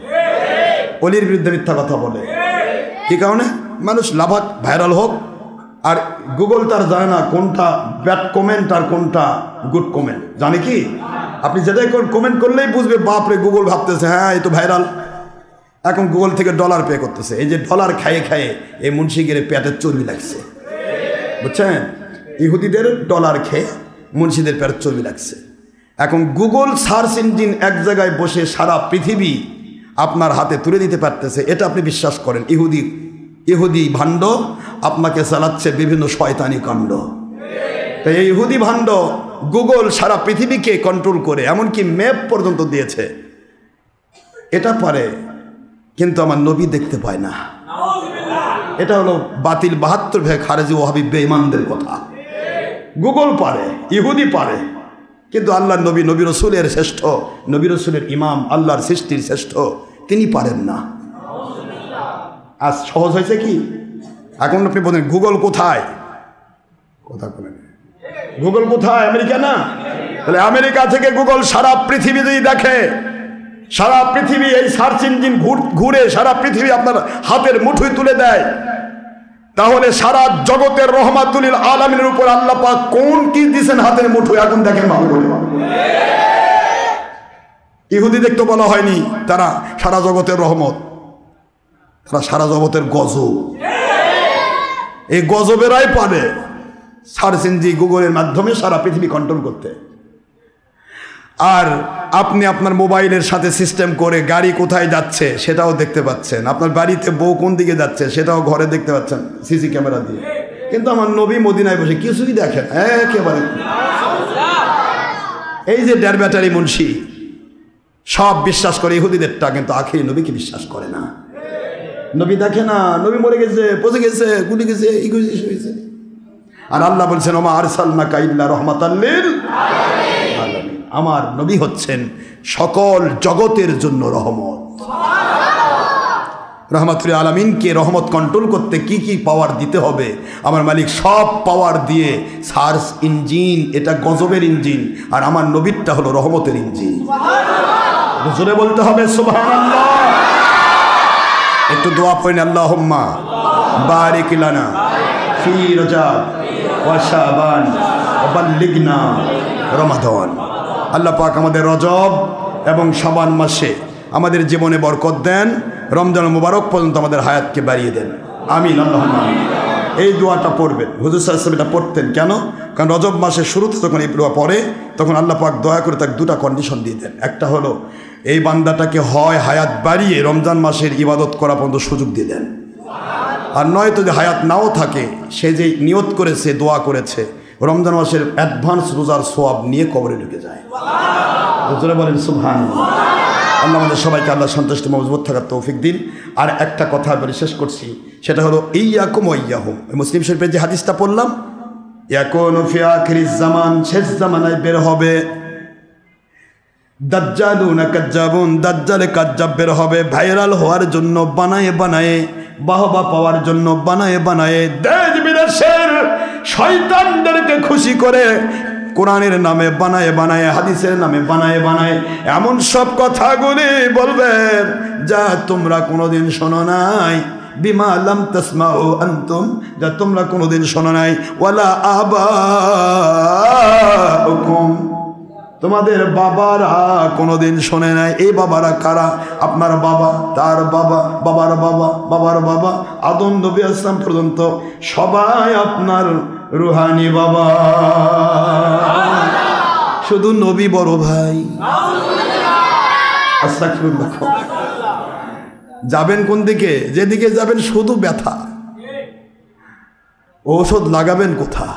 অলির বিরুদ্ধে মিথ্যা কথা বলে। কি কারণে? মানুষ লাভাক, ভাইরাল হোক। আর গুগল তার জানে না কোনটা ব্যাড কমেন্ট আর কোনটা গুড কমেন্ট, জানে কি? আপনি যেটাই কমেন্ট করলেই বুঝবে বাপরে, গুগল ভাবতেছে হ্যাঁ এই তো ভাইরাল। এখন গুগল থেকে ডলার পে করতেছে। এই যে ডলার খাইয়ে খাইয়ে এই মুন্সিগিরে পেটের চর্বি লাগছে, বুঝছেন? ইহুদিদের ডলার খেয়ে মুন্সিদের পেটের চর্বি লাগছে। এখন গুগল সার্চ ইঞ্জিন এক জায়গায় বসে সারা পৃথিবী আপনার হাতে তুলে দিতে পারতেছে, এটা আপনি বিশ্বাস করেন? ইহুদি ভাণ্ড আপনাকে চালাচ্ছে বিভিন্ন শয়তানি কাণ্ড। তাই এই ইহুদি ভাণ্ড গুগল সারা পৃথিবীকে কন্ট্রোল করে, এমনকি ম্যাপ পর্যন্ত দিয়েছে। এটা পারে, কিন্তু আমার নবী দেখতে পায় না। এটা হলো বাতিল 72 ভাগ খারেজি ওয়াহাবি বেঈমানদের কথা। গুগল পারে, ইহুদি পারে, কিন্তু আল্লাহর নবী, নবী রসুলের শ্রেষ্ঠ, নবী রসুলের ইমাম, আল্লাহর সৃষ্টির শ্রেষ্ঠ, তিনি পারেন না। আজ সহজ হয়েছে কি? এখন আপনি বলেন গুগল কোথায়? কথা বলেন গুগল কোথায়? আমেরিকা না? তাহলে আমেরিকা থেকে গুগল সারা পৃথিবী যদি দেখে, সারা পৃথিবী এই সার্চ ইঞ্জিন ঘুরে সারা পৃথিবী আপনার হাতের মুঠোয় তুলে দেয়, তাহলে সারা জগতের রহমাতুল আলামিনের উপর আল্লাহ পাক কোন কি দিয়েছেন হাতের মুঠোয়, এখন দেখেন ভালো করে। ইহুদিদের তো বলা হয়নি তারা সারা জগতের রহমত, তারা সারা জগতের গজব। এই গজবেরাই পারে সার্চ ইঞ্জিন গুগলের মাধ্যমে সারা পৃথিবী কন্ট্রোল করতে। আর আপনি আপনার মোবাইলের সাথে সিস্টেম করে গাড়ি কোথায় যাচ্ছে সেটাও দেখতে পাচ্ছেন, আপনার বাড়িতে বউ কোন দিকে যাচ্ছে সেটাও ঘরে দেখতে পাচ্ছেন সিসি ক্যামেরা দিয়ে। কিন্তু আমার নবী মদিনায় বসে কিছুই দেখেন একেবারে। এই যে ডের ব্যাটারি মুন্সি সব বিশ্বাস করে ইহুদিদেরটা, কিন্তু আখিরি নবীকে বিশ্বাস করে না। নবী দেখে না, নবী মরে গেছে, পচে গেছে, গুলি গেছে, এই হয়েছে। আর আল্লাহ বলছেন ওমা আরসালনাকা ইল্লা রাহমাতাল লিল আলামিন, আমার নবী হচ্ছেন সকল জগতের জন্য রহমত। রহমাতুল আলামিনকে রহমত কন্ট্রোল করতে কি কি পাওয়ার দিতে হবে, আমার মালিক সব পাওয়ার দিয়ে সার্চ ইঞ্জিন, এটা গজবের ইঞ্জিন, আর আমার নবীরটা হলো রহমতের ইঞ্জিন। জোরে বলতে হবে সুবহানাল্লাহ। একটু দোয়া পড়েন, আল্লাহুম্মা বারিক লানা ফি রজব ওয়া শাবান ওয়া বাল্লিগনা রমাদান। আল্লাহ পাক আমাদের রজব এবং শাবান মাসে আমাদের জীবনে বরকত দেন, রমজান মুবারক পর্যন্ত আমাদের হায়াতকে বাড়িয়ে দেন, আমিন আল্লাহুম্মা। এই দোয়াটা পড়বেন। হুজুর সাল্লাল্লাহু আলাইহি ওয়াসাল্লাম এটা পড়তেন কেন? কারণ রজব মাসের শুরুতে যখন এই দোয়া পড়ে তখন আল্লাহ পাক দয়া করে তাকে দুটা কন্ডিশন দিয়ে দেন। একটা হলো এই বান্দাটাকে হয় হায়াত বাড়িয়ে রমজান মাসের ইবাদত করা পর্যন্ত সুযোগ দিয়ে দেন, আর নয়তো যে হায়াত নাও থাকে, সে যে নিয়ত করেছে, দোয়া করেছে, রমজান মাসের অ্যাডভান্স রোজার সোয়াব নিয়ে কবরে ঢুকে যায়। হুজুরে বলেন সুবহানাল্লাহ। আল্লাহ আমাদের সবাইকে আল্লাহ সন্তুষ্ট মজবুত থাকার তৌফিক দিন। আর একটা কথা বলে শেষ করছি, সেটা হলো ইয়াকুম ওয়া ইয়াহুম। মুসলিম শরীফের যে হাদিসটা পড়লাম, ইয়াকুনু ফি আখিরিজ জামান, শেষ জামানায় বের হবে দাজ্জালুনা কাজ্জাবুন, দাজ্জালে কাজ্জাব বের হবে, ভাইরাল হওয়ার জন্য বানায়ে বানায়ে, বাহবা পাওয়ার জন্য বানায়ে বানায়ে, দেশ বিদেশের শয়তানদেরকে খুশি করে কোরআনের নামে বানায়ে বানায়ে, হাদিসের নামে বানায়ে বানায়ে এমন সব কথাগুলি বলবেন যা তোমরা কোনোদিন শোনো নাই, বিমা লাম তাসমাউ আনতুম, যা তোমরা কোনোদিন শোনো নাই, ওয়ালা আবাউকুম, তোমাদের বাবারা কোনোদিন শোনে নাই। এই বাবারা কারা? আপনার বাবা, তার বাবা, বাবার বাবা, বাবার বাবা, আদম নবী আসলাম পর্যন্ত সবাই আপনার রুহানি বাবা। শুধু নবী বড় ভাই। আস্তাগফিরুল্লাহ। যাবেন কোন দিকে? যেদিকে যাবেন শুধু ব্যথা, ঔষধ লাগাবেন কোথা?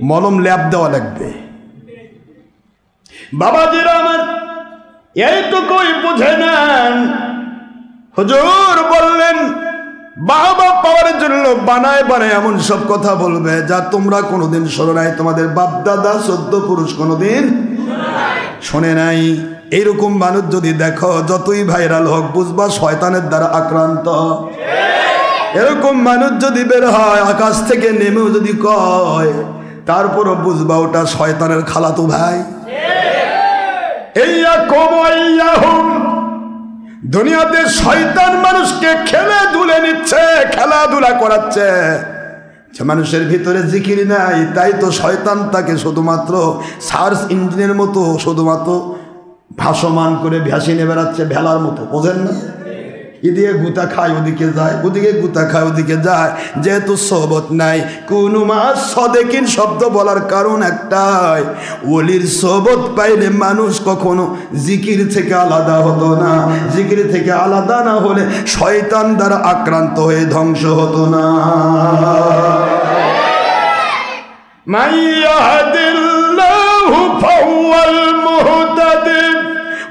মলম ল্যাপ দেওয়া লাগবে। বাবাজিরা আমার এইটুকুই বুঝে নেন, হুজুর বললেন বাবা পাওয়ার জন্য বানায় বানায় এমন সব কথা বলবে যা তোমরা কোনোদিন শোনো নাই, তোমাদের বাপ দাদা 14 পুরুষ কোনোদিন শোনে নাই। এইরকম মানুষ যদি দেখো, যতই ভাইরাল হোক, বুঝবা শয়তানের দ্বারা আক্রান্ত। এরকম মানুষ যদি বের হয়, আকাশ থেকে নেমেও যদি কয়, তারপরও বুঝবা ওটা শয়তানের খালাতো ভাই। দুনিয়াতে শয়তান মানুষকে খেলে ধুলে নিচ্ছে, খেলাধুলা করাচ্ছে। যে মানুষের ভিতরে জিকির নাই, তাই তো শয়তান তাকে শুধুমাত্র সার্চ ইঞ্জিনের মতো শুধুমাত্র ভাসমান করে ভাসিয়ে বেড়াচ্ছে, ভেলার মতো। বোঝেন না? এদিকে গুতা খায় ওদিকে যায়, ওদিকে গুতা খায় ওদিকে যায়। যেহেতু সোহবত নাই, কোন মাস সদেকিন শব্দ বলার কারণ একটাই, ওলির সোহবত পাইলে মানুষ কখনো জিকির থেকে আলাদা হতো না। জিকির থেকে আলাদা না হলে শয়তান দ্বারা আক্রান্ত হয়ে ধ্বংস হতো না। মাইয়াহদিল্লাহু ফাহুয়াল মুহতাদি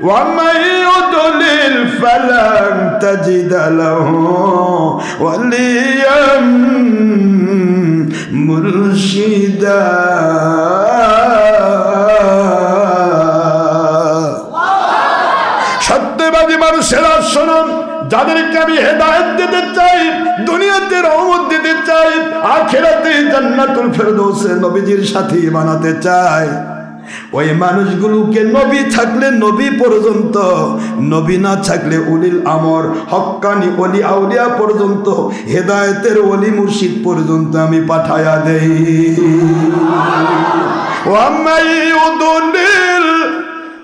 وَمَن يُضْلِلْ فَلَن تَجِدَ لَهُ وَلِيًّا مُرْشِدًا। সত্যবাদী মানুষেরা শোনো, যাদেরকে আমি হেদায়েত দিতে চাই, দুনিয়াতে রহমত দিতে চাই, আখিরাতে জান্নাতুল ফেরদৌসে নবীজির সাথী বানাতে চাই, ওই মানুষগুলোকে নবী থাকলে নবী পর্যন্ত, নবী না থাকলে উলিল আমর হক্কানি ওলি আউলিয়া পর্যন্ত, হেদায়েতের ওলি মুর্শিদ পর্যন্ত আমি পাঠায়া দেই। ওয়ামাই ইউদলিল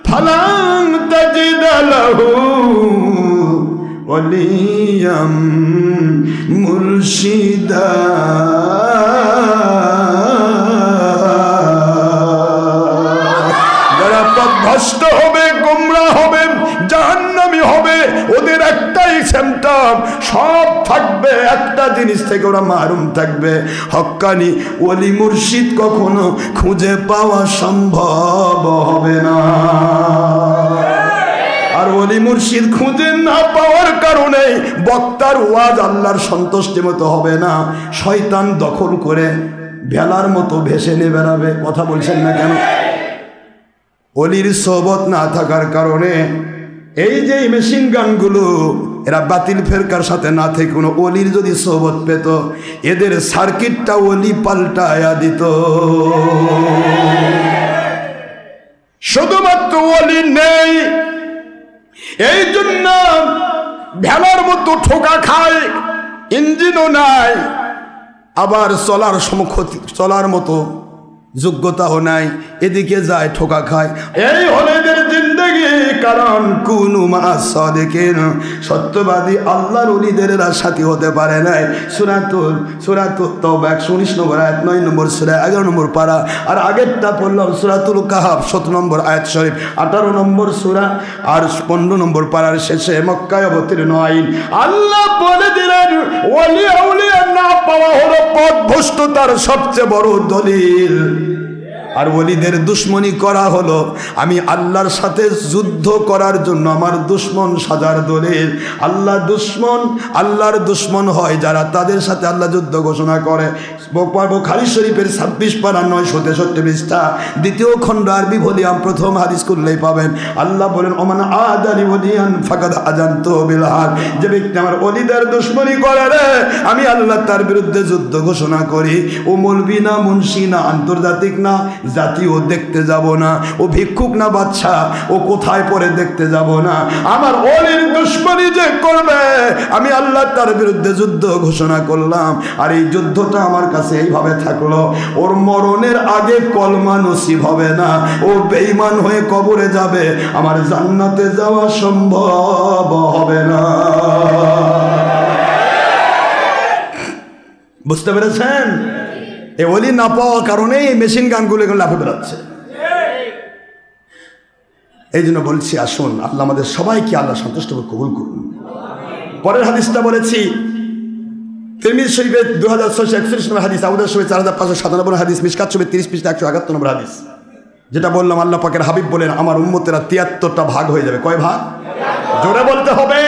ফালান তাজিদা লাহু ওয়ালিয়াম মুরশিদা। ভ্রষ্ট হবে, গোমরা হবে, জাহান্নামী হবে, ওদের একটাই সিম্পটম, সব থাকবে, একটা জিনিস থেকে ওরা মাহরুম থাকবে। হক্কানি ওলি মুর্শিদ কখনো খুঁজে পাওয়া সম্ভব হবে না। আর ওলি মুর্শিদ খুঁজে না পাওয়ার কারণে বক্তার ওয়াজ আল্লাহর সন্তুষ্টি মতো হবে না, শয়তান দখল করে ভেলার মতো ভেসে নিয়ে বেড়াবে। কথা বলছেন না কেন? অলির সোহবত না থাকার কারণে এই যে মেশিন গানগুলো, এরা বাতিল ফেরকার সাথে না থেকে কোনো অলির যদি সোহবত পেত, এদের সার্কিটটা অলি পাল্টায়া দিত। শুধুমাত্র অলি নেই, এই জন্য ভেলার মতো ঠোকা খায়, ইঞ্জিনও নাই, আবার চলার মতো যোগ্যতাও নাই, এদিকে যায় ঠোকা খায়। এই হলো এদের জিন্দেগি। কারণ কুনু মা'আস সাদিকিন, সত্যবাদী আল্লাহর ওলিদের সাথী হতে পারে নাই। সূরাতুত তাওবা 119 নম্বর আয়াত, 9 নম্বর সূরা 11 নম্বর পারা। আর আগেরটা পড়লাম সূরাতুল কাহাফ 17 নম্বর আয়াত শরীফ, 18 নম্বর সূরা আর 15 নম্বর পারার শেষে মক্কায় অবতীর্ণ আইন। আল্লাহ বলে দিলেন ওলি আউলিয়া না পাওয়া হলো পথভ্রষ্টতার সবচেয়ে বড় দলিল। আর ওলিদের দুশ্মনী করা হলো আমি আল্লাহর সাথে যুদ্ধ করার জন্য আমার দুশ্মন সাজার দলিল। আল্লাহর দুশ্মন হয় যারা, তাদের সাথে আল্লাহ যুদ্ধ ঘোষণা করে। বুখারী শরীফের 26 পারা 963 পৃষ্ঠা, দ্বিতীয় খণ্ড আরবি ভলিউম, প্রথম হাদিস করলেই পাবেন। আল্লাহ বলেন ওমান আদালি ওলিয়ান ফাকাদ আযানতু বিল হার, যে ব্যক্তি আমার ওলিদের দুশ্মনী করে রে, আমি আল্লাহ তার বিরুদ্ধে যুদ্ধ ঘোষণা করি। ও মৌলবি না, মুন্সি না, আন্তর্জাতিক না, জাতীয় দেখতে যাব না, ও ভিক্ষুক না বাদশা, ও কোথায় পরে দেখতে যাব না। আমার ওলির দুশ্মনী যে করবে, আমি আল্লাহ তার বিরুদ্ধে যুদ্ধ ঘোষণা করলাম। আর এই যুদ্ধটা আমার কাছে এইভাবে থাকলো, ওর মরণের আগে কলমা নসিব হবে না, ও বেঈমান হয়ে কবরে যাবে, আমার জান্নাতে যাওয়া সম্ভব হবে না। বুঝতে পেরেছেন? এই ওলি না পাওয়ার কারণে এই মেশিন গানগুলো এগুলো লাফে বেড়াচ্ছে। এই জন্য বলছি, আসুন আল্লাহ আমাদের সবাইকে আল্লাহ সন্তুষ্ট করে কবুল করুন। পরের হাদিসটা বলেছি তিরমিজি শরীফের 2641 নম্বর হাদিস, আবু দাউদ শরীফের 4597 হাদিস, মিশকাত শরীফের 30 পৃষ্ঠা 171 নম্বর হাদিস, যেটা বললাম আল্লাহ পাকের হাবিব বলেন আমার উম্মতেরা 73টা ভাগ হয়ে যাবে। কয় ভাগ? জোরে বলতে হবে।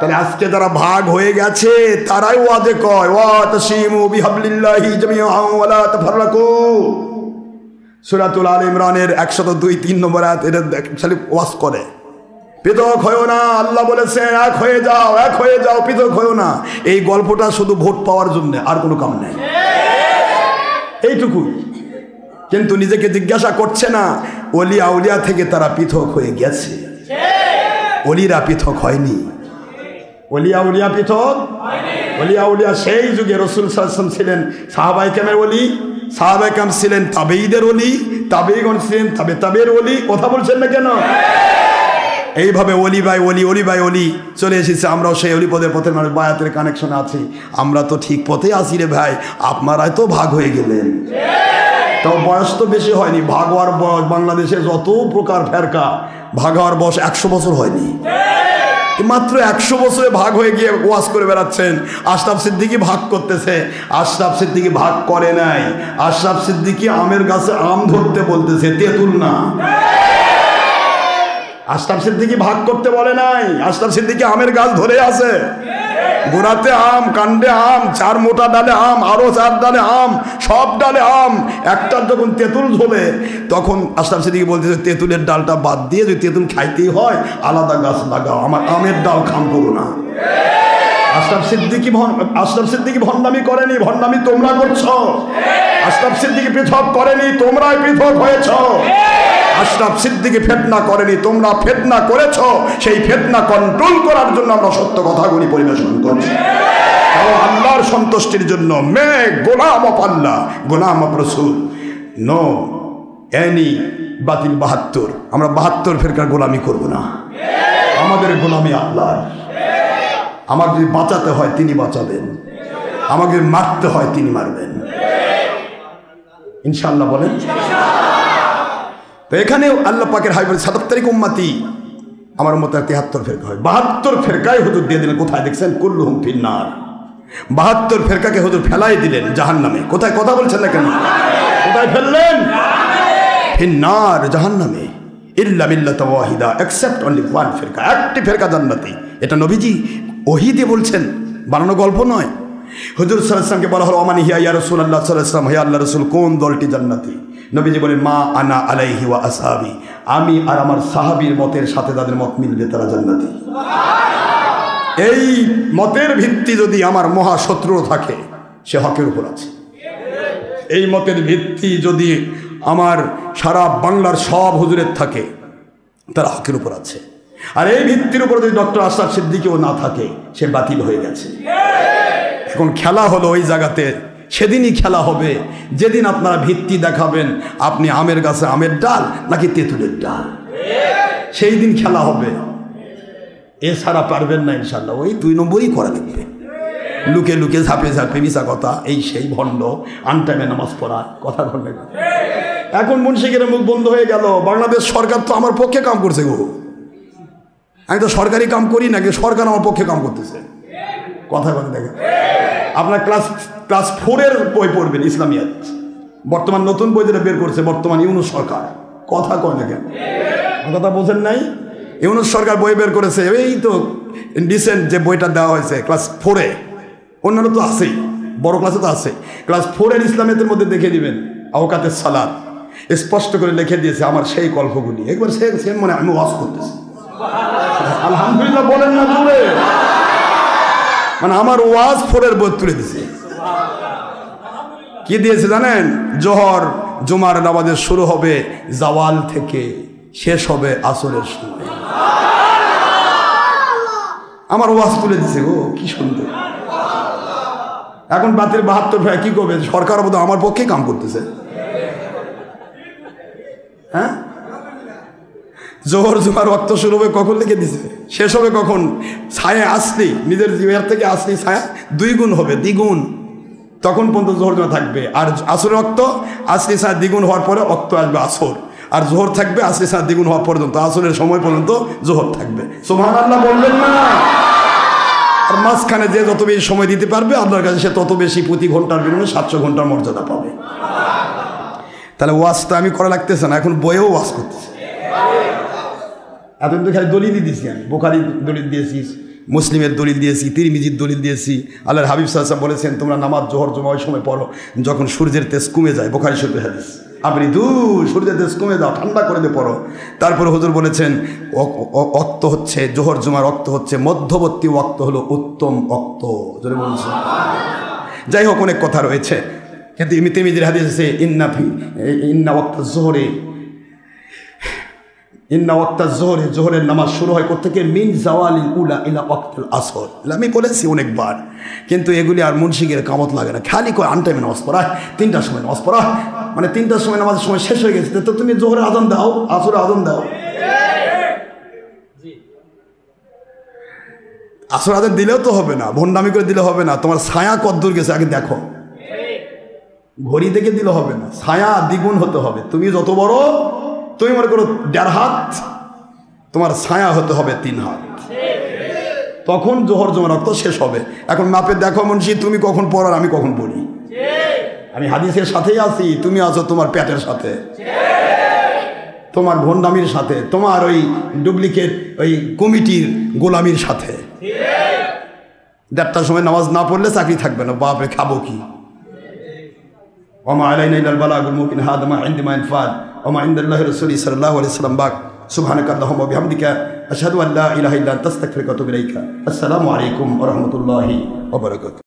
তাহলে আজকে যারা ভাগ হয়ে গেছে তারাই ওয়াদে কয় ওয়াতাসিমু বিহাবলিল্লাহি জামিআন ওয়া লা তাফাররাকু। সূরাতুল আল ইমরানের 102-3 নম্বর আয়াত এটা খালি ওয়াজ করে, পৃথক হয়েও না। আল্লাহ বলেছেন এক হয়ে যাও, পৃথক হয়েও না। এই গল্পটা শুধু ভোট পাওয়ার জন্য, আর কোনো কাম নেই, এইটুকুই। কিন্তু নিজেকে জিজ্ঞাসা করছে না ওলি আউলিয়া থেকে তারা পৃথক হয়ে গেছে, ওলিরা পৃথক হয়নি। ওলি আউলিয়া পৃথক, ওলি আউলিয়া সেই যুগে রাসূল সাল্লাল্লাহু আলাইহি ওয়াসাল্লাম ছিলেন সাহাবায়ে কেরামের ওলি, সাহাবায়ে কেরাম ছিলেন তাবেঈদের ওলি, তাবেঈগণ ছিলেন তাবের ওলি। কথা বলছেন না কেন? এইভাবে ওলি বাই ওলি, ওলি বাই ওলি চলে এসেছে। আমরাও সেই অলি পথের মানুষ, বায়াতের কানেকশনে আছি। আমরা তো ঠিক পথে আছি রে ভাই, আপনারাই তো ভাগ হয়ে গেলেন। তাও বয়স তো বেশি হয়নি, ভাগ হওয়ার বয়স বাংলাদেশে যত প্রকার ফেরকা, ভাগ হওয়ার বয়স 100 বছর হয়নি। মাত্র 100 বছরে ভাগ হয়ে গিয়ে ওয়াজ করে বেড়াচ্ছেন। আশরাফ সিদ্দিকী ভাগ করতেছে, আশরাফ সিদ্দিকী ভাগ করে নাই। আশরাফ সিদ্দিকী আমের গাছে আম ধরতে বলতেছে, তেঁতুল না। আশরাফ সিদ্দিকী ভাগ করতে বলে নাই, আশরাফ সিদ্দিকী আমের গাছ ধরে আছে, গোড়াতে আম, কাণ্ডে আম, 4 মোটা ডালে আম, আরো 4 ডালে আম, সব ডালে আম। একটার যখন তেঁতুল ঝোলে তখন আশরাফ সিদ্দিকী বলতেছে তেঁতুলের ডালটা বাদ দিয়ে যদি তেঁতুল খাইতেই হয় আলাদা গাছ লাগাও, আমার আমের ডাল খাম করো না। আশরাফ সিদ্দিকী ভণ্ডামি করেনি, ভণ্ডামি তোমরা করছো। আশরাফ সিদ্দিকী পৃথক করেনি, তোমরাই পৃথক হয়েছ। আশরাফ সিদ্দিকী ফিতনা করেনি, তোমরা ফিতনা করেছ। সেই ফিতনা কন্ট্রোল করার জন্য আমরা সত্য কথাগুলি পরিবেশন করছি, এবং আল্লাহর সন্তুষ্টির জন্য। মে গোলাম অফ আল্লাহ, গোলাম অফ রাসূল, নো এনি বাতিল 72। আমরা 72 ফেরকার গোলামি করব না, আমাদের গোলামি আল্লাহর। আমাকে যদি বাঁচাতে হয় তিনি বাঁচাবেন, আমাকে মারতে হয় তিনি মারবেন, ইনশাআল্লাহ বলেন। তো এখানে আল্লাহ পাকের হাবিবের 77 উম্মতি, আমার মতো 73 ফেরকা হয়। 72 ফেরকায় হুজুর দিয়ে দিলেন কোথায় দেখছেন? কুল্লুহুম ফিন্নার। 72 ফেরকাকে হুজুর ফেলাই দিলেন জাহান্নামে। কোথায়? কথা বলছেন না কেন? কোথায় ফেললেন? ফিন্নার, জাহান্নামে। ইল্লা মিল্লাতা ওয়াহিদা, এক্সেপ্ট অনলি ওয়ান ফেরকা, একটি ফেরকা জান্নাতি। এটা নবীজি ওহী দিয়ে বলছেন, বানানো গল্প নয়। হুজুর সাল্লাল্লাহু আলাইহি ওয়াসাল্লামকে বলা হলো ওমান হিয়া ইয়া রাসূলুল্লাহ সাল্লাল্লাহু আলাইহি ওয়াসাল্লাম, হে আল্লাহর রাসূল কোন দলটি জান্নাতি? নবীজি বলেন মা আনা আলাইহি ওয়া আসহাবি, আমি আর আমার সাহাবীর মতের সাথে তাদের মত মিলবে তারা জান্নাতি। এই মতের ভিত্তি যদি আমার মহা শত্রু থাকে সে হকের উপর আছে। এই মতের ভিত্তি যদি আমার সারা বাংলার সব হুজুরের থাকে তারা হকের উপর আছে। আর এই ভিত্তির উপর যদি ডক্টর আশরাফ সিদ্দিকীও না থাকে সে বাতিল হয়ে গেছে। এখন খেলা হলো ওই জায়গাতে, সেদিনই খেলা হবে যেদিন আপনারা ভিত্তি দেখাবেন আপনি আমের গাছে আমের ডাল নাকি তেঁতুলের ডাল, সেই দিন খেলা হবে। এছাড়া পারবেন না ইনশাল্লাহ। ওই 2 নম্বরই করা লাগবে, লুকে লুকে ঝাঁপে ঝাঁপে মিশা কথা, এই সেই ভণ্ড, আনটাইমে নামাজ পড়া, কথা বলবে। এখন মুন্সিকের মুখ বন্ধ হয়ে গেল। বাংলাদেশ সরকার তো আমার পক্ষে কাম করছে গো, আমি তো সরকারি কাম করি না, সরকার আমার পক্ষে কাম করতেছে। কথা বলে দেখেন, আপনার ক্লাস 4-এর বই পড়বেন ইসলামিয়াত, বর্তমান নতুন বই যেটা বের করছে বর্তমান ইউনূস সরকার। কথা কয় না কেন? কথা বোঝেন নাই? ইউনূস সরকার বই বের করেছে, এই তো রিসেন্ট যে বইটা দেওয়া হয়েছে ক্লাস 4-এ, অন্যান্য তো আছেই, বড় ক্লাসে তো আছে। ক্লাস 4-এর ইসলামিয়াতের মধ্যে দেখে দিবেন আওকাতের সালাত স্পষ্ট করে লিখে দিয়েছে আমার সেই গল্পগুলি। একবার সে মনে আমি ওয়াজ করতেছি, আলহামদুলিল্লাহ বলেন না জোরে, মানে আমার ওয়াজ 4-এর বই তুলে দিছে। কি দিয়েছে জানেন? জোহর জুমার নামাজের শুরু হবে জাওয়াল থেকে, শেষ হবে আসরের সময়। আমার ওয়াজ তুলে দিছে গো, কি সুন্দর। এখন বাতিল 72 ভাই কি করবে? সরকার বোধহয় আমার পক্ষে কাম করতেছে। হ্যাঁ, জোহর জুমার ওয়াক্ত শুরু হবে কখন লিখে দিছে, শেষ হবে কখন? ছায়া আসলি, নিজের জীবের থেকে আসলি ছায়া 2 গুণ হবে, দ্বিগুণ, তখন পর্যন্ত জোহর জমা থাকবে। আর আসরের ওয়াক্ত আসলি ছায়া দ্বিগুণ হওয়ার পরে ওয়াক্ত আসবে আসর, আর জোহর থাকবে আসলি ছায়া দ্বিগুণ হওয়া পর্যন্ত, আসরের সময় পর্যন্ত জোহর থাকবে। সুবহানাল্লাহ বলবেন না? আর মাঝখানে যে যত বেশি সময় দিতে পারবে আল্লাহর কাছে সে তত বেশি প্রতি ঘন্টার বিনিময়ে 700 ঘন্টার মর্যাদা পাবে। তাহলে ওয়াজটা আমি করা লাগতেছে না, এখন বইয়েও ওয়াজ করতেছে। এতদিন তো খালি দলিলই দিয়েছি, আমি বোখারি দলিল দিয়েছি, মুসলিমের দলিল দিয়েছি, তিরমিজির দলিল দিয়েছি। আল্লাহর হাবিব সাল্লাল্লাহু আলাইহি ওয়াসাল্লাম বলেছেন তোমরা নামাজ জোহর জুমা ওই সময় পড়ো যখন সূর্যের তেজ কমে যায়, বুখারী শরীফের হাদিস। আপনি সূর্যের তেজ কমে দাও, ঠান্ডা করে দিয়ে পড়ো। তারপরে হুজুর বলেছেন ওয়াক্ত হচ্ছে জোহর জুমার ওয়াক্ত হচ্ছে মধ্যবর্তী ওয়াক্ত হলো উত্তম ওয়াক্ত। জোরে বলছে। যাই হোক, অনেক কথা রয়েছে, কিন্তু তিরমিজির হাদিস আছে ইন্না ওয়াক্তা জোহরে, জোহরের নামাজ শুরু হয় কোত্থেকে? মিন জাওয়ালিল উলা ইলা ওয়াক্তুল আসর। আমি বলেছি অনেকবার, কিন্তু এগুলি আর মুন্সিকের কামত লাগে না, খালি করে আনটাইমে নামাজ পড়ায়, 3টার সময় নামাজ পড়া, মানে 3টার সময় নামাজের সময় শেষ হয়ে গেছে, তো তুমি জোহরে আজান দাও, আসরে আজান দাও। আসর আজান দিলেও তো হবে না, ভণ্ডামি করে দিলে হবে না। তোমার ছায়া কদ্দূর গেছে আগে দেখো, ঘড়ি দেখে দিলে হবে না, ছায়া দ্বিগুণ হতে হবে। তুমি যত বড়, তুমি মনে করো 1.5 হাত, তোমার ছায়া হতে হবে 3 হাত, তখন জোহর জুমার ওয়াক্ত শেষ হবে। এখন মাপে দেখো মুন্সি, তুমি কখন পড়ো আর আমি কখন পড়ি। আমি হাদিসের সাথেই আছি, তুমি আছো তোমার পেটের সাথে, তোমার ভণ্ডামির সাথে, তোমার ওই ডুপ্লিকেট ওই কমিটির গোলামির সাথে। 1:30টার সময় নামাজ না পড়লে চাকরি থাকবে না, বাপরে খাবো কি। ওমা আলাইনা ইল্লাল বালাগুল মুবিন, হাদা মা ইনদি মা ইনফাদ ওমা ইনদাল্লাহি রাসূলি সাল্লাল্লাহু আলাইহি ওয়াসাল্লাম বাক। সুবহানাকাল্লাহুম্মা ওয়া বিহামদিকা আশহাদু আল্লা ইলাহা ইল্লা আনতা আস্তাগফিরুকা ওয়া আতুবু ইলাইকা। আসসালামু আলাইকুম ওয়া রাহমাতুল্লাহি ওয়া বারাকাতুহু।